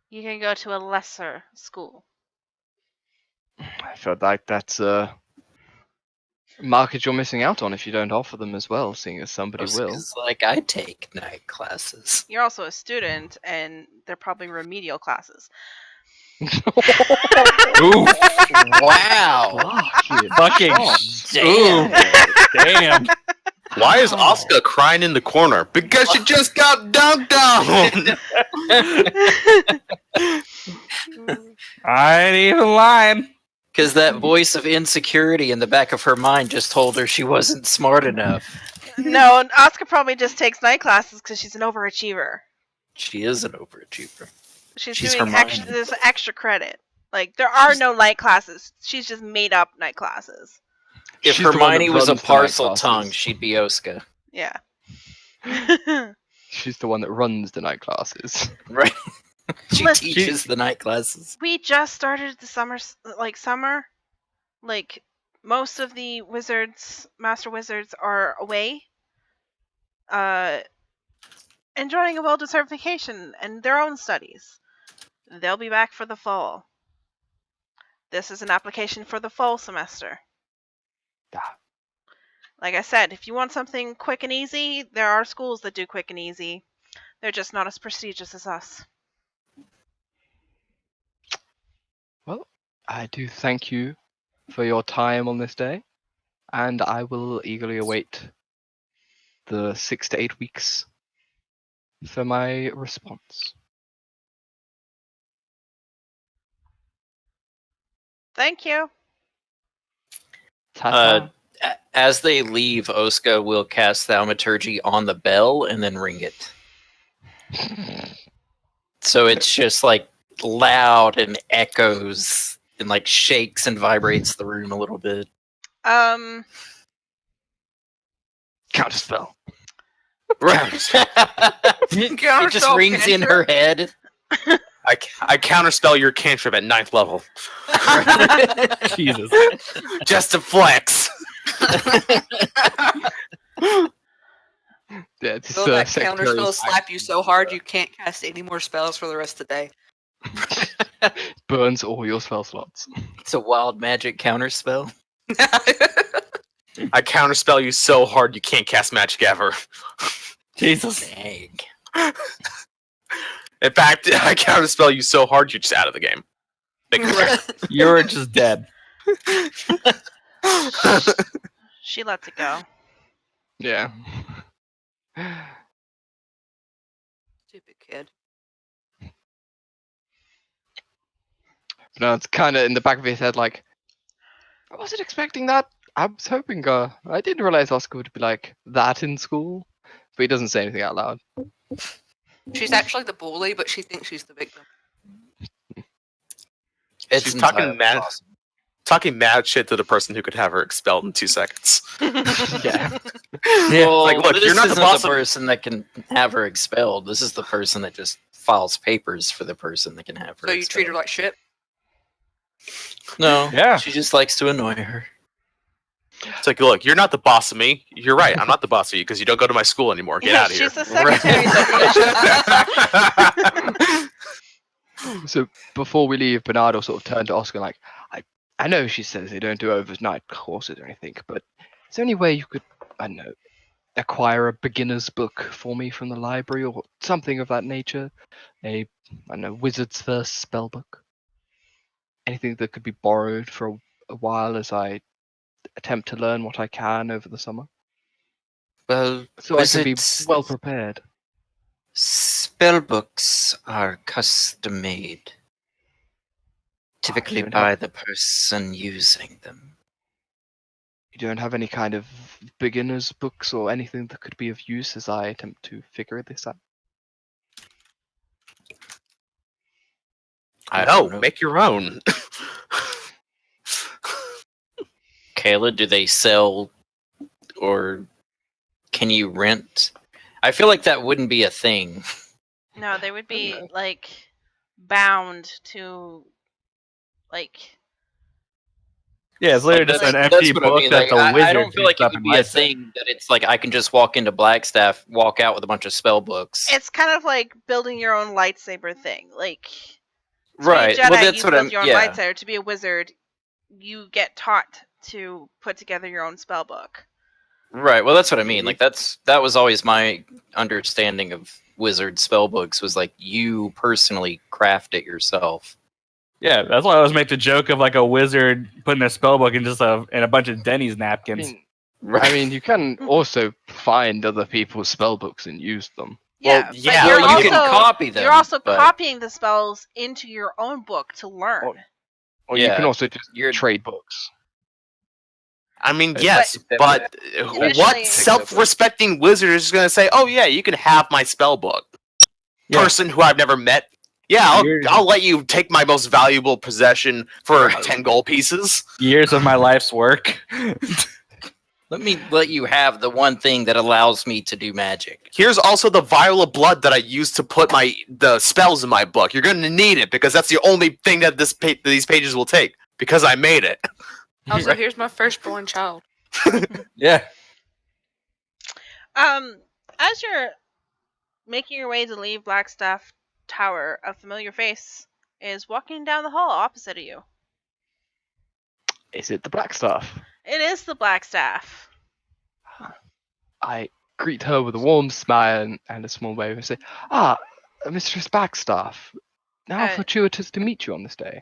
you can go to a lesser school. I feel like that's a market you're missing out on if you don't offer them as well, seeing as somebody will. Because, like, I take night classes. You're also a student, and they're probably remedial classes. Ooh, Wow. fucking Damn. damn. Why is Oscar crying in the corner? Because she just got dunked on. I ain't even lying. Because that voice of insecurity in the back of her mind just told her she wasn't smart enough. No, Oscar probably just takes night classes because she's an overachiever. She is an overachiever. She's She's doing Hermione. extra. There's extra credit. Like there are no night classes. She's just made up night classes. If She's the one that Hermione was a runs the night parcel classes. tongue, she'd be Oska. Yeah. She's the one that runs the night classes. Right? She Listen- teaches the night classes. We just started the summer. Like most of the master wizards are away. Enjoying a well-deserved vacation and their own studies. They'll be back for the fall. This is an application for the fall semester. Ah. Like I said, if you want something quick and easy, there are schools that do quick and easy. They're just not as prestigious as us. Well, I do thank you for your time on this day, and I will eagerly await the 6 to 8 weeks for my response. Thank you. Ta-ta. As they leave, Oska will cast Thaumaturgy on the bell and then ring it. So it's just like loud and echoes and like shakes and vibrates the room a little bit. Counterspell. It just rings in her head. I counterspell your cantrip at 9th level. Jesus. Just to flex. Yeah, this, Will that secretary counterspell is- slap you so hard you can't cast any more spells for the rest of the day? burns all your spell slots. It's a wild magic counterspell. I counterspell you so hard you can't cast magic ever. Jesus. Dang. In fact, I counterspell you so hard you're just out of the game. Make it clear. You're just dead. She lets it go. Yeah. Stupid kid. No, it's kind of in the back of his head, like, I wasn't expecting that. I was hoping, I didn't realize Oscar would be like that in school, but he doesn't say anything out loud. She's actually the bully, but she thinks she's the victim. It's She's talking entirely mad. possible. Talking mad shit to the person who could have her expelled in 2 seconds. Yeah. Well, Like, look, this you're not the isn't boss the of- person that can have her expelled. This is the person that just files papers for the person that can have her So you expelled. treat her like shit? No, Yeah. she just likes to annoy her. It's like, look, you're not the boss of me. You're right. I'm not the boss of you because you don't go to my school anymore. Get Yeah, out of here. she's the secretary. So before we leave, Bernardo sort of turned to Oscar like, I know she says they don't do overnight courses or anything, but is there any way you could, I don't know, acquire a beginner's book for me from the library or something of that nature? I don't know, Wizard's First spell book? Anything that could be borrowed for a while as I attempt to learn what I can over the summer? Well, So I can be wizards- well prepared. Spellbooks are custom made, typically don't by have- the person using them. You don't have any kind of beginner's books or anything that could be of use as I attempt to figure this out? I No, don't know. make your own. Kayla, do they sell or can you rent? I feel like that wouldn't be a thing. No, they would be like bound to like. Yeah, it's literally just Like, an empty what I book mean. that Like, the wizard I don't feel like picks it up would and be a writes it. thing that it's like I can just walk into Blackstaff, walk out with a bunch of spell books. It's kind of like building your own lightsaber thing. Like, to Right. be a Jedi, Well, that's you what build I'm. your own Yeah. lightsaber. To be a wizard, you get taught to put together your own spell book. Right. Well, that's what I mean. Like that was always my understanding of wizard spell books was like you personally craft it yourself. Yeah, that's why I always make the joke of like a wizard putting a spell book in just a bunch of Denny's napkins. I mean, you can also find other people's spell books and use them. Yeah, Well, but yeah, you're Well, you also can copy them. you're also but copying the spells into your own book to learn. Or- Or you can Yeah, also just you're- trade books. I mean, But- yes, but Traditionally- what self-respecting wizard is going to say, "Oh yeah, you can have my spell book"? Yeah. Person who I've never met. Yeah, You're- I'll let you take my most valuable possession for 10 gold pieces. Years of my life's work. let me let you have the one thing that allows me to do magic. Here's also the vial of blood that I use to put the spells in my book. You're going to need it because that's the only thing that these pages will take because I made it. Also, here's my firstborn child. Yeah. As you're making your way to leave Blackstaff Tower, a familiar face is walking down the hall opposite of you. Is it the Blackstaff? It is the Blackstaff. I greet her with a warm smile and a small wave and say, Mistress Blackstaff. How fortuitous to meet you on this day.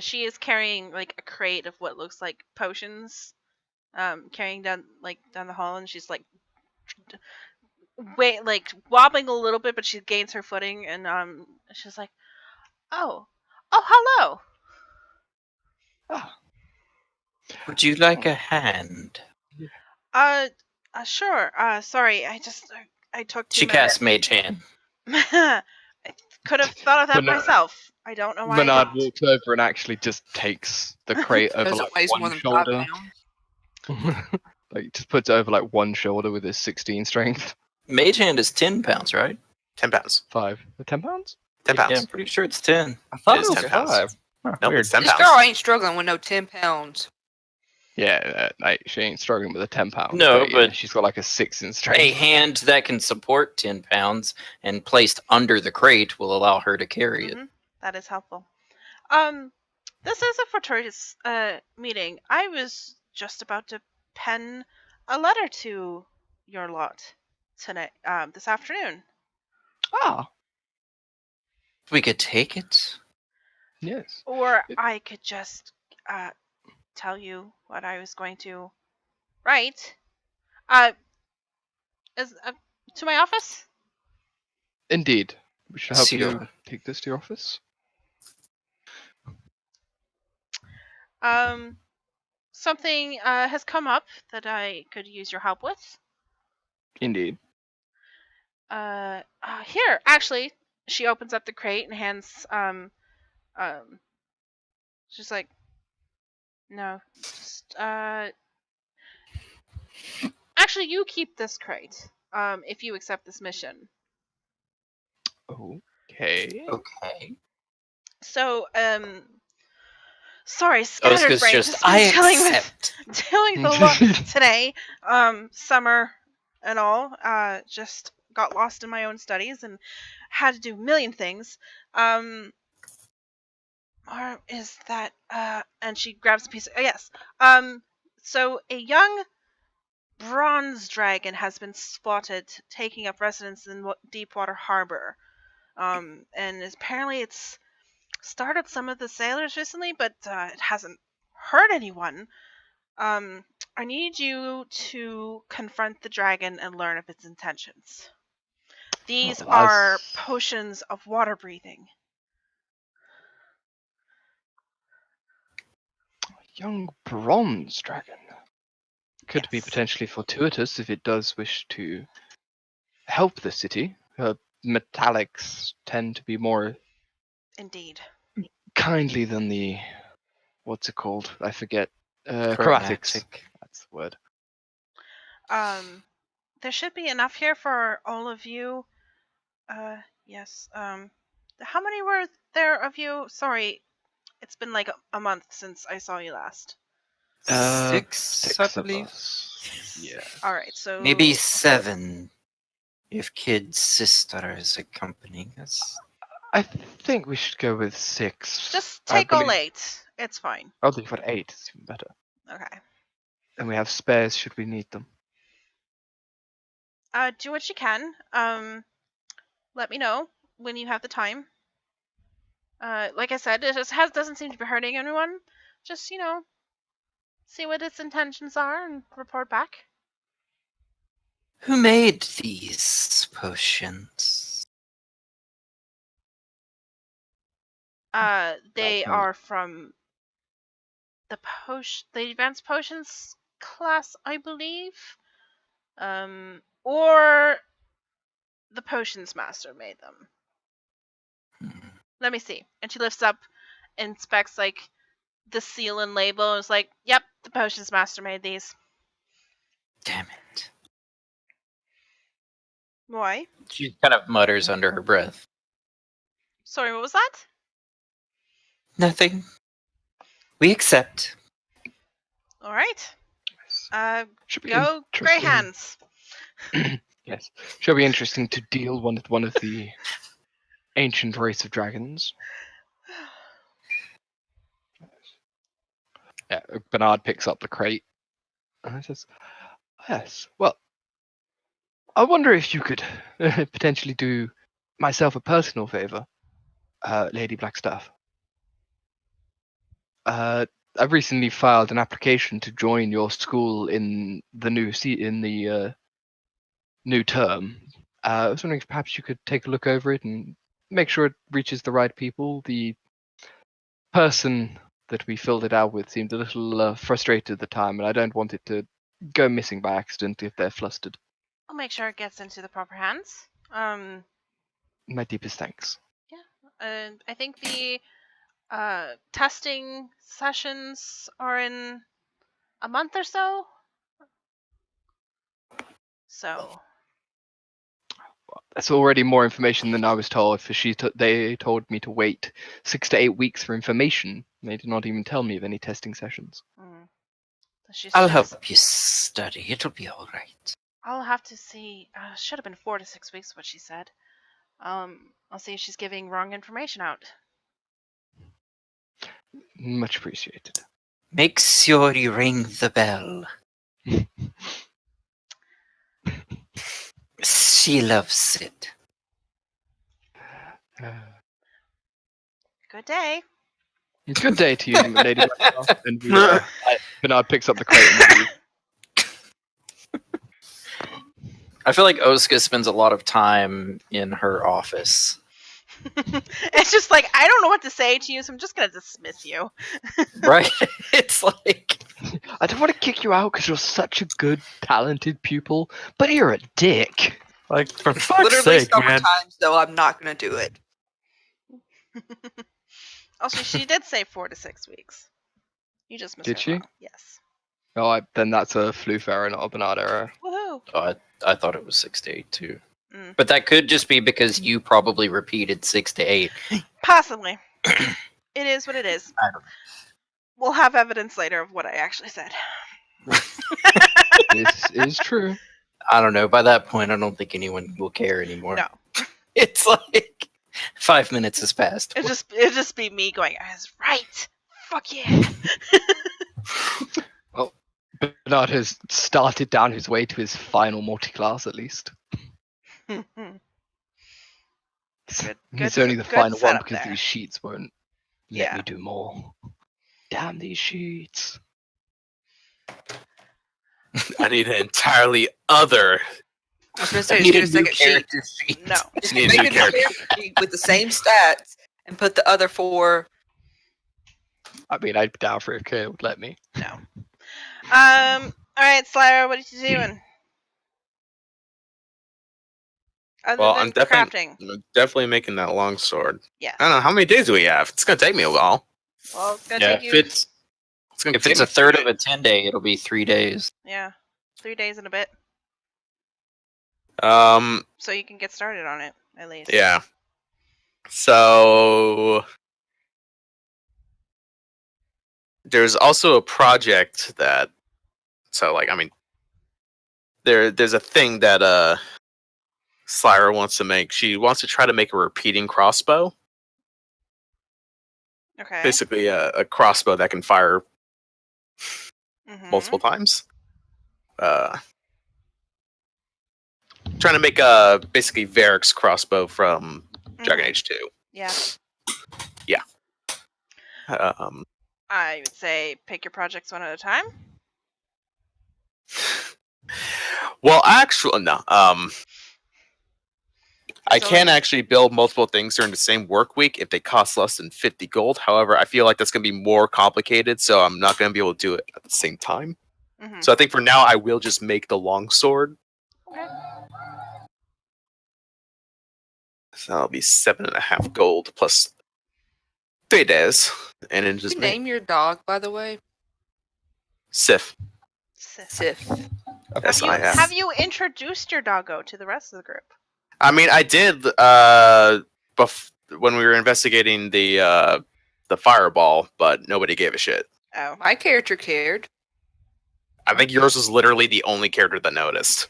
She is carrying like a crate of what looks like potions, carrying down the hall, and she's like wobbling a little bit, but she gains her footing, and she's like, oh, hello. Would you like a hand? Sure. Sorry, I took too She many. casts Mage Hand. I could have thought of that Bernard- myself. I don't know why. Bernard I didn't. walks over and actually just takes the crate over Because it like weighs more one than 5 shoulder. pounds. Like just puts it over like one shoulder with his 16 strength. Mage Hand is 10 pounds, right? 10 pounds. 5. 10 pounds? 10 pounds. Yeah, I'm pretty sure it's 10. I thought It it is was 10 pounds. 5. Huh, Nope, weird. it's 10 This pounds. girl ain't struggling with no 10 pounds. Yeah, she ain't struggling with a 10 pound. No, yeah, but- she's got like a 6 in strength. A hand that can support 10 pounds and placed under the crate will allow her to carry it. Mhm, that is helpful. This is a fortuitous meeting. I was just about to pen a letter to your lot tonight, this afternoon. Ah, We could take it. yes. Or I could just tell you what I was going to write. To my office? Indeed. We should help So- you take this to your office. Something has come up that I could use your help with. Indeed. Here, actually, she opens up the crate and hands she's like, no, just actually, you keep this crate if you accept this mission. Okay. Okay. So sorry, Oh, scattered it's brain. just, Just been I dealing accept. with a lot today. Summer and all. Just got lost in my own studies and had to do a million things. Or is that and she grabs a piece of yes. So a young bronze dragon has been spotted taking up residence in Deepwater Harbor. And apparently it's started some of the sailors recently, but it hasn't hurt anyone. I need you to confront the dragon and learn of its intentions. These Well, are potions of water breathing. Young bronze dragon. Could be Yes. potentially fortuitous if it does wish to help the city. Metallics tend to be more Indeed. kindly than the what's it called? I forget. Chromatics. Chromatic. That's the word. There should be enough here for all of you. Yes. How many were there of you? Sorry, it's been like a month since I saw you last. Six, I Six of believe. us. Yeah. All right, so Maybe 7 if Kid's sister is accompanying us. I think we should go with 6. just I take all believe- 8. It's fine. I'll think for 8. It's even better. Okay. And we have spares should we need them. Do what you can. Let me know when you have the time. Like I said, it just doesn't seem to be hurting anyone. Just see what its intentions are and report back. Who made these potions? They That's are from the advanced potions class, I believe. Or the potions master made them. Let me see. And she lifts up, inspects like the seal and label, and is like, "Yep, the potions master made these." Damn it. Why? She kind of mutters under her breath. Sorry, what was that? Nothing. We accept. All right. Should be Go Grey Hands. Yes. Should be interesting to deal with one of the ancient race of dragons. Yeah, Bernard picks up the crate and says, "Yes. Well, I wonder if you could potentially do myself a personal favor, Lady Blackstaff. I've recently filed an application to join your school in the new term. I was wondering if perhaps you could take a look over it and make sure it reaches the right people. The person that we filled it out with seemed a little frustrated at the time, and I don't want it to go missing by accident if they're flustered. I'll make sure it gets into the proper hands. My deepest thanks." I think the testing sessions are in a month or so. So That's already more information than I was told. For they told me to wait 6 to 8 weeks for information. They did not even tell me of any testing sessions. she I'll suggests- help you study. It'll be all right. I'll have to see. Should have been 4 to 6 weeks, what she said. I'll see if she's giving wrong information out. Much appreciated. Make sure you ring the bell. She loves it. Good day. Good day to you, Lady Blackstaff. And Bernard picks up the crate and leaves. I feel like Oska spends a lot of time in her office. It's just like, I don't know what to say to you, so I'm just going to dismiss you. Right? It's like... I don't want to kick you out because you're such a good, talented pupil, but you're a dick. Like, for fuck's Literally sake, several man. times, though, I'm not going to do it. Also, she did say 4 to 6 weeks. You just missed Did she? Yes. Oh, then that's a Floof error, not a Bernard error. Woohoo! Oh, I thought it was 6 to 8 too. Mm. But that could just be because you probably repeated 6 to 8. Possibly. It is what it is. I don't know. We'll have evidence later of what I actually said. This is true. I don't know. By that point, I don't think anyone will care anymore. No. It's like 5 minutes has passed. It'll just be me going, I was right. Fuck yeah. Bernard has started down his way to his final multi-class, at least. Good It's only the good final one setup because there. these sheets won't let Yeah. me do more. Damn these sheets. I need an entirely other. I was going to say, just get a second sheet. No. Just Need a make new a character. character sheet with the same stats and put the other 4. I mean, I'd be down for it if Kay would let me. No. Alright, Slayer, what are you doing? Other Well, than I'm definitely crafting. making that long sword. Yes. I don't know how many days do we have. It's gonna take me a while. Well, it's gonna Yeah, take If you. it's It's gonna if take it's me a third 3 of a 10-day, it'll be 3 days. Yeah, 3 days and a bit, days. so you can get started on it at least. Yeah. So there's also a project that. So like, I mean, there's a thing that Slayer wants to make. She wants to try to make a repeating crossbow. Okay. Basically, a crossbow that can fire multiple Mm-hmm. times. Trying to make basically Varric's crossbow from Dragon Age 2. Yeah. Yeah. Um, I would say pick your projects one at a time. well, actually, no. I So can like- actually build multiple things during the same work week if they cost less than 50 gold. However, I feel like that's going to be more complicated, so I'm not going to be able to do it at the same time. Mhm. So I think for now, I will just make the longsword. Okay. So that'll be 7.5 gold plus 3 days. And then Did just you make name your dog, by the way? Sif. Sif. Yes, I have. Have you introduced your doggo to the rest of the group? I mean, I did when we were investigating the fireball, but nobody gave a shit. Oh. My character cared. I think yours was literally the only character that noticed.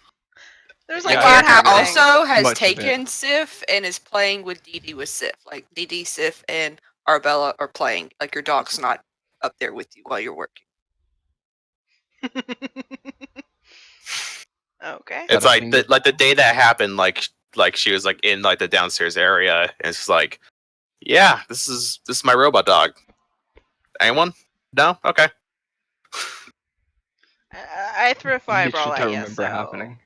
There's My like Yeah, I character can't happening. also has much of it. taken Sif and is playing with DD with Sif. Like DD, Sif, and Arbella are playing. Like your dog's not up there with you while you're working. Okay. It's I like think the day that happened, like she was like in like the downstairs area, and it's like, yeah, this is my robot dog. Anyone? No? Okay. I threw a fireball literally at don't you. remember it So. happening.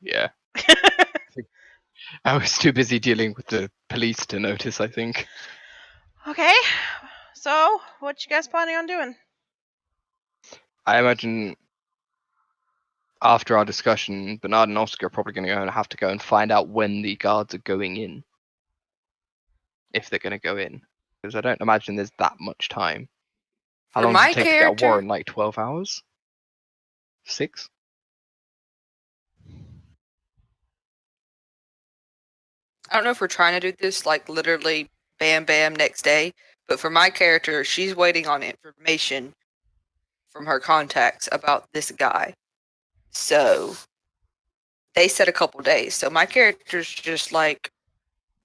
Yeah. I was too busy dealing with the police to notice, I think. Okay. So, what you guys planning on doing? I imagine after our discussion, Bernard and Oscar are probably going to have to go and find out when the guards are going in. If they're going to go in. Because I don't imagine there's that much time. How For long does my it take to get character, a warrant? Like 12 hours? 6? I don't know if we're trying to do this like literally bam bam next day, but for my character, she's waiting on information from her contacts about this guy. So they said a couple days. So my character's just like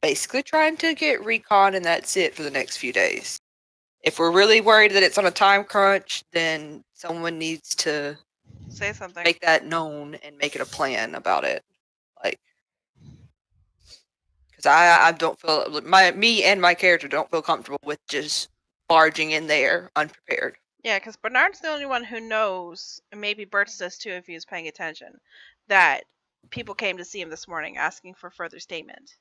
basically trying to get recon and that's it for the next few days. If we're really worried that it's on a time crunch, then someone needs to Say something. make that known and make it a plan about it. Like, because I don't feel me and my character don't feel comfortable with just barging in there unprepared. Yeah, because Bernard's the only one who knows, and maybe Bert's does too if he was paying attention, that people came to see him this morning asking for further statement.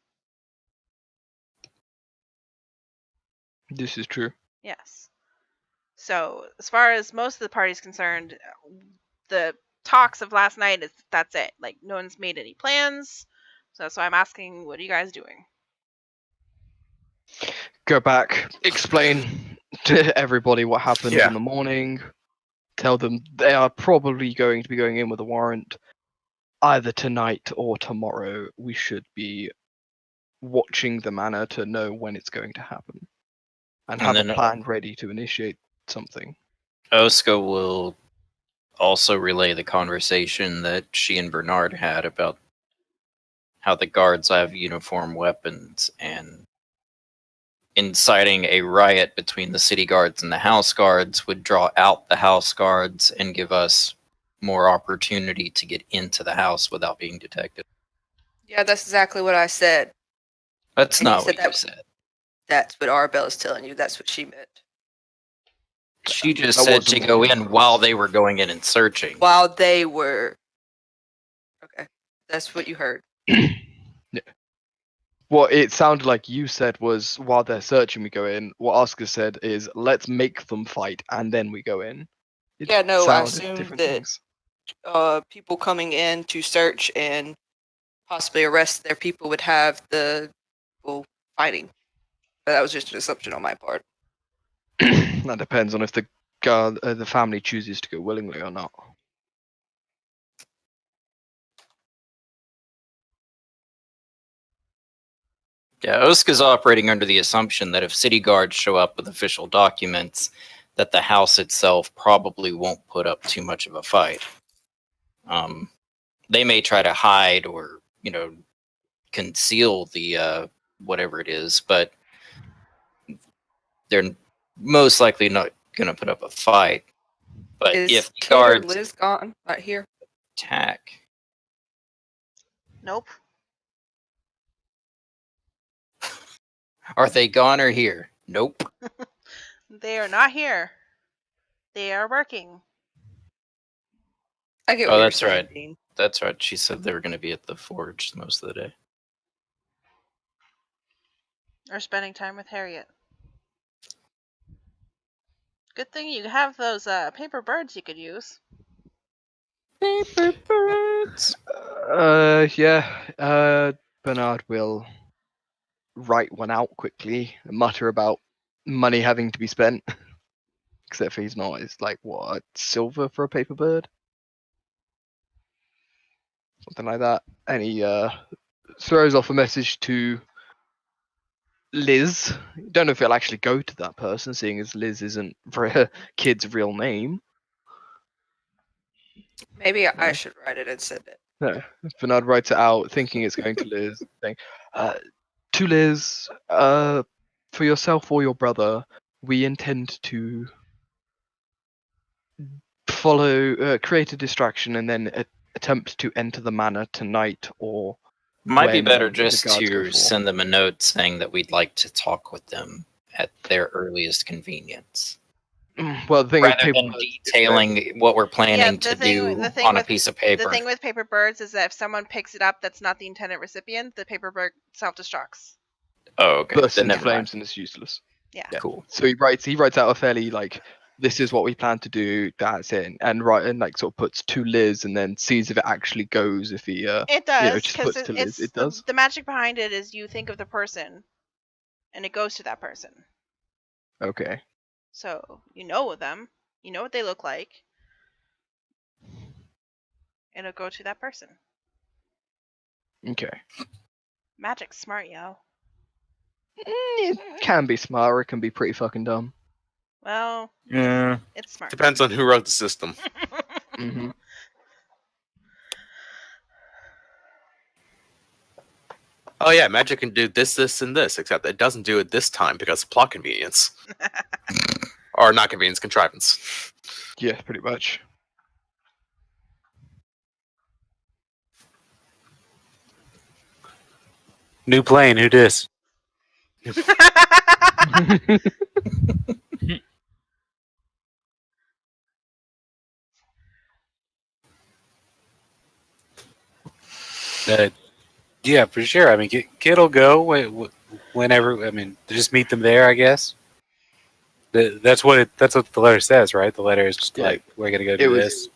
This is true. Yes. So, as far as most of the party's concerned, the talks of last night that's it. Like, no one's made any plans. So that's why I'm asking, what are you guys doing? Go back, explain to everybody what happened Yeah. in the morning. Tell them they are probably going to be going in with a warrant either tonight or tomorrow. We should be watching the manor to know when it's going to happen. And have then, a plan ready to initiate something. Oscar will also relay the conversation that she and Bernard had about how the guards have uniform weapons and inciting a riot between the city guards and the house guards would draw out the house guards and give us more opportunity to get into the house without being detected. Yeah, that's exactly what I said. That's And you not said what you that- said. That's what Arbella's telling you. That's what she meant. She just That said wasn't to what go we- in while they were going in and searching. While they were. Okay. That's what you heard. Yeah. What it sounded like you said was while they're searching, we go in. What Oscar said is let's make them fight and then we go in. It Yeah, no, I sounded assumed different that things. people coming in to search and possibly arrest their people would have the people fighting. But that was just an assumption on my part. That depends on if the family chooses to go willingly or not. Yeah, Oska's operating under the assumption that if city guards show up with official documents, that the house itself probably won't put up too much of a fight. They may try to hide or, conceal the whatever it is, but they're most likely not going to put up a fight. But Is if Kid or guards Liz gone? Not here. attack, Nope. are they gone or here? Nope. They are not here. They are working. I get Oh, what you're that's saying, right. Dean. That's right. She said they were going to be at the forge most of the day. Or spending time with Harriet. Good thing you have those paper birds you could use. Paper birds. Bernard will write one out quickly and mutter about money having to be spent. Except for he's not. It's like, what? Silver for a paper bird? Something like that. And he throws off a message to Liz. Don't know if it'll actually go to that person, seeing as Liz isn't Kid's real name. Maybe I Yeah. should write it and send it. No, Bernard writes it out, thinking it's going to Liz. Saying, to Liz, for yourself or your brother, we intend to create a distraction and then attempt to enter the manor tonight or Might be when better the just guards go to for. send them a note saying that we'd like to talk with them at their earliest convenience. Well, the thing is, Rather than detailing what we're planning to do on a piece of paper. The thing with paper birds is that if someone picks it up that's not the intended recipient, the paper bird self-destructs. Oh, okay. bursts Then into never mind. flames and it's useless. Yeah. Cool. So he writes out a fairly this is what we plan to do. That's it, and sort of puts to Liz and then sees if it actually goes. If he It does, just because puts to Liz, it does. the magic behind it is you think of the person, and it goes to that person. Okay. So you know them, you know what they look like, and it'll go to that person. Okay. Magic's smart, yo. It can be smart, or it can be pretty fucking dumb. Well, Yeah. it's smart. Depends on who wrote the system. Mm-hmm. Oh yeah, magic can do this, this, and this, except it doesn't do it this time because of plot convenience. Or not convenience, contrivance. Yeah, pretty much. New plane, who dis? Yeah, for sure. I mean, Kid will go whenever. I mean, just meet them there, I guess. That's what the letter says, right? The letter is just like, we're gonna go do this.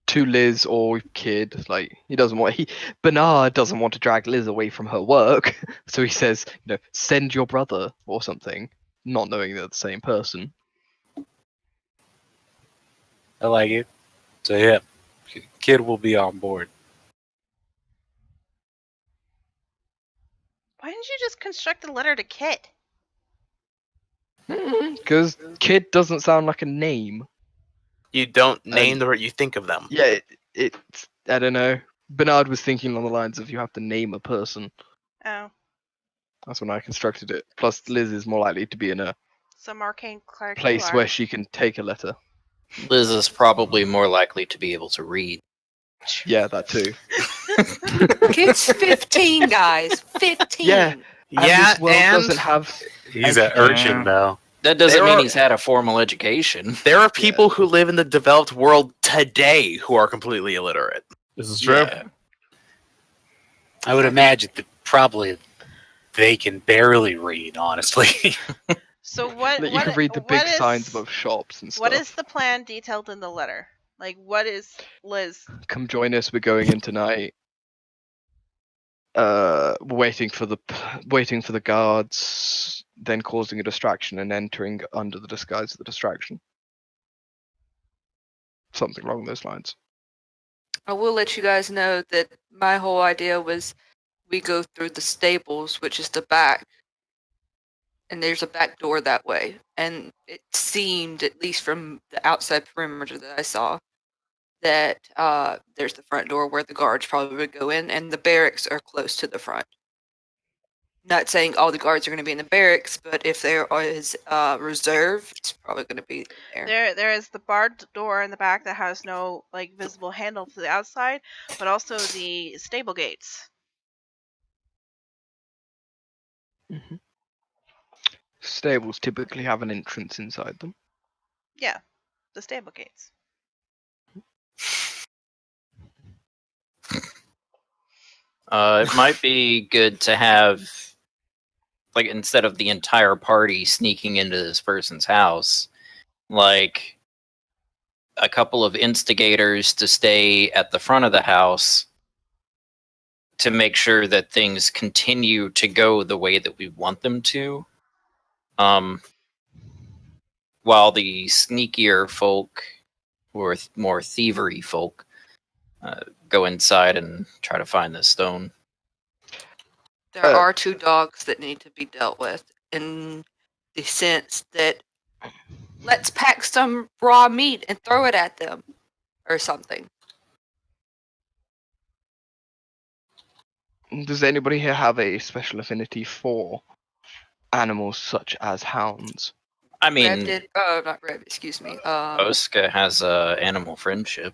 To Liz or Kid, he doesn't want Bernard doesn't want to drag Liz away from her work, so he says, send your brother or something, not knowing they're the same person. I like it. So yeah, Kid will be on board. Why didn't you just construct a letter to Kid? Because Kid doesn't sound like a name. You don't name them, or you think of them. Yeah, it's I don't know. Bernard was thinking along the lines of you have to name a person. Oh. That's when I constructed it. Plus, Liz is more likely to be in a Some arcane cleric place where she can take a letter. Liz is probably more likely to be able to read. Yeah, that too. Kid's 15, guys. 15. Yeah. Yeah, this world doesn't have. He's an urchin, though. That doesn't There mean are- he's had a formal education. There are people who live in the developed world today who are completely illiterate. This is true. Yeah. I would imagine that probably they can barely read, honestly. So what? That you can read the big signs above shops and stuff. What is the plan detailed in the letter? What is Liz? Come join us. We're going in tonight. waiting for the guards, then causing a distraction and entering under the disguise of the distraction. Something along those lines. I will let you guys know that my whole idea was we go through the stables, which is the back, and there's a back door that way. And it seemed, at least from the outside perimeter that I saw, that there's the front door where the guards probably would go in, and the barracks are close to the front. Not saying all the guards are going to be in the barracks, but if there is reserve, it's probably going to be in there. There is the barred door in the back that has no like visible handle to the outside, but also the stable gates. Mm-hmm. Stables typically have an entrance inside them. Yeah, the stable gates. It might be good to have, like, instead of the entire party sneaking into this person's house, like, a couple of instigators to stay at the front of the house to make sure that things continue to go the way that we want them to. While the sneakier folk, or more thievery folk, go inside and try to find the stone. There are 2 dogs that need to be dealt with, in the sense that let's pack some raw meat and throw it at them, or something. Does anybody here have a special affinity for animals such as hounds? I mean, Reb did, not Reb, excuse me. Oska has animal friendship.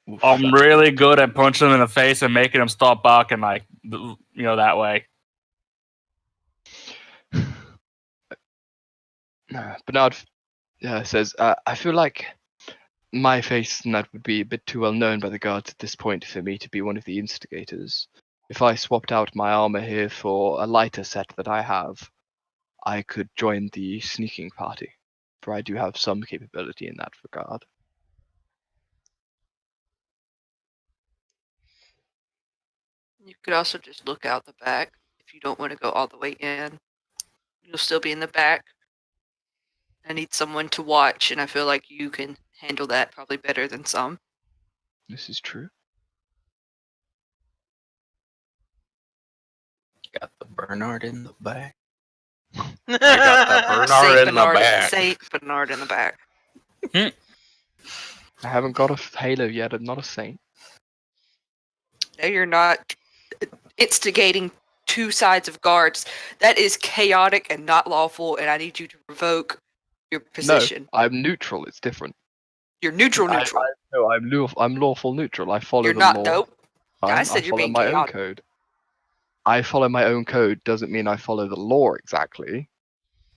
Oof, I'm that's really good at punching them in the face and making them stop barking, like, that way. Bernard says, I feel like my face and that would be a bit too well known by the guards at this point for me to be one of the instigators. If I swapped out my armor here for a lighter set that I have, I could join the sneaking party, for I do have some capability in that regard. You could also just look out the back if you don't want to go all the way in. You'll still be in the back. I need someone to watch, and I feel like you can handle that probably better than some. This is true. Got the Bernard in the back. I got the Bernard in the back. Saint Bernard in the back. I haven't got a halo yet. I'm not a saint. No, you're not instigating 2 sides of guards. That is chaotic and not lawful, and I need you to revoke your position. No, I'm neutral. It's different. You're neutral. No, I'm lawful neutral. I follow You're the not. law. Nope. I I said you're follow being my own chaotic. code. I follow my own code doesn't mean I follow the law exactly.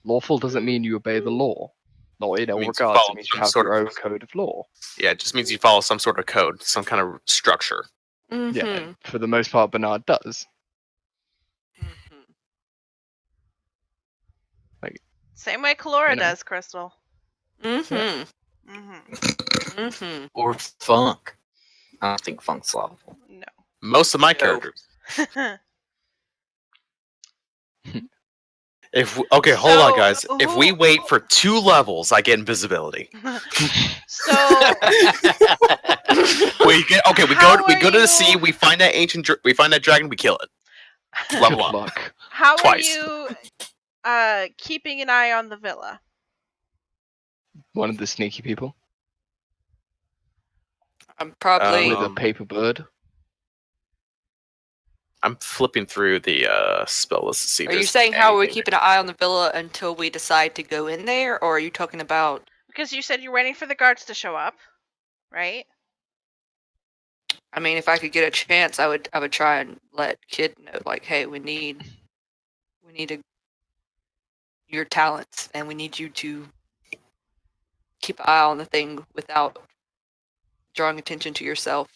Lawful doesn't mean you obey the law. Not in all means you regards. follow It means you some have sort your of- own code of law. Yeah, it just means you follow some sort of code, some kind of structure. Mm-hmm. Yeah, and for the most part, Bernard does. Mm-hmm. Same way Kalora You know. does, Crystal. Mm-hmm. Mm-hmm. Mm-hmm. Or Funk. I don't think Funk's lawful. No. Most of my No. characters. Okay, hold on, So, guys. If we wait for 2 levels, I get invisibility. So We How go to are the sea. you- We find that we find that dragon. We kill it. Level Good up. luck. how Twice. are you keeping an eye on the villa? One of the sneaky people I'm probably. with a paper bird. I'm flipping through the spell list to see. If Are you there's saying how are we anything. keeping an eye on the villa until we decide to go in there, or are you talking about? Because you said you're waiting for the guards to show up, right? I mean, if I could get a chance, I would try and let Kid know, like, hey, we need your talents, and we need you to keep an eye on the thing without drawing attention to yourself.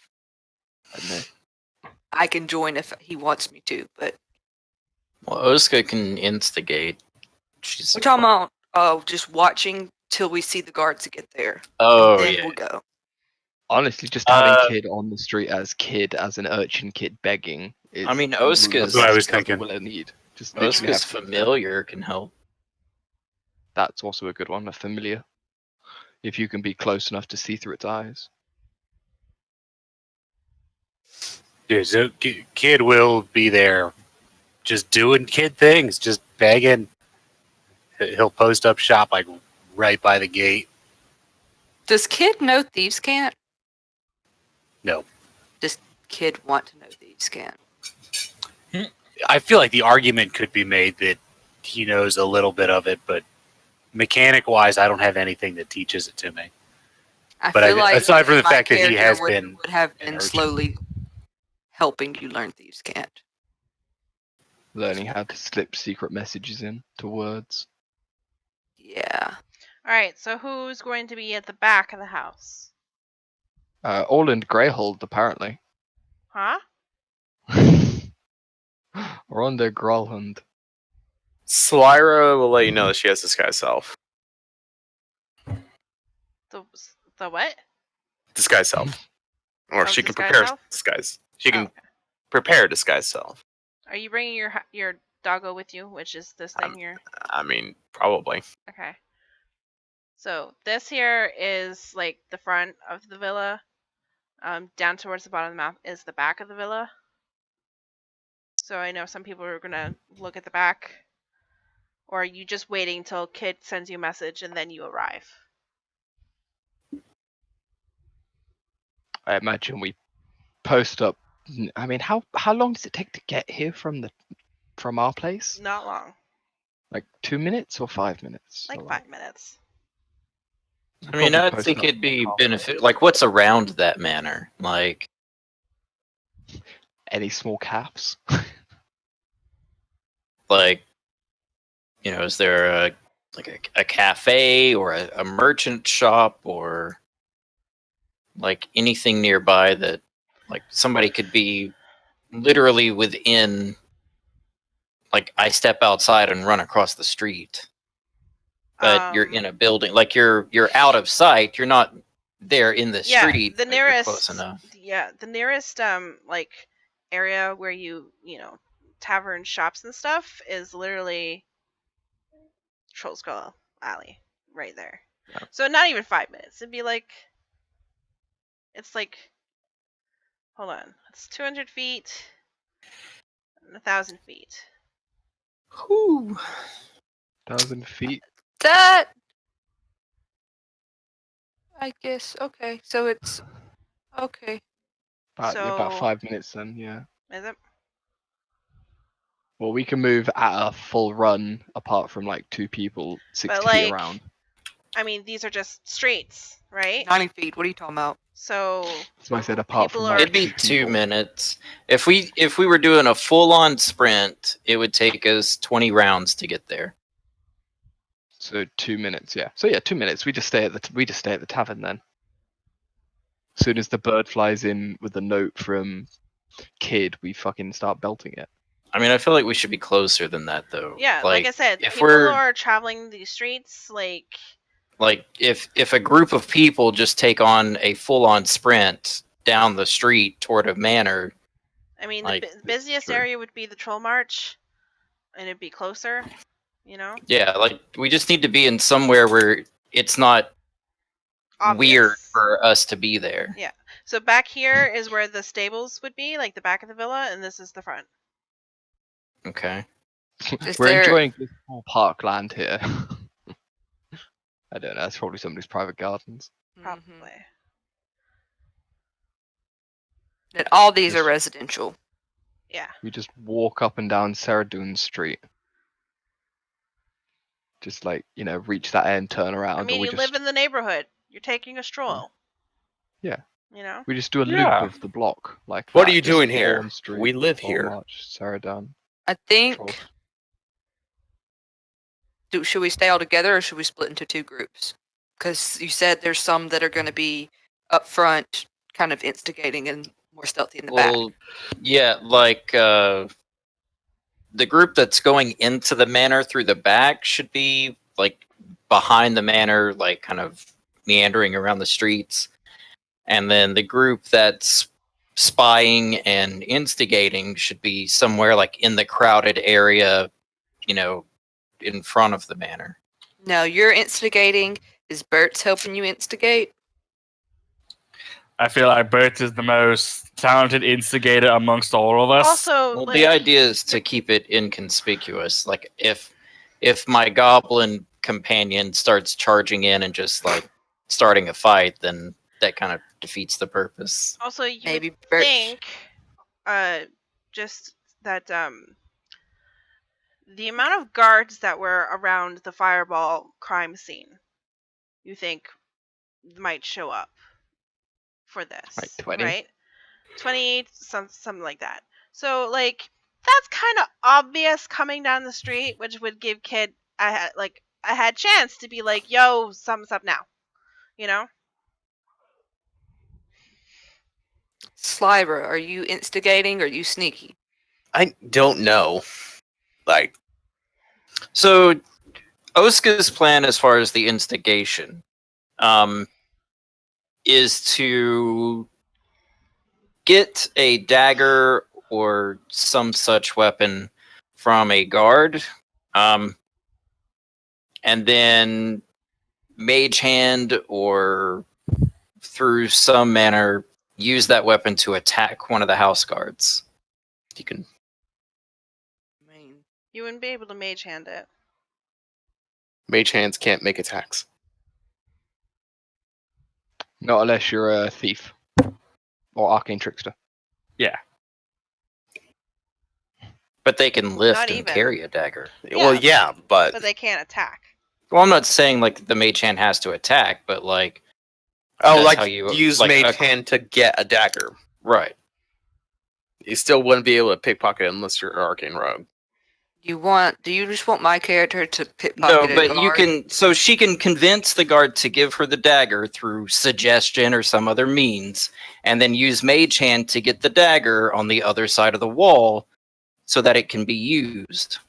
I can join if he wants me to, but Well, Oska can instigate. She's we're talking about just watching till we see the guards get there. Oh, Then yeah. we'll go. Honestly, just having kid on the street as an urchin kid begging is I mean, the Oska's- best What I was cousin thinking. we'll need. Just literally Oska's have kids. familiar can help. That's also a good one, a familiar. If you can be close enough to see through its eyes. Dude, so kid will be there, just doing kid things, just begging. He'll post up shop like right by the gate. Does Kid know Thieves Can't? No, Does Kid want to know Thieves Can't? I feel like the argument could be made that he knows a little bit of it, but mechanic wise, I don't have anything that teaches it to me. I But feel like aside from the my fact that he character has would, been would have an been urchin. slowly helping you learn Thieves Can't. Learning how to slip secret messages in to words. Yeah. All right, so who's going to be at the back of the house? Orland Greyhold, apparently. Huh? Or on their Growlhund. Slyra will let you know that she has disguise self. The what? Disguise self. Or Oh, she can disguise prepare self? disguise. She can Oh, okay. prepare disguise self. Are you bringing your doggo with you, which is this thing here? I mean, probably. Okay. So this here is like the front of the villa. Down towards the bottom of the map is the back of the villa. So I know some people are gonna look at the back. Or are you just waiting till Kid sends you a message and then you arrive? I imagine we post up. I mean, how long does it take to get here from our place? Not long. Like 2 minutes or 5 minutes? Like Or 5 minutes. I mean, probably I post think up it'd be halfway. benefit. Like, what's around that manor? Like, Any small caps? is there a cafe or a merchant shop or like anything nearby that like somebody could be literally within? Like, I step outside and run across the street, but you're in a building. Like, you're out of sight. You're not there in the street. The but you're nearest close enough. the nearest like area where you tavern shops and stuff is literally Troll Skull Alley right there. Yeah. So not even 5 minutes. It'd be like it's like hold on. It's 200 feet and 1,000 feet. Whew. 1,000 feet. That. I guess. Okay. So it's. Okay. About So 5 minutes then, yeah. is it? Well, we can move at a full run apart from like 2 people 60 But feet like around. I mean these are just streets, right? 90 feet. What are you talking about? So So I said apart people from are- like It'd be 2 2 people. minutes. If we were doing a full-on sprint, it would take us 20 rounds to get there. So 2 minutes, yeah. So yeah, 2 minutes. We just stay at the tavern then. As soon as the bird flies in with the note from Kid, we fucking start belting it. I mean, I feel like we should be closer than that, though. yeah, like I said, if people we're are traveling these streets like if a group of people just take on a full-on sprint down the street toward a manor, I mean, Like, the busiest true. area would be the Troll March, and it'd be closer, yeah, like we just need to be in somewhere where it's not weird Obvious. for us to be there. Yeah. So back here is where the stables would be, like the back of the villa, and this is the front. Okay. Is We're there- enjoying this whole parkland here. I don't know. That's probably somebody's private gardens. Probably. Mhm. And all these are Yes. residential. Yeah. We just walk up and down Saradoon Street. Just like, reach that end, turn around. I mean, or we you just, live in the neighborhood. You're taking a stroll. Yeah. We just do a Yeah. loop of the block. Like What that, are you just doing here? Thorn Street, We live Thorn here. March, Saradoon. I think. Troll. Should we stay all together or should we split into 2 groups? Because you said there's some that are going to be up front, kind of instigating and more stealthy in the back. Well, yeah, like the group that's going into the manor through the back should be like behind the manor, like kind of meandering around the streets. and then the group that's spying and instigating should be somewhere like in the crowded area, in front of the manor. No, you're instigating. Is Bert's helping you instigate? I feel like Bert is the most talented instigator amongst all of us. Also, Well, like, the idea is to keep it inconspicuous. Like if my goblin companion starts charging in and just like starting a fight, then that kind of defeats the purpose. also you Maybe would Bert. think, just that the amount of guards that were around the fireball crime scene, you think might show up for this, Like 20? right? 20, something like that. So like that's kind of obvious coming down the street, which would give kid a had chance to be like, yo, something's up now, you know? Slyra, are you instigating or are you sneaky? I don't know. Like, So Oska's plan as far as the instigation is to get a dagger or some such weapon from a guard, and then mage hand or through some manner use that weapon to attack one of the house guards. you can. I mean, You wouldn't be able to mage hand it. Mage hands can't make attacks. Not unless you're a thief or arcane trickster. But they can lift Not and even. carry a dagger. Well, yeah, but But they can't attack. Well, I'm not saying like the mage hand has to attack, but like oh, that's like how you use like, mage hand to get a dagger. right. You still wouldn't be able to pickpocket unless you're an arcane rogue. do you just want my character to No, pickpocket a but you guard? can. So she can convince the guard to give her the dagger through suggestion or some other means, and then use mage hand to get the dagger on the other side of the wall, so that it can be used.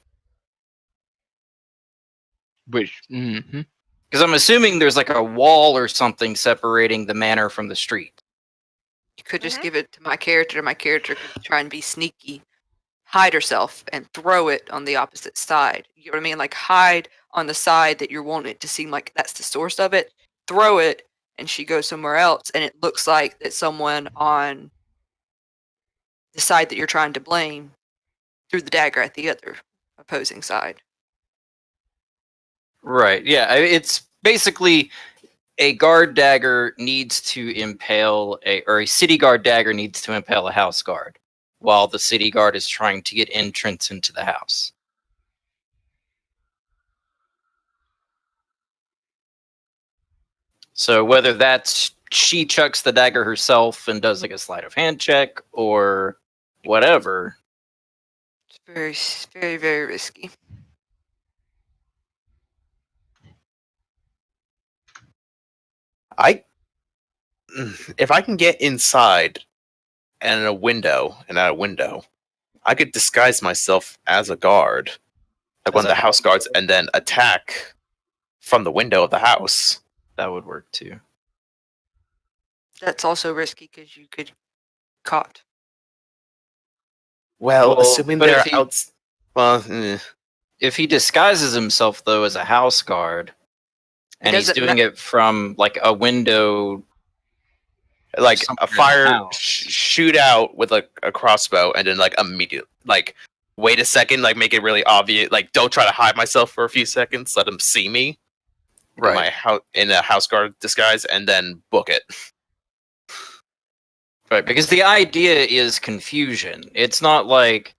Which, Because I'm assuming there's like a wall or something separating the manor from the street. You could just Mhm. give it to my character. My character could try and be sneaky, hide herself, and throw it on the opposite side. You know what I mean? Like hide on the side that you're wanting it to seem like that's the source of it. Throw it, and she goes somewhere else, and it looks like that someone on the side that you're trying to blame threw the dagger at the other opposing side. Right. Yeah. It's basically a guard dagger needs to impale or a city guard dagger needs to impale a house guard, while the city guard is trying to get entrance into the house. So whether that's she chucks the dagger herself and does like a sleight of hand check or whatever. It's very, very, very risky. If I can get inside and out a window, I could disguise myself as a guard, like one of the house guards, and then attack from the window of the house. That would work too. That's also risky because you could caught. Well, Well, assuming but they're if he- out. Well, If he disguises himself though as a house guard, and he's doesn't doing it from like a window, like somewhere a in the fire house. shoot out with like a crossbow, and then like immediate, like wait a second, like make it really obvious. Like don't try to hide myself for a few seconds. Let them see me in my house in a house guard disguise, and then book it. Right, because the idea is confusion. It's not like,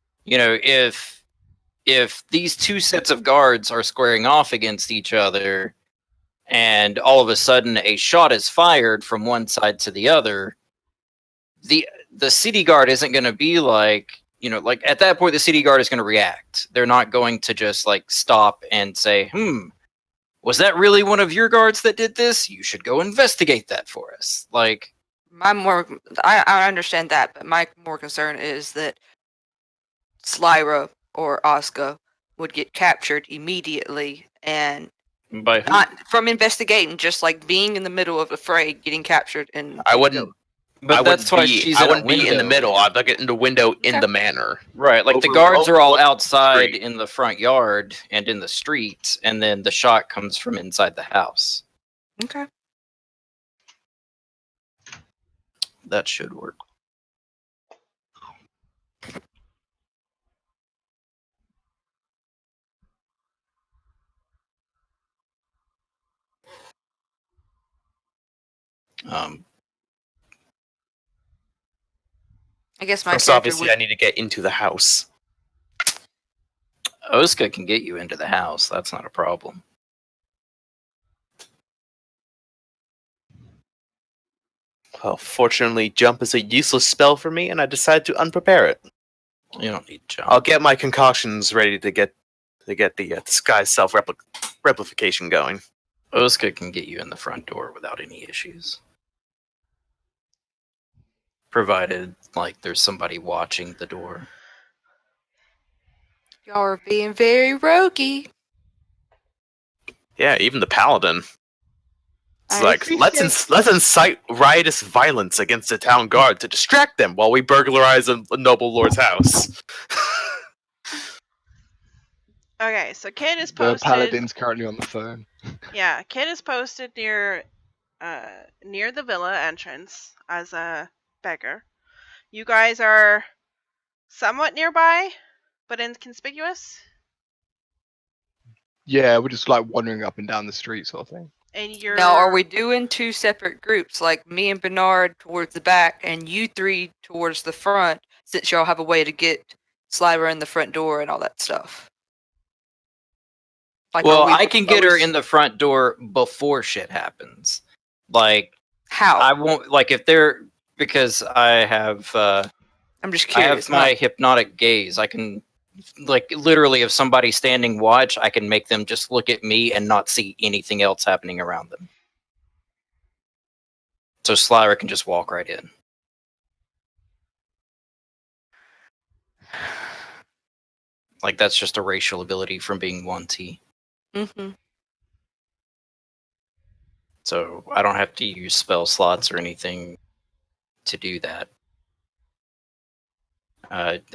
if these two sets of guards are squaring off against each other and all of a sudden a shot is fired from one side to the other, the city guard isn't going to be like, like at that point the city guard is going to react. They're not going to just like stop and say, was that really one of your guards that did this? You should go investigate that for us. Like, I understand that, but my more concern is that Slyra or Asuka would get captured immediately, and By who? Not from investigating, just like being in the middle of a fray, getting captured, and I wouldn't. But that's why she's I in a wouldn't be in the window. middle. I'd like it in the window in Okay. the manor. Right, like the Over- guards are all overlooking the outside street. in the front yard and in the streets, and then the shot comes from inside the house. Okay. That should work. Um, I guess my First, character obviously, would. I need to get into the house. Oska can get you into the house. That's not a problem. Well, fortunately, jump is a useless spell for me, and I decided to unprepare it. You don't need jump. I'll get my concoctions ready to get the disguise self replication going. Oska can get you in the front door without any issues. Provided, like, there's somebody watching the door. Y'all are being very roguey. Yeah, even the paladin. It's I like appreciate- let's incite riotous violence against the town guard to distract them while we burglarize a noble lord's house. Okay, so Kid is The posted. paladin's currently on the phone. Yeah, Kid is posted near the villa entrance as a beggar. You guys are somewhat nearby, but inconspicuous. Yeah, we're just like wandering up and down the street, sort of thing. And you're Now, are we doing two separate groups, like me and Bernard towards the back, and you three towards the front, since y'all have a way to get Sliver in the front door and all that stuff? Like, Well, are we I can get her proposed- in the front door before shit happens. Like, How? I won't, like, if they're, because I have I'm just I curious. have my hypnotic gaze. I can, like, literally, if somebody's standing watch, I can make them just look at me and not see anything else happening around them. So Slyra can just walk right in. Like, that's just a racial ability from being 1T. Mm-hmm. So I don't have to use spell slots or anything to do that.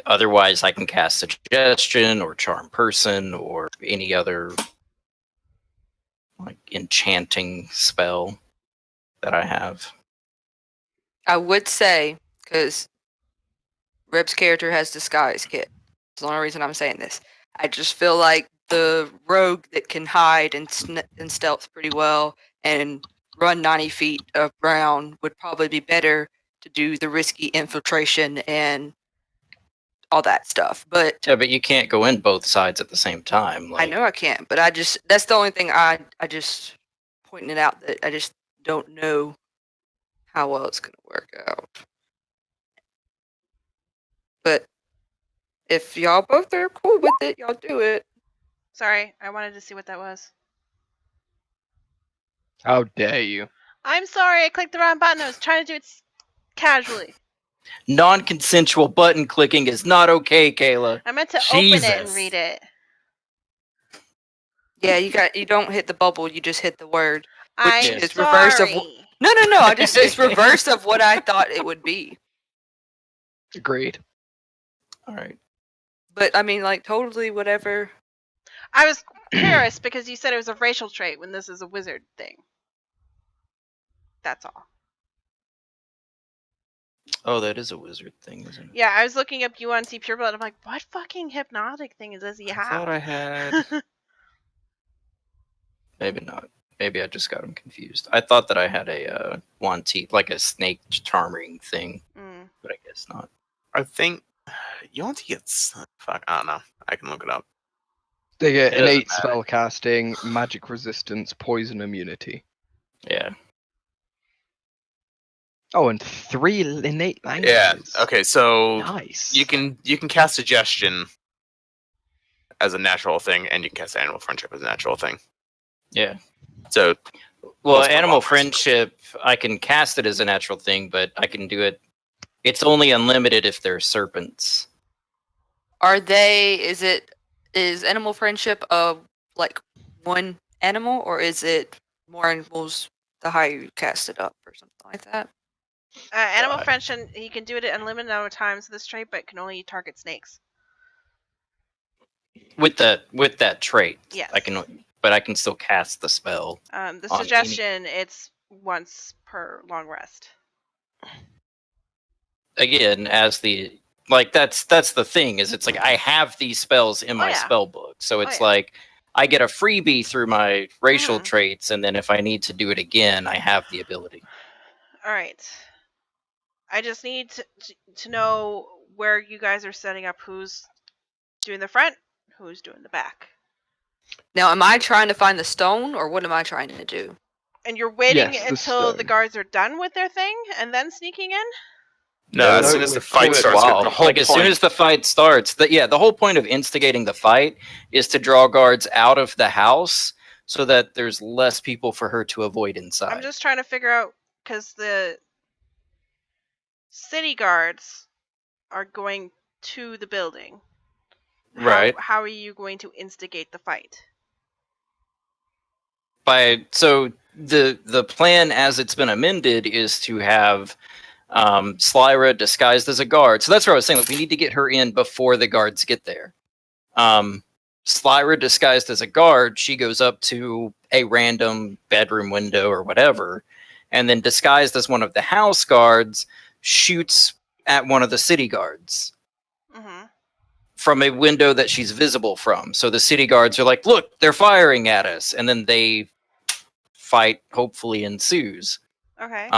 Otherwise, I can cast Suggestion or Charm Person or any other like enchanting spell that I have. I would say, because Reb's character has Disguise Kit. It's the only reason I'm saying this. I just feel like the rogue that can hide and stealth pretty well and run 90 feet of ground would probably be better to do the risky infiltration and all that stuff. But Yeah, but you can't go in both sides at the same time. Like, I know I can't. But that's the only thing I just pointing it out, that I just don't know how well it's going to work out. But if y'all both are cool with it, y'all do it. sorry. I wanted to see what that was. How dare you? I'm sorry. I clicked the wrong button. I was trying to do it casually. non-consensual button clicking is not okay, Kayla. I meant to open it and Jesus. read it. Yeah, you don't hit the bubble, you just hit the word. I'm is sorry. reverse of No, it's reverse of what I thought it would be. Agreed. All right. But I mean, like, totally whatever. I was curious because you said it was a racial trait when this is a wizard thing. That's all. Oh, that is a wizard thing, isn't it? Yeah, I was looking up UNC Pureblood. I'm like, what fucking hypnotic thing does he I have? thought I had. Maybe not. Maybe I just got him confused. I thought that I had a 1T, like a snake charming thing, but I guess not. I think you want to get fuck. I don't know. I can look it up. They get It doesn't innate matter. spell casting, magic resistance, poison immunity. Yeah. Oh, and 3 innate Yeah. languages. Okay. So Nice. you can cast Suggestion as a natural thing, and you can cast Animal Friendship as a natural thing. Yeah. So Well, Most of animal all, friendship, I can cast it as a natural thing, but I can do it. It's only unlimited if they're serpents. Is animal friendship like 1 animal, or is it more animals the higher you cast it up, or something like that? Animal God. French, and he can do it an unlimited number of times with this trait, but can only target snakes. With that trait, Yes. but I can still cast the spell. The on any- suggestion, it's once per long rest. Again, as the that's the thing is it's like I have these spells in my yeah. spell book, so it's yeah. like I get a freebie through my racial Mhm. traits, and then if I need to do it again, I have the ability. All right. I just need to know where you guys are setting up. Who's doing the front? Who's doing the back? Now, am I trying to find the stone, or what am I trying to do? And you're waiting Yes, the until the stone. guards are done with their thing and then sneaking in? No, as No, soon as the we're fight doing it starts, while. the whole Like as soon as the fight starts, the whole point of instigating the fight is to draw guards out of the house so that there's less people for her to avoid inside. I'm just trying to figure out, because the city guards are going to the building. Right. How are you going to instigate the fight? So the plan as it's been amended is to have Slyra disguised as a guard. So that's what I was saying. Like, we need to get her in before the guards get there. Slyra disguised as a guard, she goes up to a random bedroom window or whatever, and then disguised as one of the house guards, shoots at one of the city guards Mm-hmm. from a window that she's visible from. So the city guards are like, look, they're firing at us. And then they fight hopefully ensues. Okay.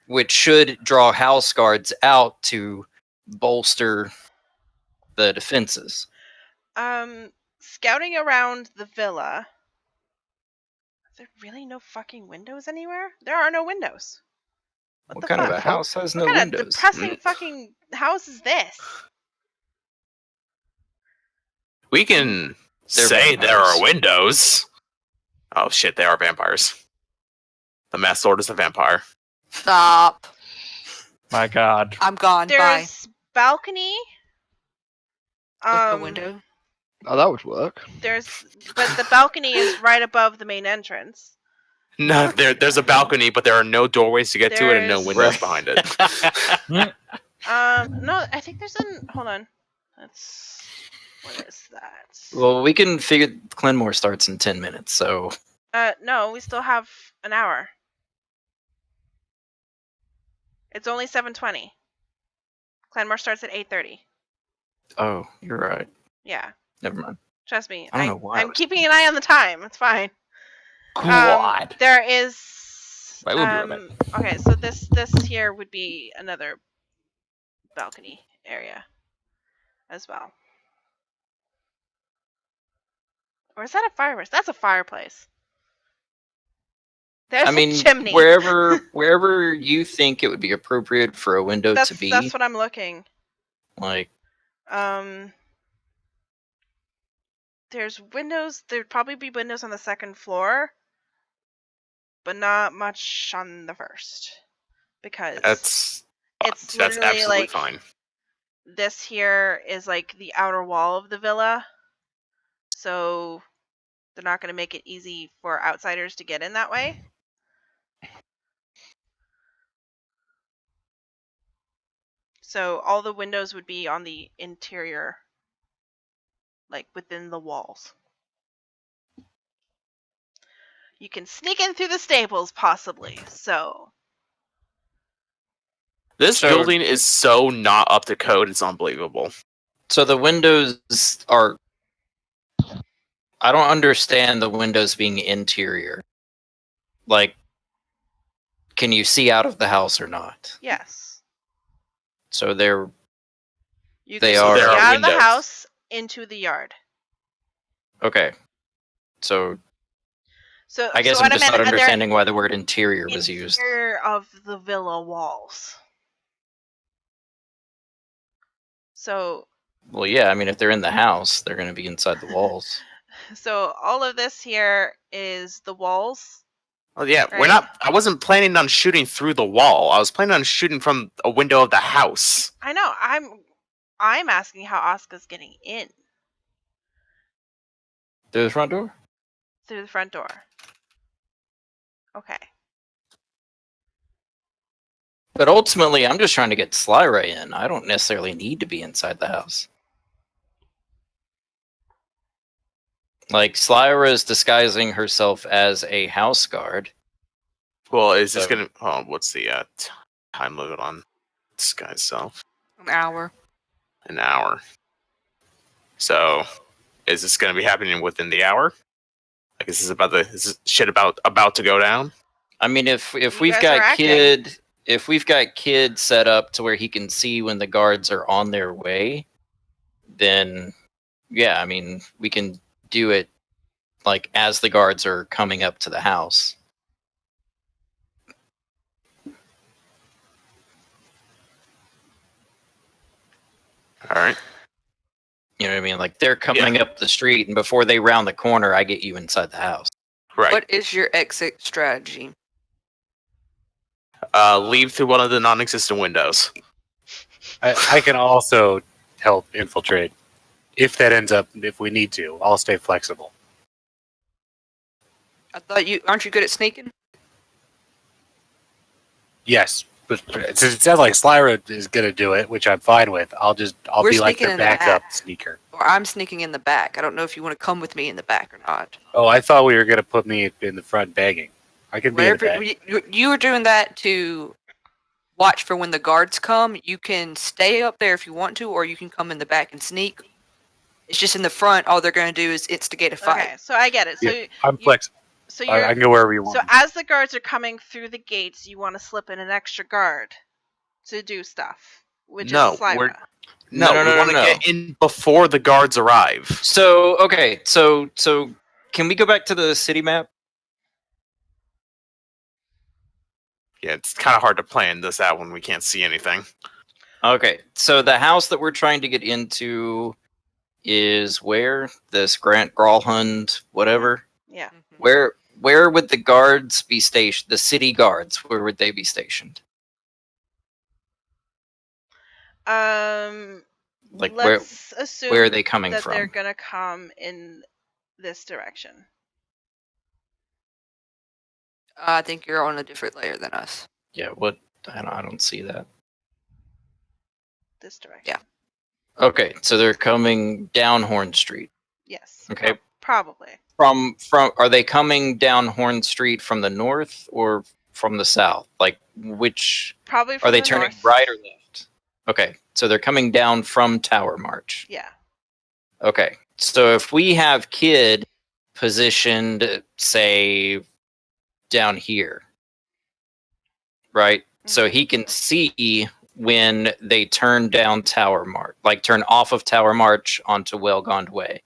Which should draw house guards out to bolster the defenses. Scouting around the villa. Is there really no fucking windows anywhere? There are no windows. What the kind fuck? of a house has no What kind windows? of depressing fucking house is this? We can They're say there vampires. are windows. Oh shit, they are vampires. The Masked Sword is a vampire. Stop. My God. I'm gone. Bye. There's balcony. With the window. Oh, that would work. But the balcony is right above the main entrance. No, there's a balcony, but there are no doorways to get to it and no There's- windows behind it. No, I think there's hold on. What is that? Well, we can figure. Clenmore starts in 10 minutes, so. No, we still have an hour. It's only 7:20. Clanmore starts at 8:30. Oh, you're right. Yeah, Never mind. trust me. I don't know why I I'm was- keeping an eye on the time. It's fine. God. There is. Right, we'll be right back. Okay, so this here would be another balcony area as well. Or is that a fireplace? That's a fireplace. There's a chimney. wherever you think it would be appropriate for a window to be, That's what I'm looking. like, There's windows. There'd probably be windows on the second floor, but not much on the first, because That's it's that's literally absolutely like fine. this here is like the outer wall of the villa, so they're not going to make it easy for outsiders to get in that way. So all the windows would be on the interior, like within the walls. You can sneak in through the stables, possibly. So This building is so not up to code, it's unbelievable. So the windows are. I don't understand the windows being interior. Like, can you see out of the house or not? yes, So they're. you They can are- see There are out of the windows. house into the yard. Okay. So So I guess so I'm what just I not meant, they're understanding why the word interior was used. interior of the villa walls. So Well, yeah, I mean, if they're in the house, they're going to be inside the walls. so all of this here is the walls. Oh yeah, Right. I wasn't planning on shooting through the wall. I was planning on shooting from a window of the house. I know. I'm asking how Asuka's getting in Through the front door? through the front door. Okay. But ultimately, I'm just trying to get Slyra in. I don't necessarily need to be inside the house. Like, Slyra is disguising herself as a house guard. Well, is this So- gonna? Oh, what's the time limit on this guy's self? An hour. An hour. So, is this gonna be happening within the hour? Like, is this shit about to go down? I mean, if You we've guys are got acting. Kid set up to where he can see when the guards are on their way, then yeah, I mean, we can do it like as the guards are coming up to the house. All right. You know what I mean? Like they're coming up the street, and before they round the corner, I get you inside the house. Right. What is your exit strategy? Leave through one of the non-existent windows. I can also help infiltrate if that ends up, if we need to. I'll stay flexible. I thought aren't you good at sneaking? Yes, but since it sounds like Slyra is going to do it, which I'm fine with, I'll We're be like sneaking the in the backup back. sneaker. Or I'm sneaking in the back. I don't know if you want to come with me in the back or not. Oh, I thought we were going to put me in the front begging. I can be in the Wherever back. you were doing that to watch for when the guards come. You can stay up there if you want to, or you can come in the back and sneak. It's just in the front. All they're going to do is instigate a fight. Okay, so I get it. So Yeah, I'm flexible. so I you're can go wherever you want. so as the guards are coming through the gates, you want to slip in an extra guard to do stuff, which No, is Slyra. No, No, we want to no. get in before the guards arrive. So okay, so can we go back to the city map? Yeah, it's kind of hard to plan this out when we can't see anything. Okay, so the house that we're trying to get into is where this Grant Gralhund, whatever. Yeah. Mhm. Where would the guards be stationed? The city guards, where would they be stationed? Like Let's assume where are they coming that they're from? gonna come in this direction. I think you're on a different layer than us. Yeah, what? I don't see that. This direction. Okay, so they're coming down Horn Street. Yes. Okay. Probably. From are they coming down Horn Street from the north or from the south? Like which Probably from are they the turning north. right or left? Okay, so they're coming down from Tower March. Yeah. Okay, so if we have Kid positioned, say, down here, right? So he can see when they turn down Tower March, like turn off of Tower March onto Wellgond Way.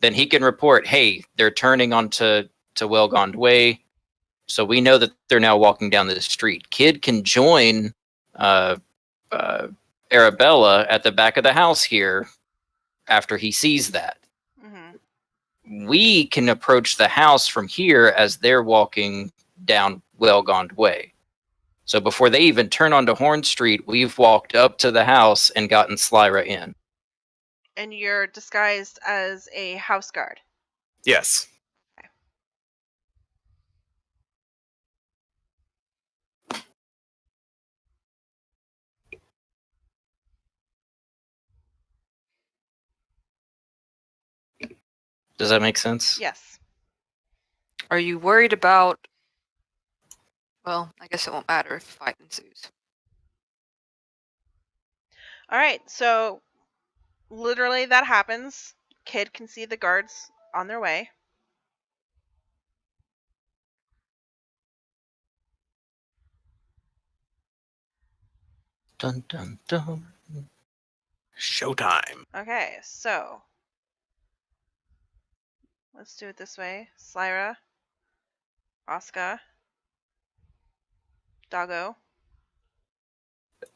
Then he can report, hey, they're turning onto Wellgond Way. So we know that they're now walking down the street. Kid can join Arabella at the back of the house here after he sees that. We can approach the house from here as they're walking down Wellgond Way. So before they even turn onto Horn Street, we've walked up to the house and gotten Slyra in. And you're disguised as a house guard. Yes. Does that make sense? Yes. Are you worried about? Well, I guess it won't matter if a fight ensues. All right. So literally that happens. Kid can see the guards on their way. Dun dun dun. Showtime. Okay, so let's do it this way. Slyra, Asuka, Doggo.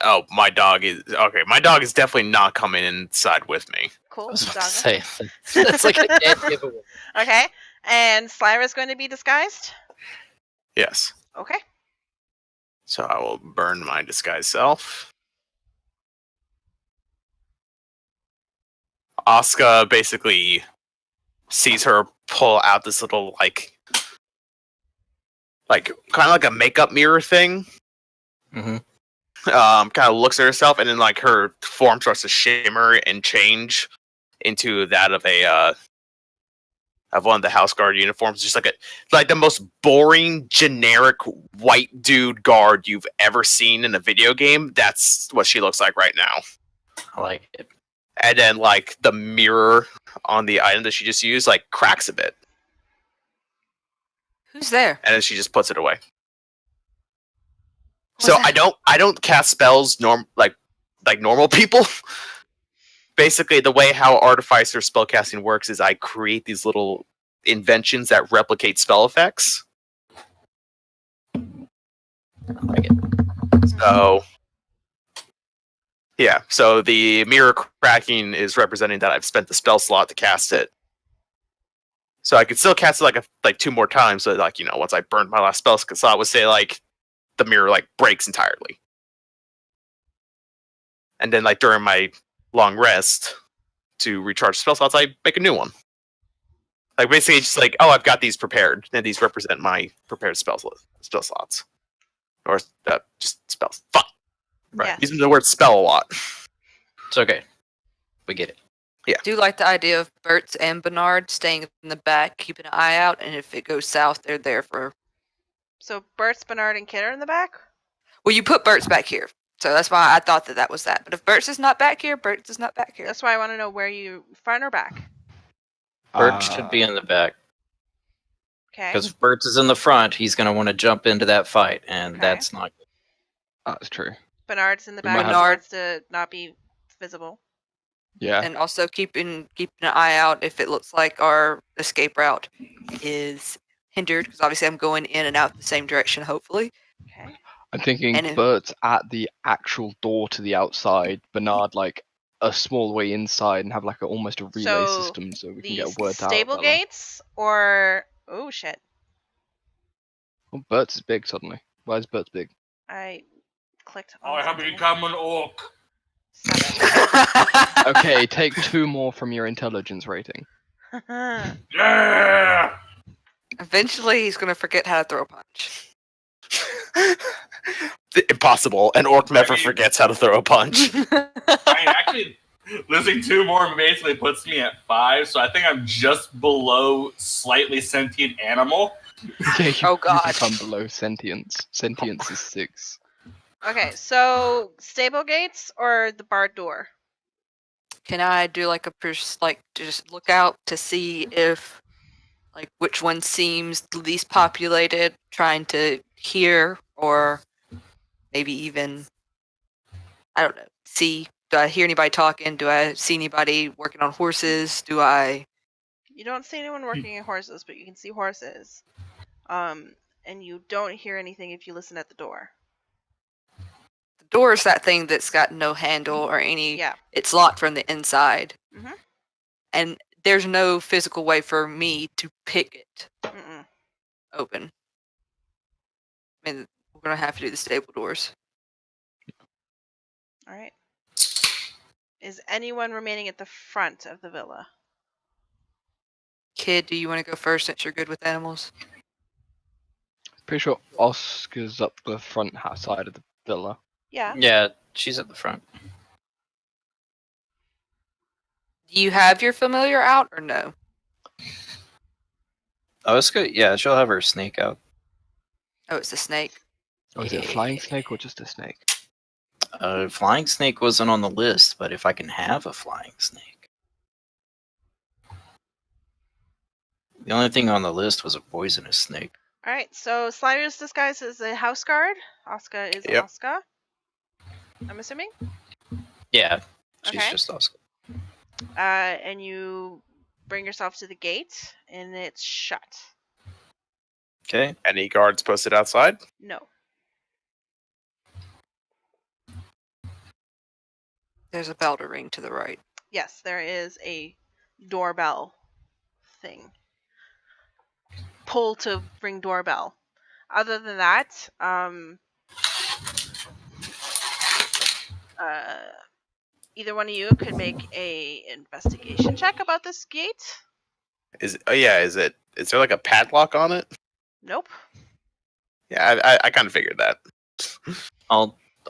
Oh, my dog is okay. My dog is definitely not coming inside with me. Cool. I was about Doggo. to say that's like a dead giveaway. Okay, and Slyra's going to be disguised. Yes. Okay. So I will burn my disguise self. Asuka basically sees her pull out this little like kind of like a makeup mirror thing. Mm-hmm. Kind of looks at herself, and then like her form starts to shimmer and change into that of a of one of the house guard uniforms, just like the most boring, generic white dude guard you've ever seen in a video game. That's what she looks like right now. I like it. And then like the mirror on the item that she just used like cracks a bit, Who's there? and then she just puts it away. What's So that? I don't cast spells like normal people. Basically, the way how Artificer spellcasting works is I create these little inventions that replicate spell effects. I like it. So, yeah. So the mirror cracking is representing that I've spent the spell slot to cast it. So I could still cast it like 2 more times. So like once I burned my last spell slot, would say like the mirror like breaks entirely, and then like during my long rest to recharge spell slots, I make a new one. Like basically, it's just like, oh, I've got these prepared, and these represent my prepared spell slots, or just spells. Fuck. Right. Yes. Using the word spell a lot. It's okay. We get it. I do like the idea of Bert's and Bernard staying in the back, keeping an eye out, and if it goes south, they're there for. So Bert's, Bernard, and Kid are in the back? Well, you put Bert's back here, so that's why I thought that was that. But if Bert's is not back here, Bert's is not back here. That's why I want to know where you front or back. Bert should be in the back. Okay. Because if Bert is in the front, he's going to want to jump into that fight, and Okay. that's not good. That's true. Bernard's in the We back. might have- Bernard's to not be visible. Yeah. And also keeping an eye out if it looks like our escape route is hindered, because obviously I'm going in and out the same direction, hopefully. Okay. I'm thinking And if- Bert's at the actual door to the outside, Bernard like a small way inside, and have like almost a relay So, system so we can The get a word out. stable about them. gates or oh shit! Oh, Bert's is big suddenly. Why is Bert's big? I clicked. I on have something. become an orc. Okay, take 2 more from your intelligence rating. Yeah! Eventually, he's going to forget how to throw a punch. Impossible. An orc never forgets how to throw a punch. I mean, actually, losing 2 more basically puts me at 5, so I think I'm just below slightly sentient animal. Yeah, you, Oh, you God. become below sentience. Sentience is 6. Okay, so stable gates or the barred door? Can I do like just look out to see if like which one seems the least populated, trying to hear or maybe even I don't know, see, do I hear anybody talking? Do I see anybody working on horses? Do I You don't see anyone working in horses, but you can see horses. And you don't hear anything if you listen at the door. the door is that thing that's got no handle or any Yeah. it's locked from the inside. Mhm. And there's no physical way for me to pick it Mm-mm. open. I mean, we're gonna have to do the stable doors. All right. Is anyone remaining at the front of the villa? Kid, do you want to go first since you're good with animals? Pretty sure Oscar's up the front side of the villa. Yeah. Yeah, she's at the front. Do you have your familiar out or no? Oh, it's good. Yeah, she'll have her snake out. Oh, it's a snake. Oh, is it a flying snake or just a snake? Flying snake wasn't on the list, but if I can have a flying snake. The only thing on the list was a poisonous snake. All right. So Slider's disguise is a house guard. Oscar is Yep. Oscar. I'm assuming. Yeah, she's Okay. just Oscar. And you bring yourself to the gate, and it's shut. Okay. Any guards posted outside? No. There's a bell to ring to the right. Yes, there is a doorbell thing. Pull to ring doorbell. Other than that, either one of you could make a investigation check about this gate. Is is there like a padlock on it? Nope. Yeah, I kind of figured that.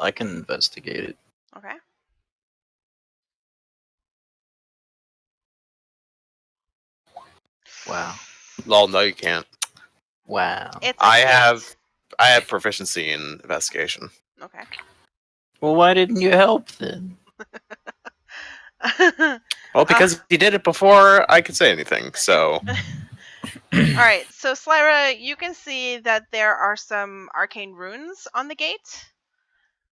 I can investigate it. Okay. Wow. Lol, no, you can't. Wow. It's a I gate. have proficiency in investigation. Okay. Well, why didn't you help then? Well, because he did it before I could say anything. So All right, so Slyra, you can see that there are some arcane runes on the gate.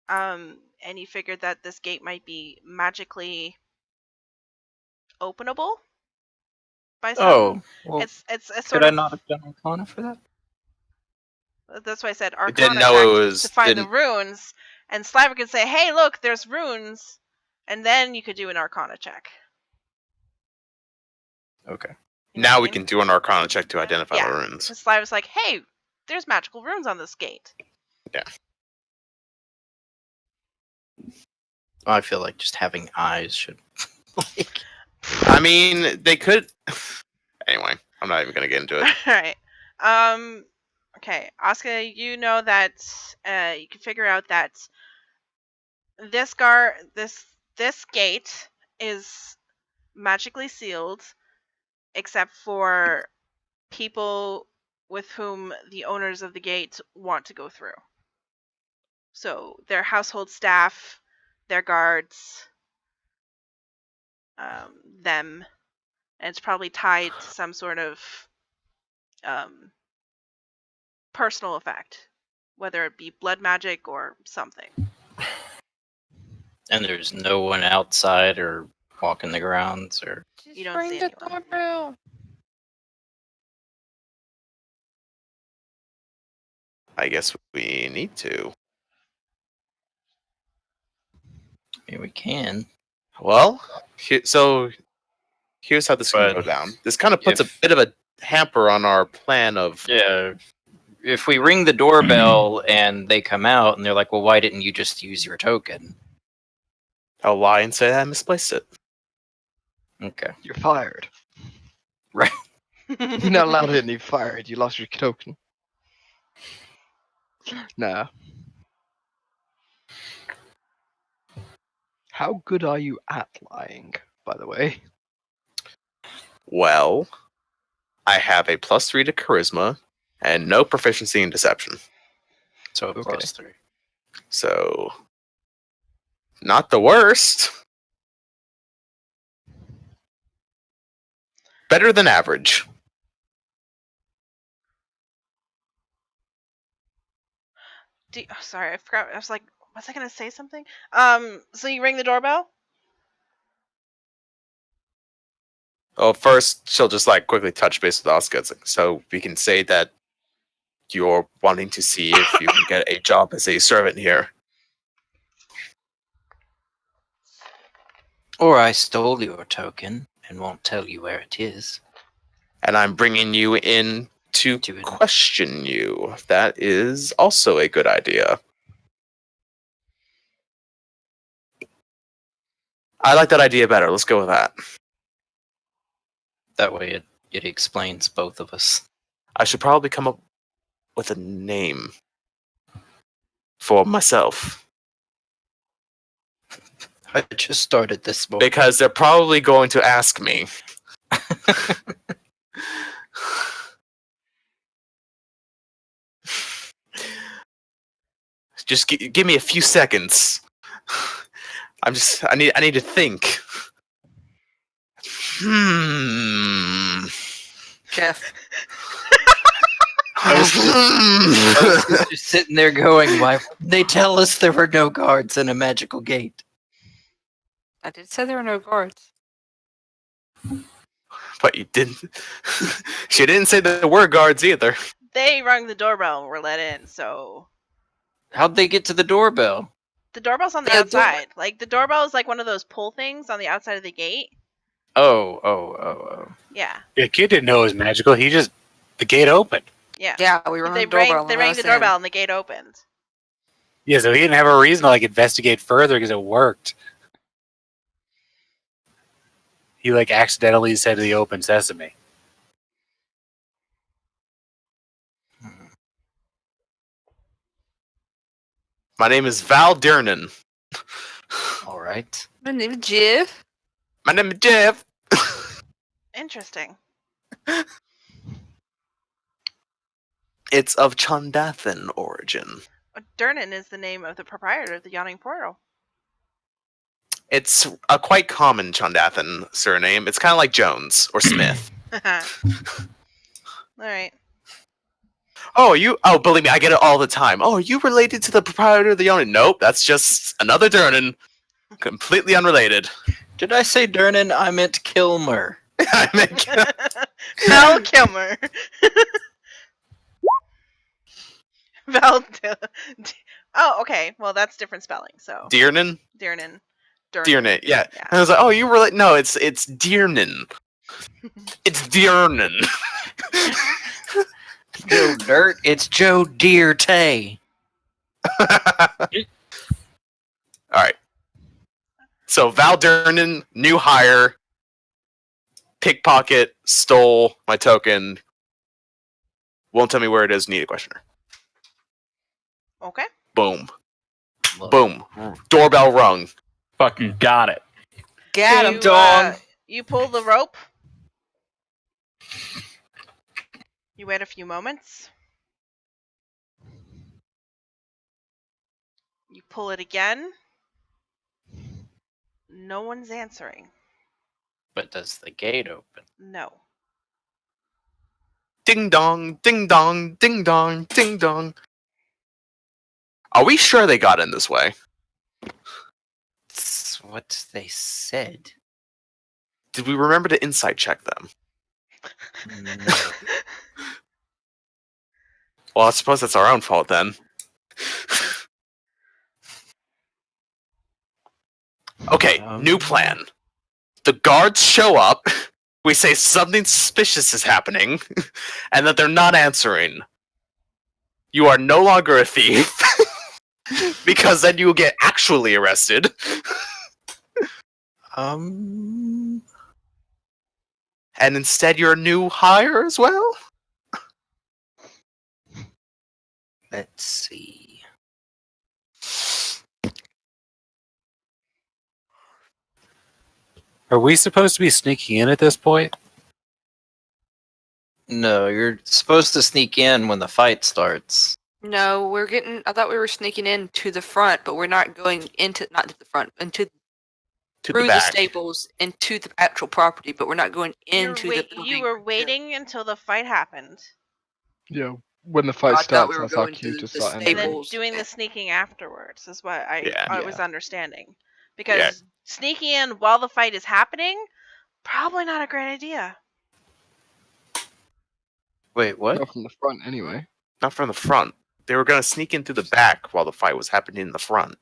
And you figured that this gate might be magically openable by some. Oh, well, It's could sort I of. not have done Arcana for that? That's why I said I didn't Arcana know check it was to find the didn't. runes, and Slyra could say, "Hey, look, there's runes," and then you could do an Arcana check. Okay. You know Now what I we mean? can do an Arcana check to identify Yeah. the runes. So Slyra's like, "Hey, there's magical runes on this gate." I feel like just having eyes should. like, I mean, they could. Anyway, I'm not even gonna get into it. All right. Okay, Asuka, you know that you can figure out that this gate is magically sealed, except for people with whom the owners of the gate want to go through. So their household staff, their guards, them, and it's probably tied to some sort of personal effect, whether it be blood magic or something. and there's no one outside or walking the grounds or. You don't see anyone. doorbell. I guess we need to. I mean, we can. Well, so here's how this can But go down. This kind of puts a if- bit of a hamper on our plan of. Yeah. If we ring the doorbell and they come out and they're like, "Well, why didn't you just use your token?" I'll lie and say I misplaced it. Okay. You're fired. Right. You're not allowed in. You're fired. You lost your token. Nah. How good are you at lying, by the way? Well, I have a +3 to charisma and no proficiency in deception. So Okay. +3. So, not the worst. Better than average. Sorry, I forgot. I was like, was I gonna say something? So you ring the doorbell? Well, first she'll just like quickly touch base with Oscar, so we can say that you're wanting to see if you can get a job as a servant here. Or I stole your token and won't tell you where it is. And I'm bringing you in to question you. That is also a good idea. I like that idea better. Let's go with that. That way it explains both of us. I should probably come up with a name for myself. I just started this morning. Because they're probably going to ask me. Just give me a few seconds. I need to think. Jeff. I was just sitting there going, why wouldn't they tell us there were no guards in a magical gate? I did say there were no guards. But you didn't. She didn't say there were guards either. They rung the doorbell and were let in. So How'd they get to the doorbell? the doorbell's on the The door- outside. Like the doorbell is like one of those pull things on the outside of the gate. Oh. Yeah, The kid didn't know it was magical. The gate opened. yeah. Yeah, we rang They the doorbell. rang the doorbell and the gate opened. Yeah, so he didn't have a reason to like investigate further because it worked. He like accidentally said the open sesame. My name is Val Durnan. All right. My name is Jeff. My name is Jeff. Interesting. It's of Chondathan origin. Durnan is the name of the proprietor of the Yawning Portal. It's a quite common Chondathan surname. It's kind of like Jones or Smith. All right. Oh, believe me, I get it all the time. Oh, are you related to the proprietor of the Yawning? Nope, that's just another Durnan. Completely unrelated. Did I say Durnan? I meant Kilmer. I mean, Val Kilmer. Val. Oh, okay. Well, that's different spelling. So Dearnan? Durnan. Dearnan, yeah. Yeah. And I was like, oh, you relate? No, it's Dearnan. It's Dearnan. Joe Dirt. It's Joe Deer Tay. Alright. So Val Durnan, new hire, pickpocket, stole my token, won't tell me where it is, need a questioner. Okay. Boom. Look. Boom. Doorbell rung. Fucking got it. Got So him. you, Dawn. You pull the rope. You wait a few moments. You pull it again. No one's answering. But does the gate open? No. Ding dong, ding dong, ding dong, ding dong. Are we sure they got in this way? That's what they said. Did we remember to insight check them? No. Well, I suppose that's our own fault then. Okay, new plan. The guards show up, we say something suspicious is happening, and that they're not answering. You are no longer a thief, because then you will get actually arrested. Um. And instead you're a new hire as well? Let's see. Are we supposed to be sneaking in at this point? No, you're supposed to sneak in when the fight starts. No, we're getting. I thought we were sneaking in to the front, but we're not going into not to the front, into To through the the back. stables into the actual property, but we're not going into the building. You were waiting until the fight happened, Yeah, when the I fight thought starts, we were that's our going cue to to the start and entering. then Tables. doing the sneaking afterwards is what I Yeah. was understanding. Because sneaking in while the fight is happening, probably not a great idea. Wait, what? Not from the front, anyway. Not from the front. They were going to sneak into the back while the fight was happening in the front.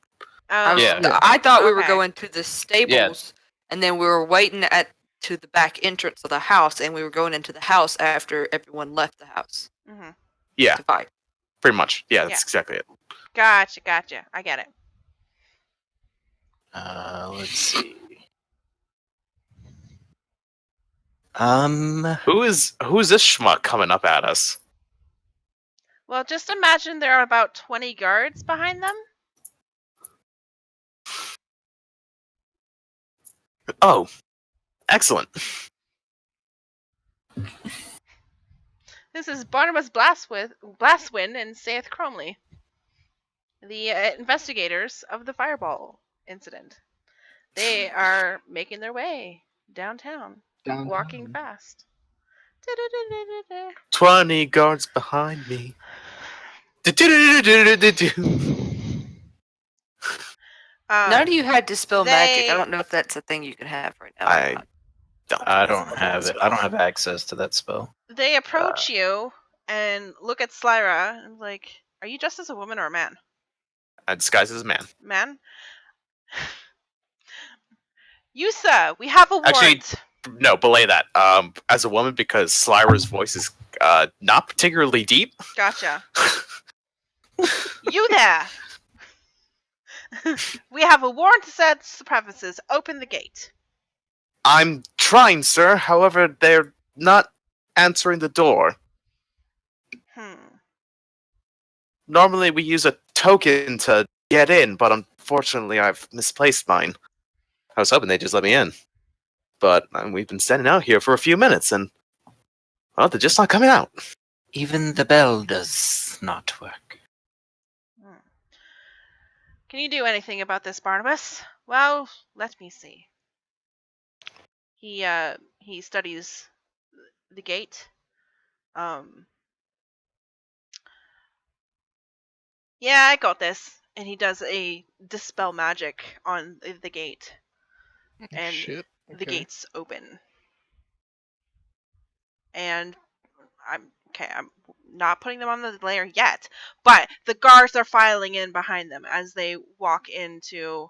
Oh, Yeah. I thought we were okay. going to the stables, and then we were waiting to the back entrance of the house, and we were going into the house after everyone left the house Mm-hmm. Yeah, to fight. pretty much. Yeah, that's Yeah. exactly it. Gotcha. I get it. Let's see. Who's this schmuck coming up at us? Well, just imagine there are about 20 guards behind them. Oh, excellent. This is Barnabas Blastwind and Saith Cromley, the investigators of the fireball incident. They are making their way downtown, walking fast. 20 guards behind me. None of you had to spell magic. they- I don't know if that's a thing you can have right now. I don't. I don't have it. I don't have access to that spell. They approach you and look at Slyra and like, are you dressed as a woman or a man? I disguise as a man. Man? Yusa, we have a warrant. Actually, no, belay that. As a woman, because Slyra's voice is not particularly deep. Gotcha. You there? We have a warrant to search the premises. Open the gate. I'm trying, sir. However, they're not answering the door. Normally, we use a token to get in, but unfortunately I've misplaced mine. I was hoping they'd just let me in. But we've been standing out here for a few minutes, and, well, they're just not coming out. Even the bell does not work. Hmm. Can you do anything about this, Barnabas? Well, let me see. He studies the gate. Yeah, I got this. And he does a dispel magic on the gate, and Shit. the Okay. gates open. And I'm not putting them on the layer yet, but the guards are filing in behind them as they walk into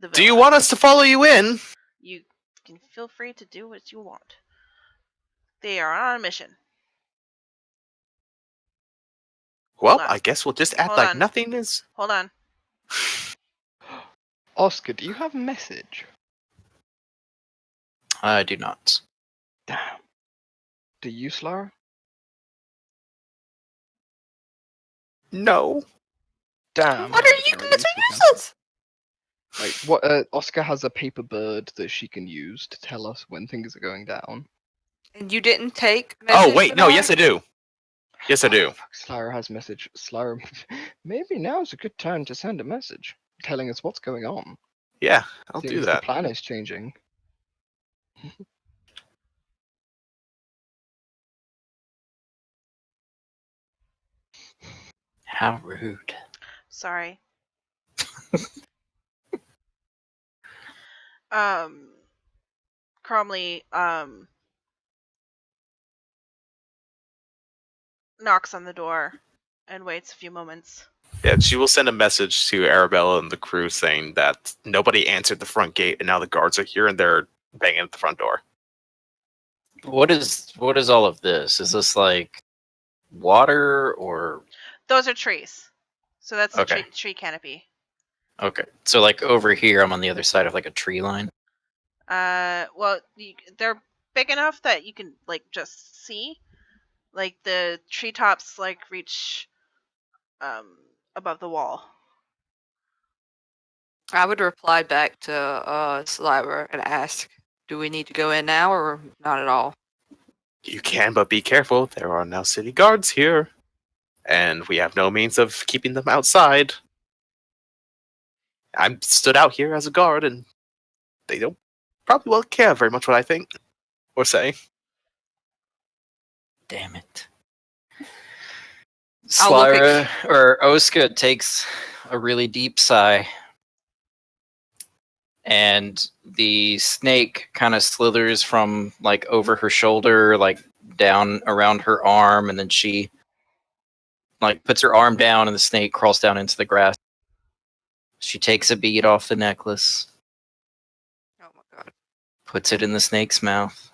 the villa. Do you want us to follow you in? You can feel free to do what you want. They are on a mission. Well, on. I guess we'll just act Hold like on. nothing is. Hold on. Oscar, do you have a message? I do not. Damn. Do you, Slara? No. Damn. What are you Very going to useful, use Captain. us? Like, what? Oscar has a paper bird that she can use to tell us when things are going down. And you didn't take Oh, message wait, no, yes, I Bernard? do. Yes, I do. Fuck, Slara has message. Slara, maybe now's a good time to send a message telling us what's going on. Yeah, I'll Seems do the that. plan is changing. How rude. Sorry. Cromley knocks on the door and waits a few moments. Yeah, she will send a message to Arabella and the crew saying that nobody answered the front gate and now the guards are here and they're banging at the front door. What is all of this? Is this like water or Those are trees. So that's Okay. the tree canopy. okay? So like over here, I'm on the other side of like a tree line. Well, they're big enough that you can like just see. Like the treetops like reach above the wall. I would reply back to Sliver and ask, do we need to go in now or not at all? You can, but be careful. There are now city guards here, and we have no means of keeping them outside. I'm stood out here as a guard, and they don't probably won't care very much what I think or say. Damn it. I'll look Slyra or Oska takes a really deep sigh, and the snake kind of slithers from like over her shoulder, like down around her arm, and then she like puts her arm down, and the snake crawls down into the grass. She takes a bead off the necklace, Oh my god. puts it in the snake's mouth.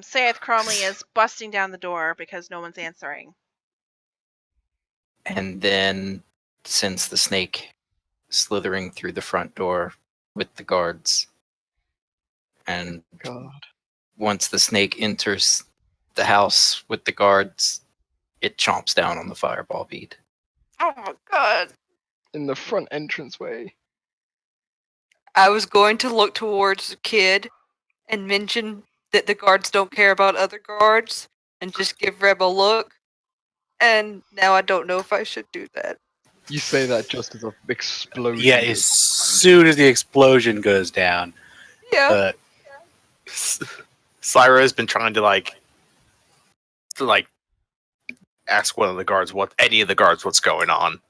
Saith Cromley is busting down the door because no one's answering. And then sends the snake slithering through the front door with the guards. And God. once the snake enters the house with the guards, it chomps down on the fireball bead. Oh my god. In the front entranceway. I was going to look towards the kid and mention that the guards don't care about other guards and just give Reb a look. And now I don't know if I should do that. You say that just as a explosion. Yeah, goes as soon as the explosion goes down, Yeah. Syra has been trying to ask one of the guards what's going on.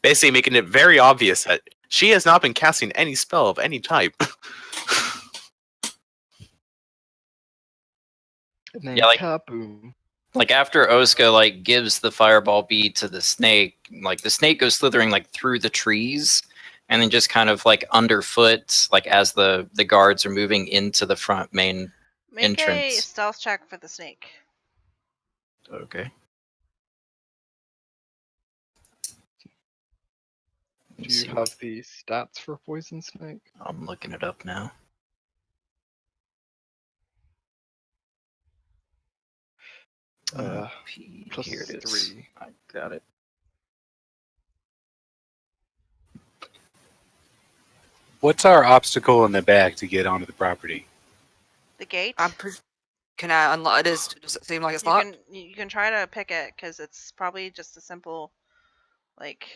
Basically making it very obvious that she has not been casting any spell of any type. And then Yeah, like- kaboom. Like after Oska like gives the fireball bead to the snake, like the snake goes slithering like through the trees and then just kind of like underfoot, like as the guards are moving into the front main Make a entrance. stealth check for the snake. Okay. Do you have the stats for poison snake? I'm looking it up now. Plus Here it is. 3. I got it. What's our obstacle in the back to get onto the property? The gate. Can I unlock? Does it seem like it's locked? You can try to pick it because it's probably just a simple, like,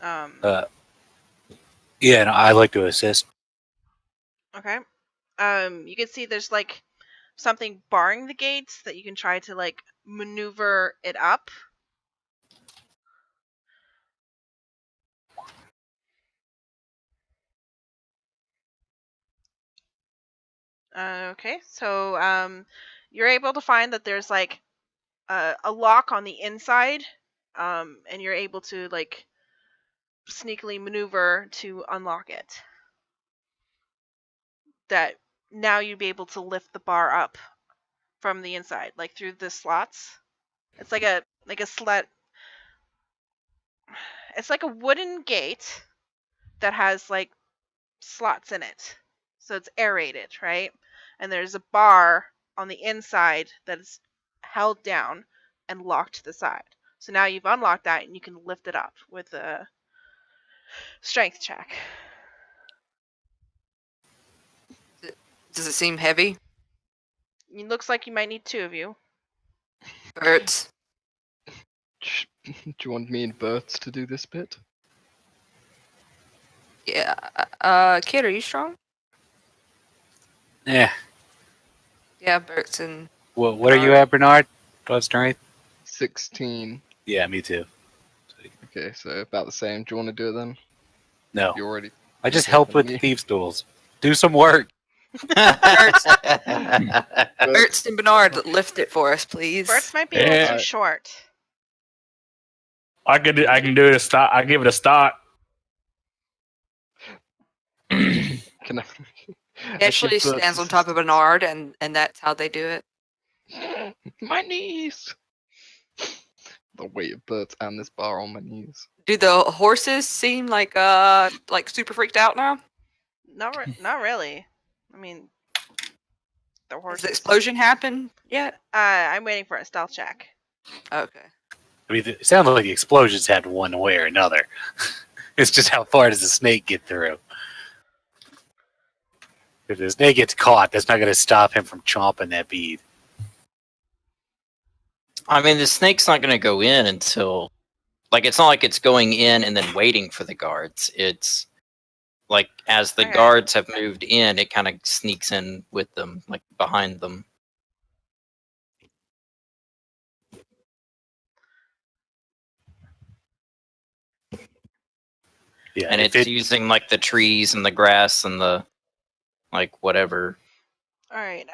Yeah, and I'd like to assist. Okay. You can see there's like something barring the gates that you can try to like maneuver it up. Okay, so you're able to find that there's like a lock on the inside, and you're able to like sneakily maneuver to unlock it. That now you'd be able to lift the bar up from the inside, like through the slots. It's like a slat. It's like a wooden gate that has like slots in it, so it's aerated, right? And there's a bar on the inside that is held down and locked to the side. So now you've unlocked that and you can lift it up with a strength check. Does it seem heavy? It looks like you might need two of you. Bert? Do you want me and Bert's to do this bit? Yeah. Kid, are you strong? Yeah. Yeah, Bert's and Well, what are you at, Bernard? What strength? 16. Yeah, me too. Okay, so about the same. Do you want to do it then? No. You already. I just Okay, help then with you- thieves' tools. Do some work. Bert's Bert, and Bernard, lift it for us, please. Bert's might be a little Yeah. too short. I can do it a start. I give it a start. can I? He actually stands on top of Bernard, and that's how they do it. My knees. The weight of Bert and this bar on my knees. Do the horses seem like super freaked out now? Not really. I mean, the Has horse. the explosion happened yet? I'm waiting for a stealth check. Okay. I mean, it sounds like the explosions happened one way or another. It's just how far does the snake get through? If the snake gets caught, that's not going to stop him from chomping that bead. I mean, the snake's not going to go in until, like, it's not like it's going in and then waiting for the guards. It's like as the Okay. guards have moved in, it kind of sneaks in with them, like behind them. Yeah, And if it's using like the trees and the grass and the like whatever. All right.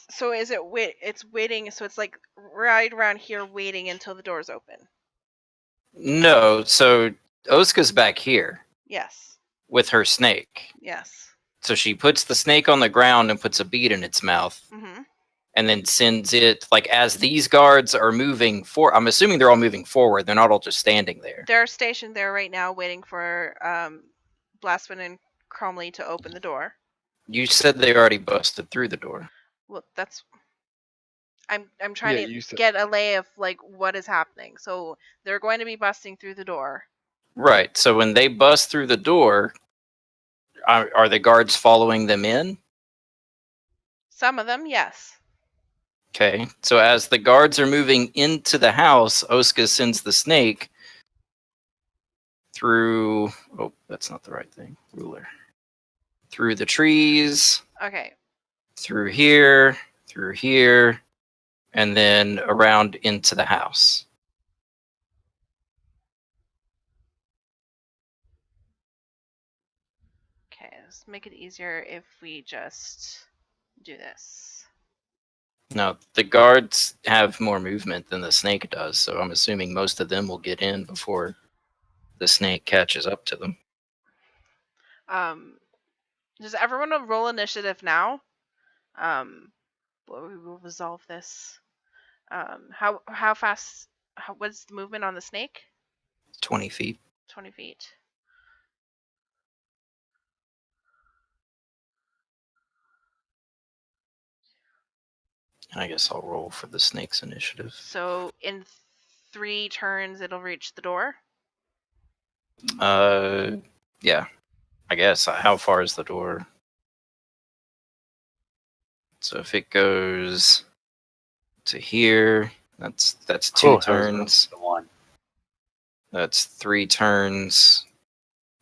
So is it it's waiting, so it's like right around here waiting until the doors open. No, so Oska's back here Yes. with her snake. Yes. So she puts the snake on the ground and puts a bead in its mouth, Mhm. and then sends it like as these guards are moving for. I'm assuming they're all moving forward. They're not all just standing there. They're stationed there right now waiting for Blasphemon and Cromley to open the door. You said they already busted through the door. Well, that's I'm trying Yeah, to you said- get a lay of like what is happening. So they're going to be busting through the door. Right. So when they bust through the door, are the guards following them in? Some of them, yes. Okay. So as the guards are moving into the house, Oska sends the snake through. Oh, that's not the right thing. Ruler. Through the trees, Okay. through here, and then around into the house. Okay, let's make it easier if we just do this. Now, the guards have more movement than the snake does, so I'm assuming most of them will get in before the snake catches up to them. Does everyone roll initiative now? We will resolve this. How fast? What's the movement on the snake? 20 feet. 20 feet. I guess I'll roll for the snake's initiative. So in 3 turns, it'll reach the door. Yeah, I guess. How far is the door? So if it goes to here, that's two Whew, that was turns. the one. That's 3 turns.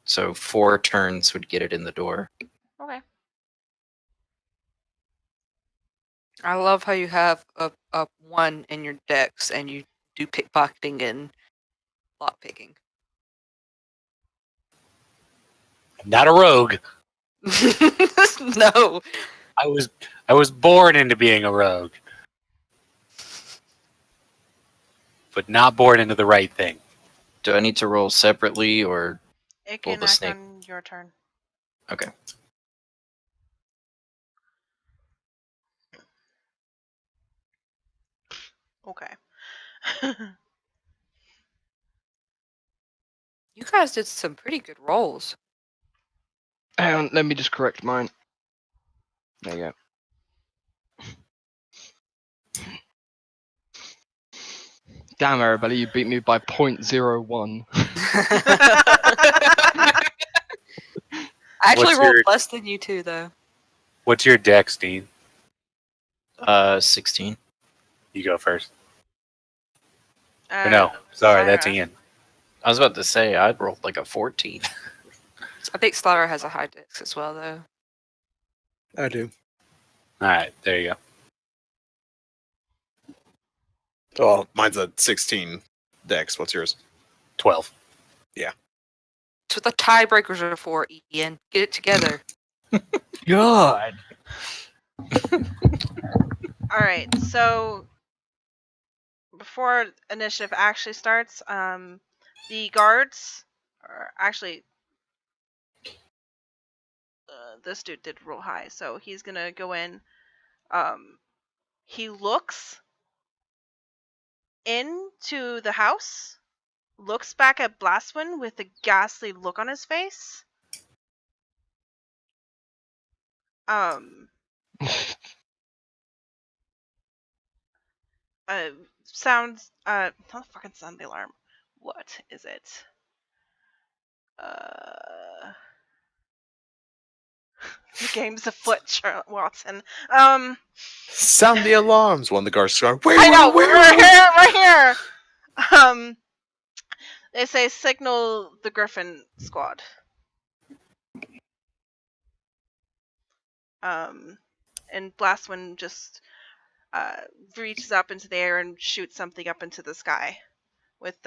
So 4 turns would get it in the door. Okay. I love how you have a 1 in your decks and you do pickpocketing and lockpicking. I'm not a rogue. No. I was born into being a rogue, but not born into the right thing. Do I need to roll separately or? It Well, can the act snake- on your turn. Okay. Okay. You guys did some pretty good rolls. Hang on, let me just correct mine. There you go. Damn, Arabella, you beat me by 0.01. I actually What's rolled your- less than you two, though. What's your dex, Dean? 16. You go first. Or no, sorry, that's Syra. Ian. I was about to say I'd rolled like a 14. I think Slaughter has a high dex as well, though. I do. All right, there you go. Well, mine's a 16 dex. What's yours? 12. That's what the tiebreakers are for, Ian. Get it together. God. All right. So before initiative actually starts, the guards, or actually, this dude did roll high, so he's gonna go in. He looks into the house, looks back at Blastwind with a ghastly look on his face. Sounds not fucking sound the alarm. What is it? The game's afoot, Watson. Sound the alarms when the guards start. Wait, I know, wait, right here. They say signal the Griffin squad. And Blastwind just reaches up into the air and shoots something up into the sky with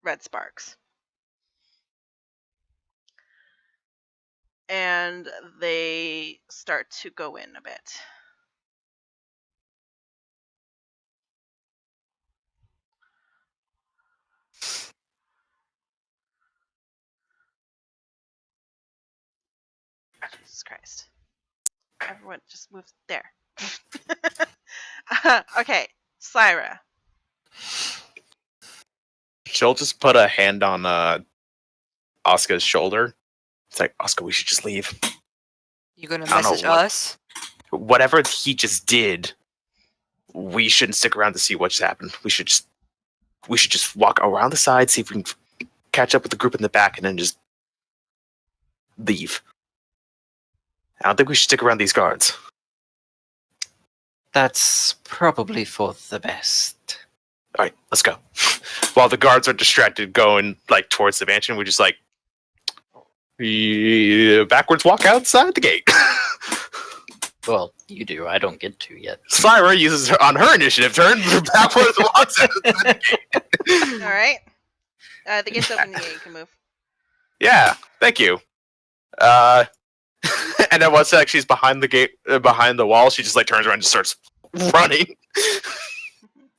red sparks. And they start to go in a bit. Jesus Christ. Everyone just moves there. Okay, Syra. She'll just put a hand on Oscar's shoulder. It's like, Oscar, we should just leave. You gonna I don't know message what- us? Whatever he just did, we shouldn't stick around to see what just happened. We should just walk around the side, see if we can catch up with the group in the back, and then just leave. I don't think we should stick around these guards. That's probably for the best. All right, let's go. While the guards are distracted going like towards the mansion, we just like backwards walk outside the gate. Well, you do. I don't get to yet. Syra uses on her initiative turn backwards walks outside the gate. All right. The gate's open. Yeah, you can move. Yeah, thank you. And then once she's behind the gate, behind the wall, she just like turns around and just starts running.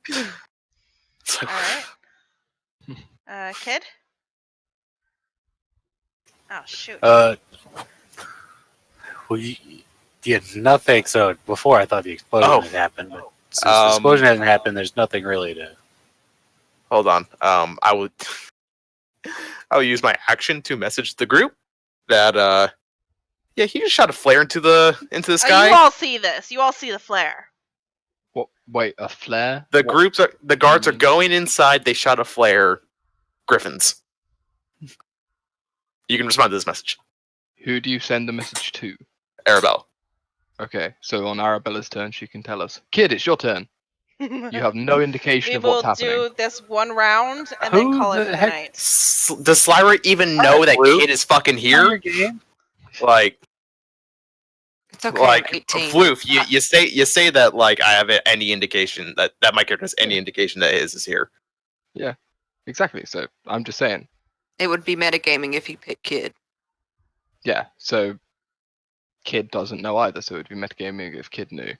It's like, All right. Kid. Oh shoot. Well, yeah, nothing. So before I thought the explosion had happened, but since the explosion hasn't happened, there's nothing really to. hold on. I will use my action to message the group that yeah, he just shot a flare into the sky. You all see this. You all see the flare. What? Wait, a flare? The What? guards are mean? going inside. They shot a flare. Griffins. You can respond to this message. Who do you send the message to? Arabelle. Okay, so on Arabella's turn, she can tell us. Kid, it's your turn. You have no indication We of what's will happening. do this one round and then Who call it the for the heck- night. Does Slyra even know that Blue. Kid is fucking Your here? game. Like, It's okay. like I'm 18. Floof, you say that like I have any indication that my character has any indication that his is here. Exactly, so I'm just saying. It would be metagaming if he picked Kid. Yeah, so Kid doesn't know either, so it would be metagaming if Kid knew.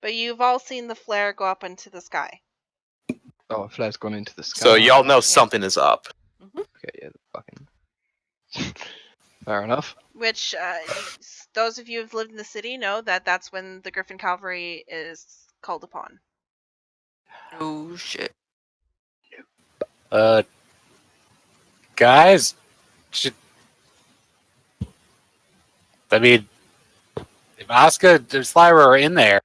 But you've all seen the flare go up into the sky. Oh, a flare's gone into the sky. So y'all know something is up. Okay, yeah, fucking. Fair enough. Which those of you who've lived in the city know that that's when the Griffin Cavalry is called upon. Oh shit. Guys, should, I mean, if Asuka and Slyra are in there,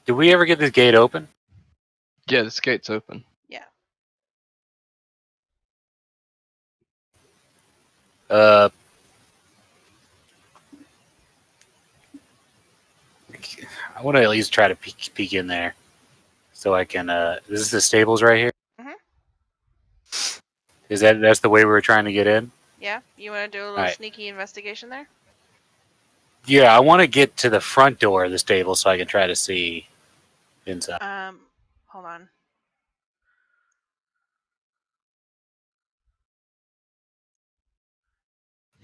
did we ever get this gate open? Yeah, this gate's open. Yeah. I want to at least try to peek in there, so I can. This is the stables right here. Mhm. Is that's the way we were trying to get in? Yeah? You want to do a little Alright. sneaky investigation there? Yeah, I want to get to the front door of the stable so I can try to see inside. Hold on.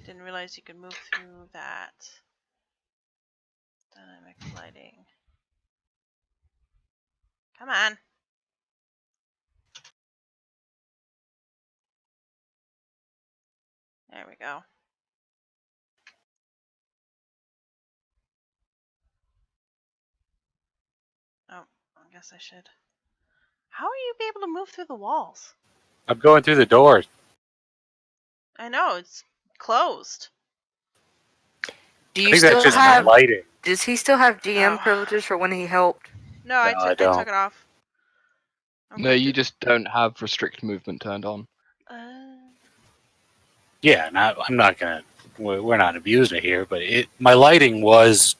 Didn't realize you could move through that. Dynamic lighting. Come on. There we go. Oh, I guess I should. How are you able to move through the walls? I'm going through the doors. I know, it's closed. Do I you think still that's just have? lighting. Does he still have GM Oh. privileges for when he helped? No, I No, I took don't. it off. I'm No, going you through- just don't have restrict movement turned on. Yeah, I'm not gonna. We're not abusing it here, but my lighting was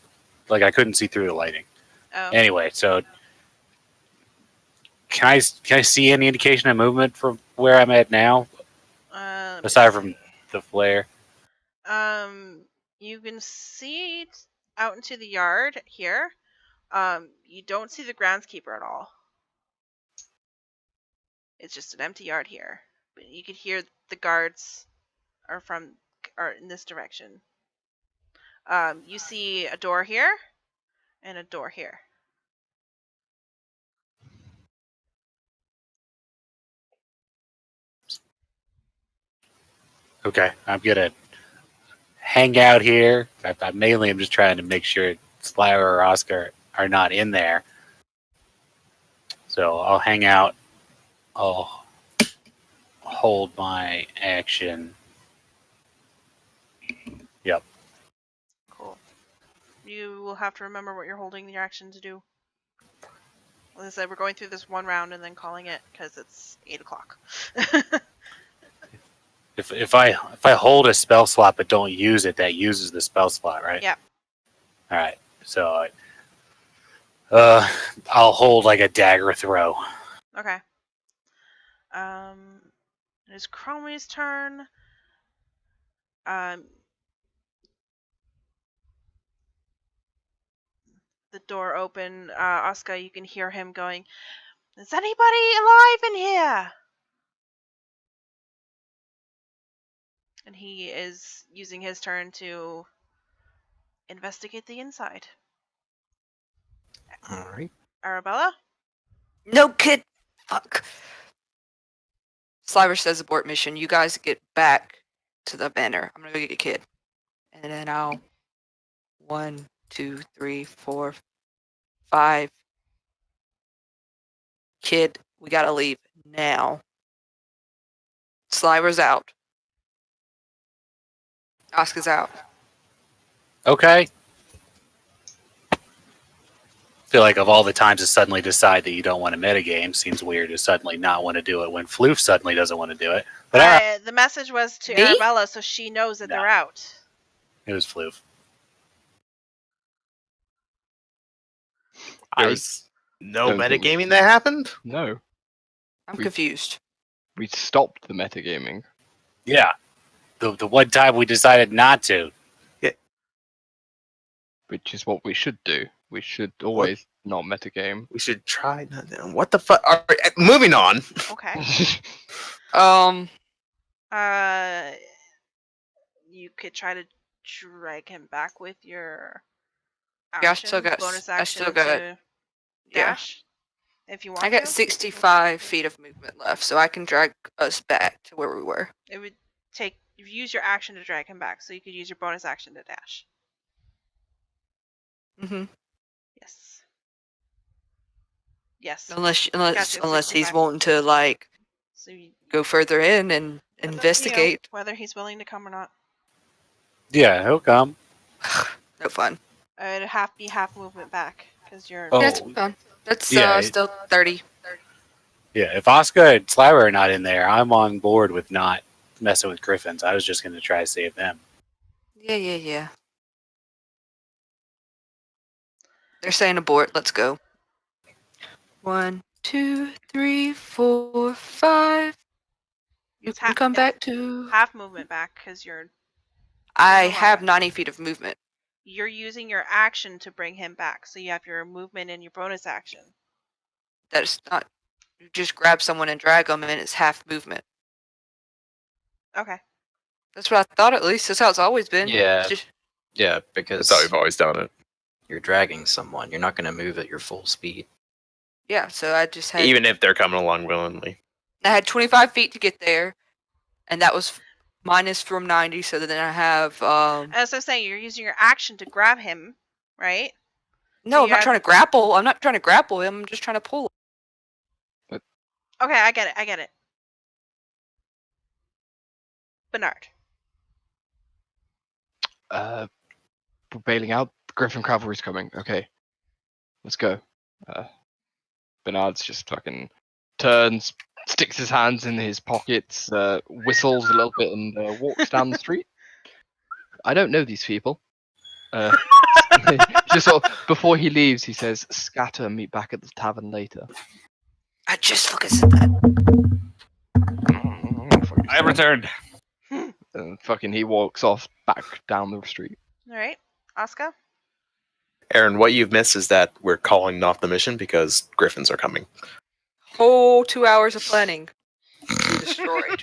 like I couldn't see through the lighting. Oh. Anyway, so can I see any indication of movement from where I'm at now, Let me aside from see. the flare? You can see out into the yard here. You don't see the groundskeeper at all. It's just an empty yard here. But you could hear the guards are in this direction. You see a door here and a door here. Okay, I'm gonna hang out here. I mainly am just trying to make sure Slyra or Oscar are not in there. So I'll hang out. I'll hold my action. Yep. Cool. You will have to remember what you're holding your action to do. As I said, we're going through this one round and then calling it because it's 8 o'clock. If I hold a spell slot but don't use it, that uses the spell slot, right? Yeah. All right. So, I'll hold like a dagger throw. Okay. It is Cromwell's turn. The door open. Oscar, you can hear him going, "Is anybody alive in here?" And he is using his turn to investigate the inside. All right. Arabella? No, Kid. Fuck. Slyra says abort mission. You guys get back to the banner. I'm gonna go get Kid, and then I'll 1, 2, 3, 4, 5. Kid, we gotta leave now. Slyra's out. Oscar's out. Okay. feel like of all the times to suddenly decide that you don't want to metagame, seems weird to suddenly not want to do it when Floof suddenly doesn't want to do it. But alright, The message was to Me? Arabella, so she knows that No. they're out. it was Floof. There's no don't think we- metagaming that happened? No, I'm We- confused. we stopped the metagaming. Yeah. The one time we decided not to. Which is what we should do. We should always not metagame. We should try. What the fuck? Alright, moving on. Okay. Um, You could try to drag him back with your Yeah, I action, still got- bonus I action still got- to yeah. dash. If you want I got to. 65 feet of movement left, so I can drag us back to where we were. It would take. You use your action to drag him back, so you could use your bonus action to dash. Mm-hmm. Yes. Yes. Unless Gotcha, unless he's 65. wanting to like So you, go further in and that's up to you, investigate. whether he's willing to come or not. Yeah, he'll come. No fun. It'd be half movement back because you're. Oh. That's fun. That's Yeah, still 30. Yeah, if Oscar and Slayer are not in there, I'm on board with not messing with Griffins. I was just going to try to save them. Yeah. They're saying abort. Let's go. 1, 2, 3, 4, 5. You It's can half- come it's back to. half movement back because you're I no have longer. 90 feet of movement. you're using your action to bring him back. So you have your movement and your bonus action. That's not. You just grab someone and drag them, and it's half movement. Okay. That's what I thought. At least that's how it's always been. Yeah. It's just- Yeah, because That's how we've always done it. you're dragging someone. You're not going to move at your full speed. yeah. So I just had. Even if they're coming along willingly. I had 25 feet to get there, and that was minus from 90. So then I have. As I was saying, you're using your action to grab him, right? No, you I'm not have- trying to grapple. I'm not trying to grapple him. I'm just trying to pull him. Okay, I get it. Bernard. We're bailing out. The Griffin cavalry's coming. Okay, let's go. Bernard's just fucking turns, sticks his hands in his pockets, whistles a little bit, and walks down the street. I don't know these people. Just sort of, before he leaves, he says, "Scatter, meet back at the tavern later." I just fucking said that. I returned. And fucking he walks off back down the street. All right, Oscar. Aaron, what you've missed is that we're calling off the mission because Griffins are coming. Whole 2 hours of planning. Destroyed.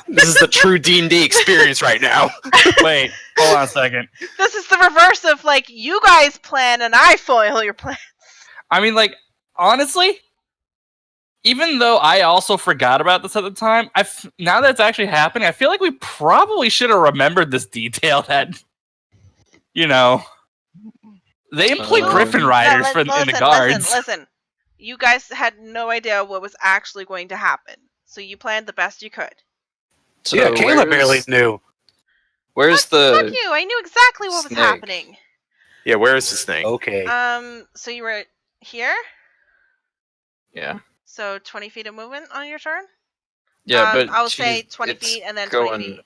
This is the true D&D experience right now. Wait, hold on a second. This is the reverse of like you guys plan and I foil your plan. I mean, like, honestly, even though I also forgot about this at the time, now that it's actually happening, I feel like we probably should have remembered this detail that, they employ Griffin Riders in the guards. Listen. You guys had no idea what was actually going to happen, so you planned the best you could. So yeah, Kayla barely knew. Where's Fuck the? you! I knew exactly what was snake? happening. Yeah, where is this thing? Okay. So you were here, Yeah, so 20 feet of movement on your turn. yeah, but I would say she's- 20 it's feet and then going. 20 feet.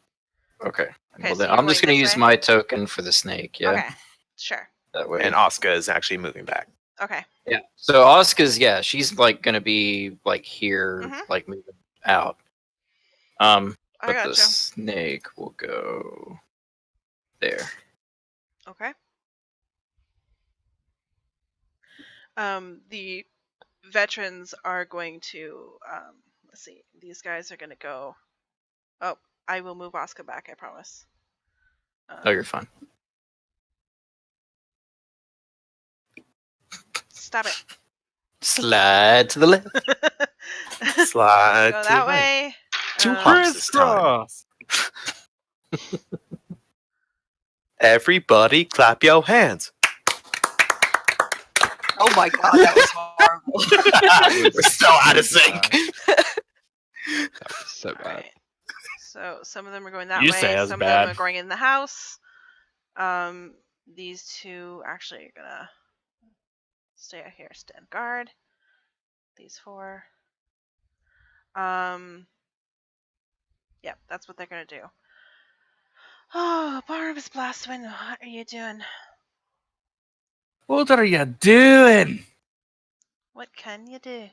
Okay. Okay, Well, so then you're I'm just going gonna this use way? my token for the snake. Yeah, Okay, sure. that way. And Oscar is actually moving back. Okay. Yeah. So Oscar's she's like gonna be like here, Mhm. like moving out. I But the gotcha. snake will go there. Okay. The veterans are going to let's see. These guys are going to go. Oh, I will move Oscar back. I promise. Oh, you're fine. Stop it. Slide to the left. Slide Go to that the right. way. Two Um, hops this time. Crisscross. Everybody clap your hands. Oh my god, that was horrible. We're so out of sync. That was so bad. Alright. So some of them are going that You way. say that's Some of bad. them are going in the house. these two actually are gonna stay out here, stand guard. These four. Yeah, that's what they're gonna do. Oh, Barnabas Blastwind, what are you doing? What are you doing? What can you do?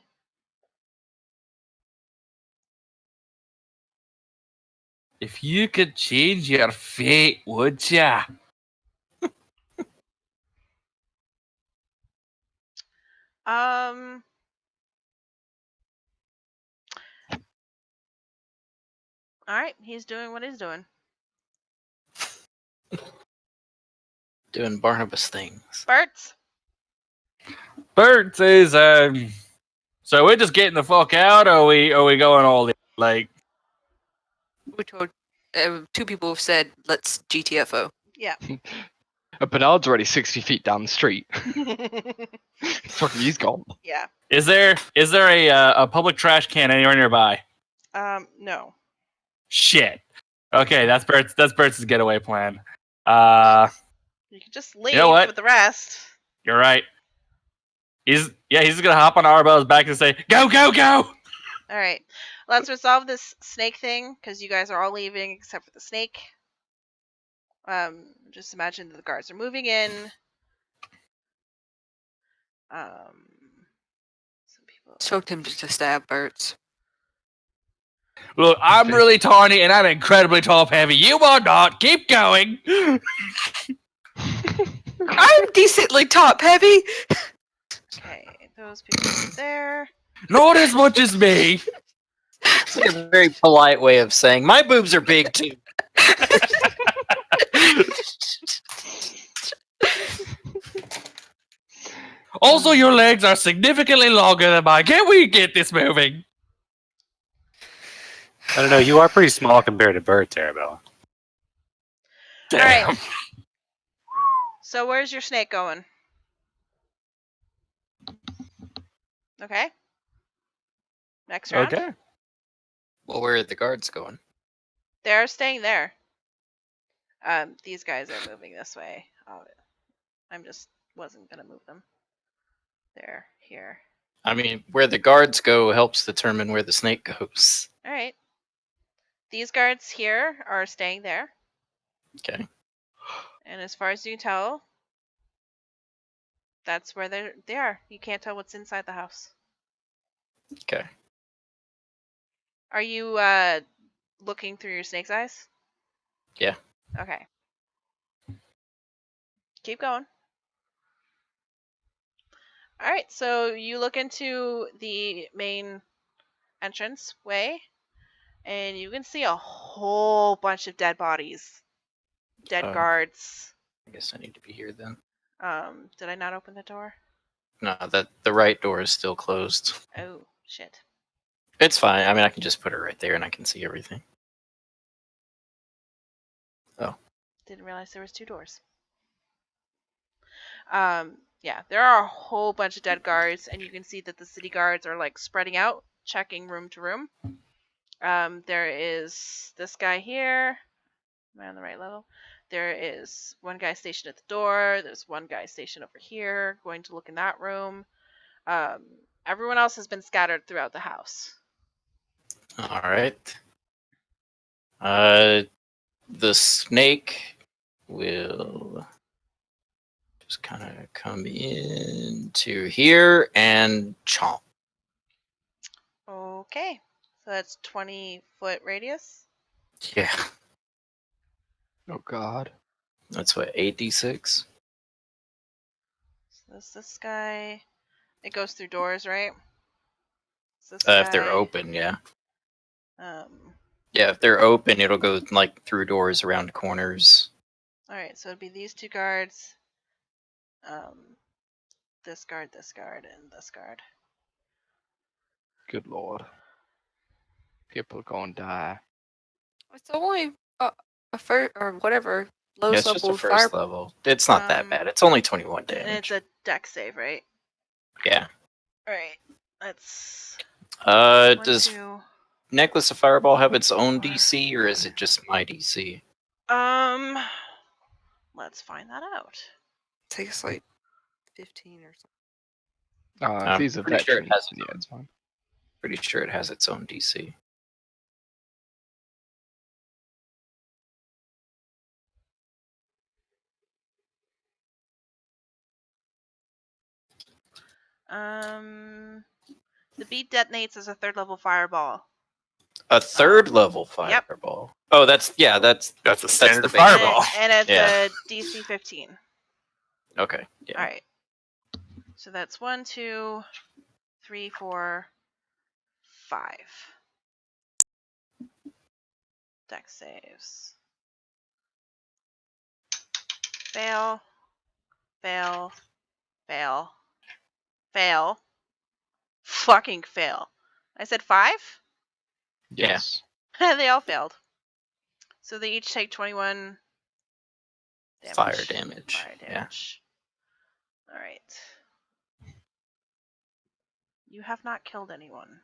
If you could change your fate, would ya? Um. All right, he's doing what he's doing. Doing Barnabas things. Bert. Bert says, so we're just getting the fuck out, or are we going all in? Like, We told 2 people have said, let's GTFO. Yeah. Bernard's already 60 feet down the street. Fucking, he's gone. Yeah. is there a public trash can anywhere nearby? No. Shit. Okay, that's Bert's getaway plan. You can just leave know what? with the rest. You're right. He's just gonna hop on Arabella's back and say, "Go, go, go!" All right. Let's resolve this snake thing because you guys are all leaving except for the snake. Just imagine that the guards are moving in. Some people. So tempted to stab Bert's. Look, I'm really tiny and I'm incredibly top heavy. You are not. Keep going. I'm decently top heavy. Okay, those people are there. Not as much as me. It's like a very polite way of saying my boobs are big too. Also, your legs are significantly longer than mine. Can we get this moving? I don't know. You are pretty small compared to Bert, Arabella. Damn. Alright. So where's your snake going? Okay. Next round. Okay. Well, where are the guards going? They're staying there. These guys are moving this way. I'm just wasn't gonna move them. They're here. I mean, where the guards go helps determine where the snake goes. All right. These guards here are staying there, Okay. and as far as you can tell, that's where they are. You can't tell what's inside the house. Okay. Are you looking through your snake's eyes? Yeah. Okay. Keep going. All right, so you look into the main entrance way, and you can see a whole bunch of dead bodies, dead Oh. guards. I guess I need to be here then. Did I not open the door? No, the right door is still closed. Oh, shit. It's fine. I mean, I can just put it right there and I can see everything. Oh. Didn't realize there was 2 doors. Yeah, there are a whole bunch of dead guards, and you can see that the city guards are like spreading out, checking room to room. There is this guy here. Am I on the right level? There is one guy stationed at the door. There's one guy stationed over here, going to look in that room. Everyone else has been scattered throughout the house. All right. The snake will just kind of come into here and chomp. Okay, so that's 20-foot radius. Yeah. Oh god. That's what, 8d6? So this guy. It goes through doors, right? So this If they're guy, open, yeah. Um. Yeah, if they're open, it'll go like through doors, around corners. All right, so it'd be these 2 guards. This guard, and this guard. Good lord. People are gonna die. It's only a first or whatever low Yeah, it's just a level first fire. level. It's not that bad. It's only 21 And it's damage. a deck save, right? Yeah. All right, let's. Does 2. Necklace of Fireball have its own DC, or is it just my DC? Let's find that out. Takes like 15 or something. If I'm he's a pretty sure it veteran, has its yeah, own. it's fine. Pretty sure it has its own DC. The beat detonates as a 3rd level fireball. A 3rd level Yep. fireball. Oh, that's That's a standard the base. fireball. And it's Yeah. a DC 15. Okay. Yeah. All right. So that's 1, 2, 3, 4, 5. Dex saves. Fail. Fail. Fail. Fail. Fucking fail. I said 5? Yes. They all failed. So they each take 21 damage. Fire damage. Fire damage. All right. You have not killed anyone.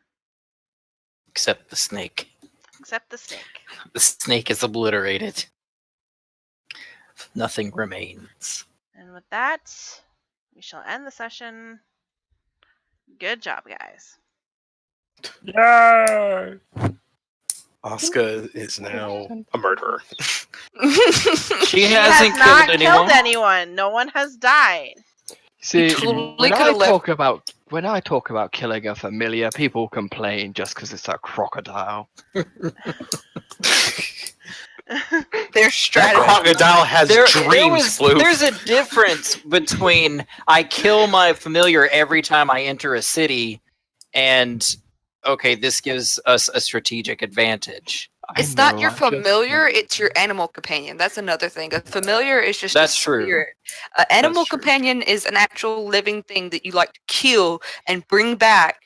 Except the snake. Except the snake. The snake is obliterated. Nothing remains. And with that, we shall end the session. Good job, guys. Yay! Oscar is now a murderer. She has hasn't not killed killed anyone. anyone. No one has died. See, totally when coulda I left- talk about killing a familiar, people complain just because it's a crocodile. Their strategy. Crocodile has dreams, Floof. There's a difference between I kill my familiar every time I enter a city, and okay, this gives us a strategic advantage. It's I not know, your I just- familiar, it's your animal companion. That's another thing. A familiar is just That's a true. spirit. An animal That's true. companion is an actual living thing that you like to kill and bring back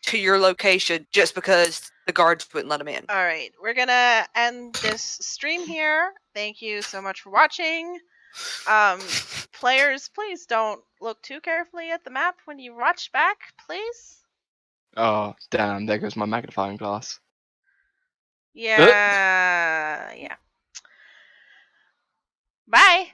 to your location just because the guards wouldn't let them in. All right, we're gonna end this stream here. Thank you so much for watching. Players, please don't look too carefully at the map when you watch back, please. Oh, damn, there goes my magnifying glass. Yeah. Yeah. Bye.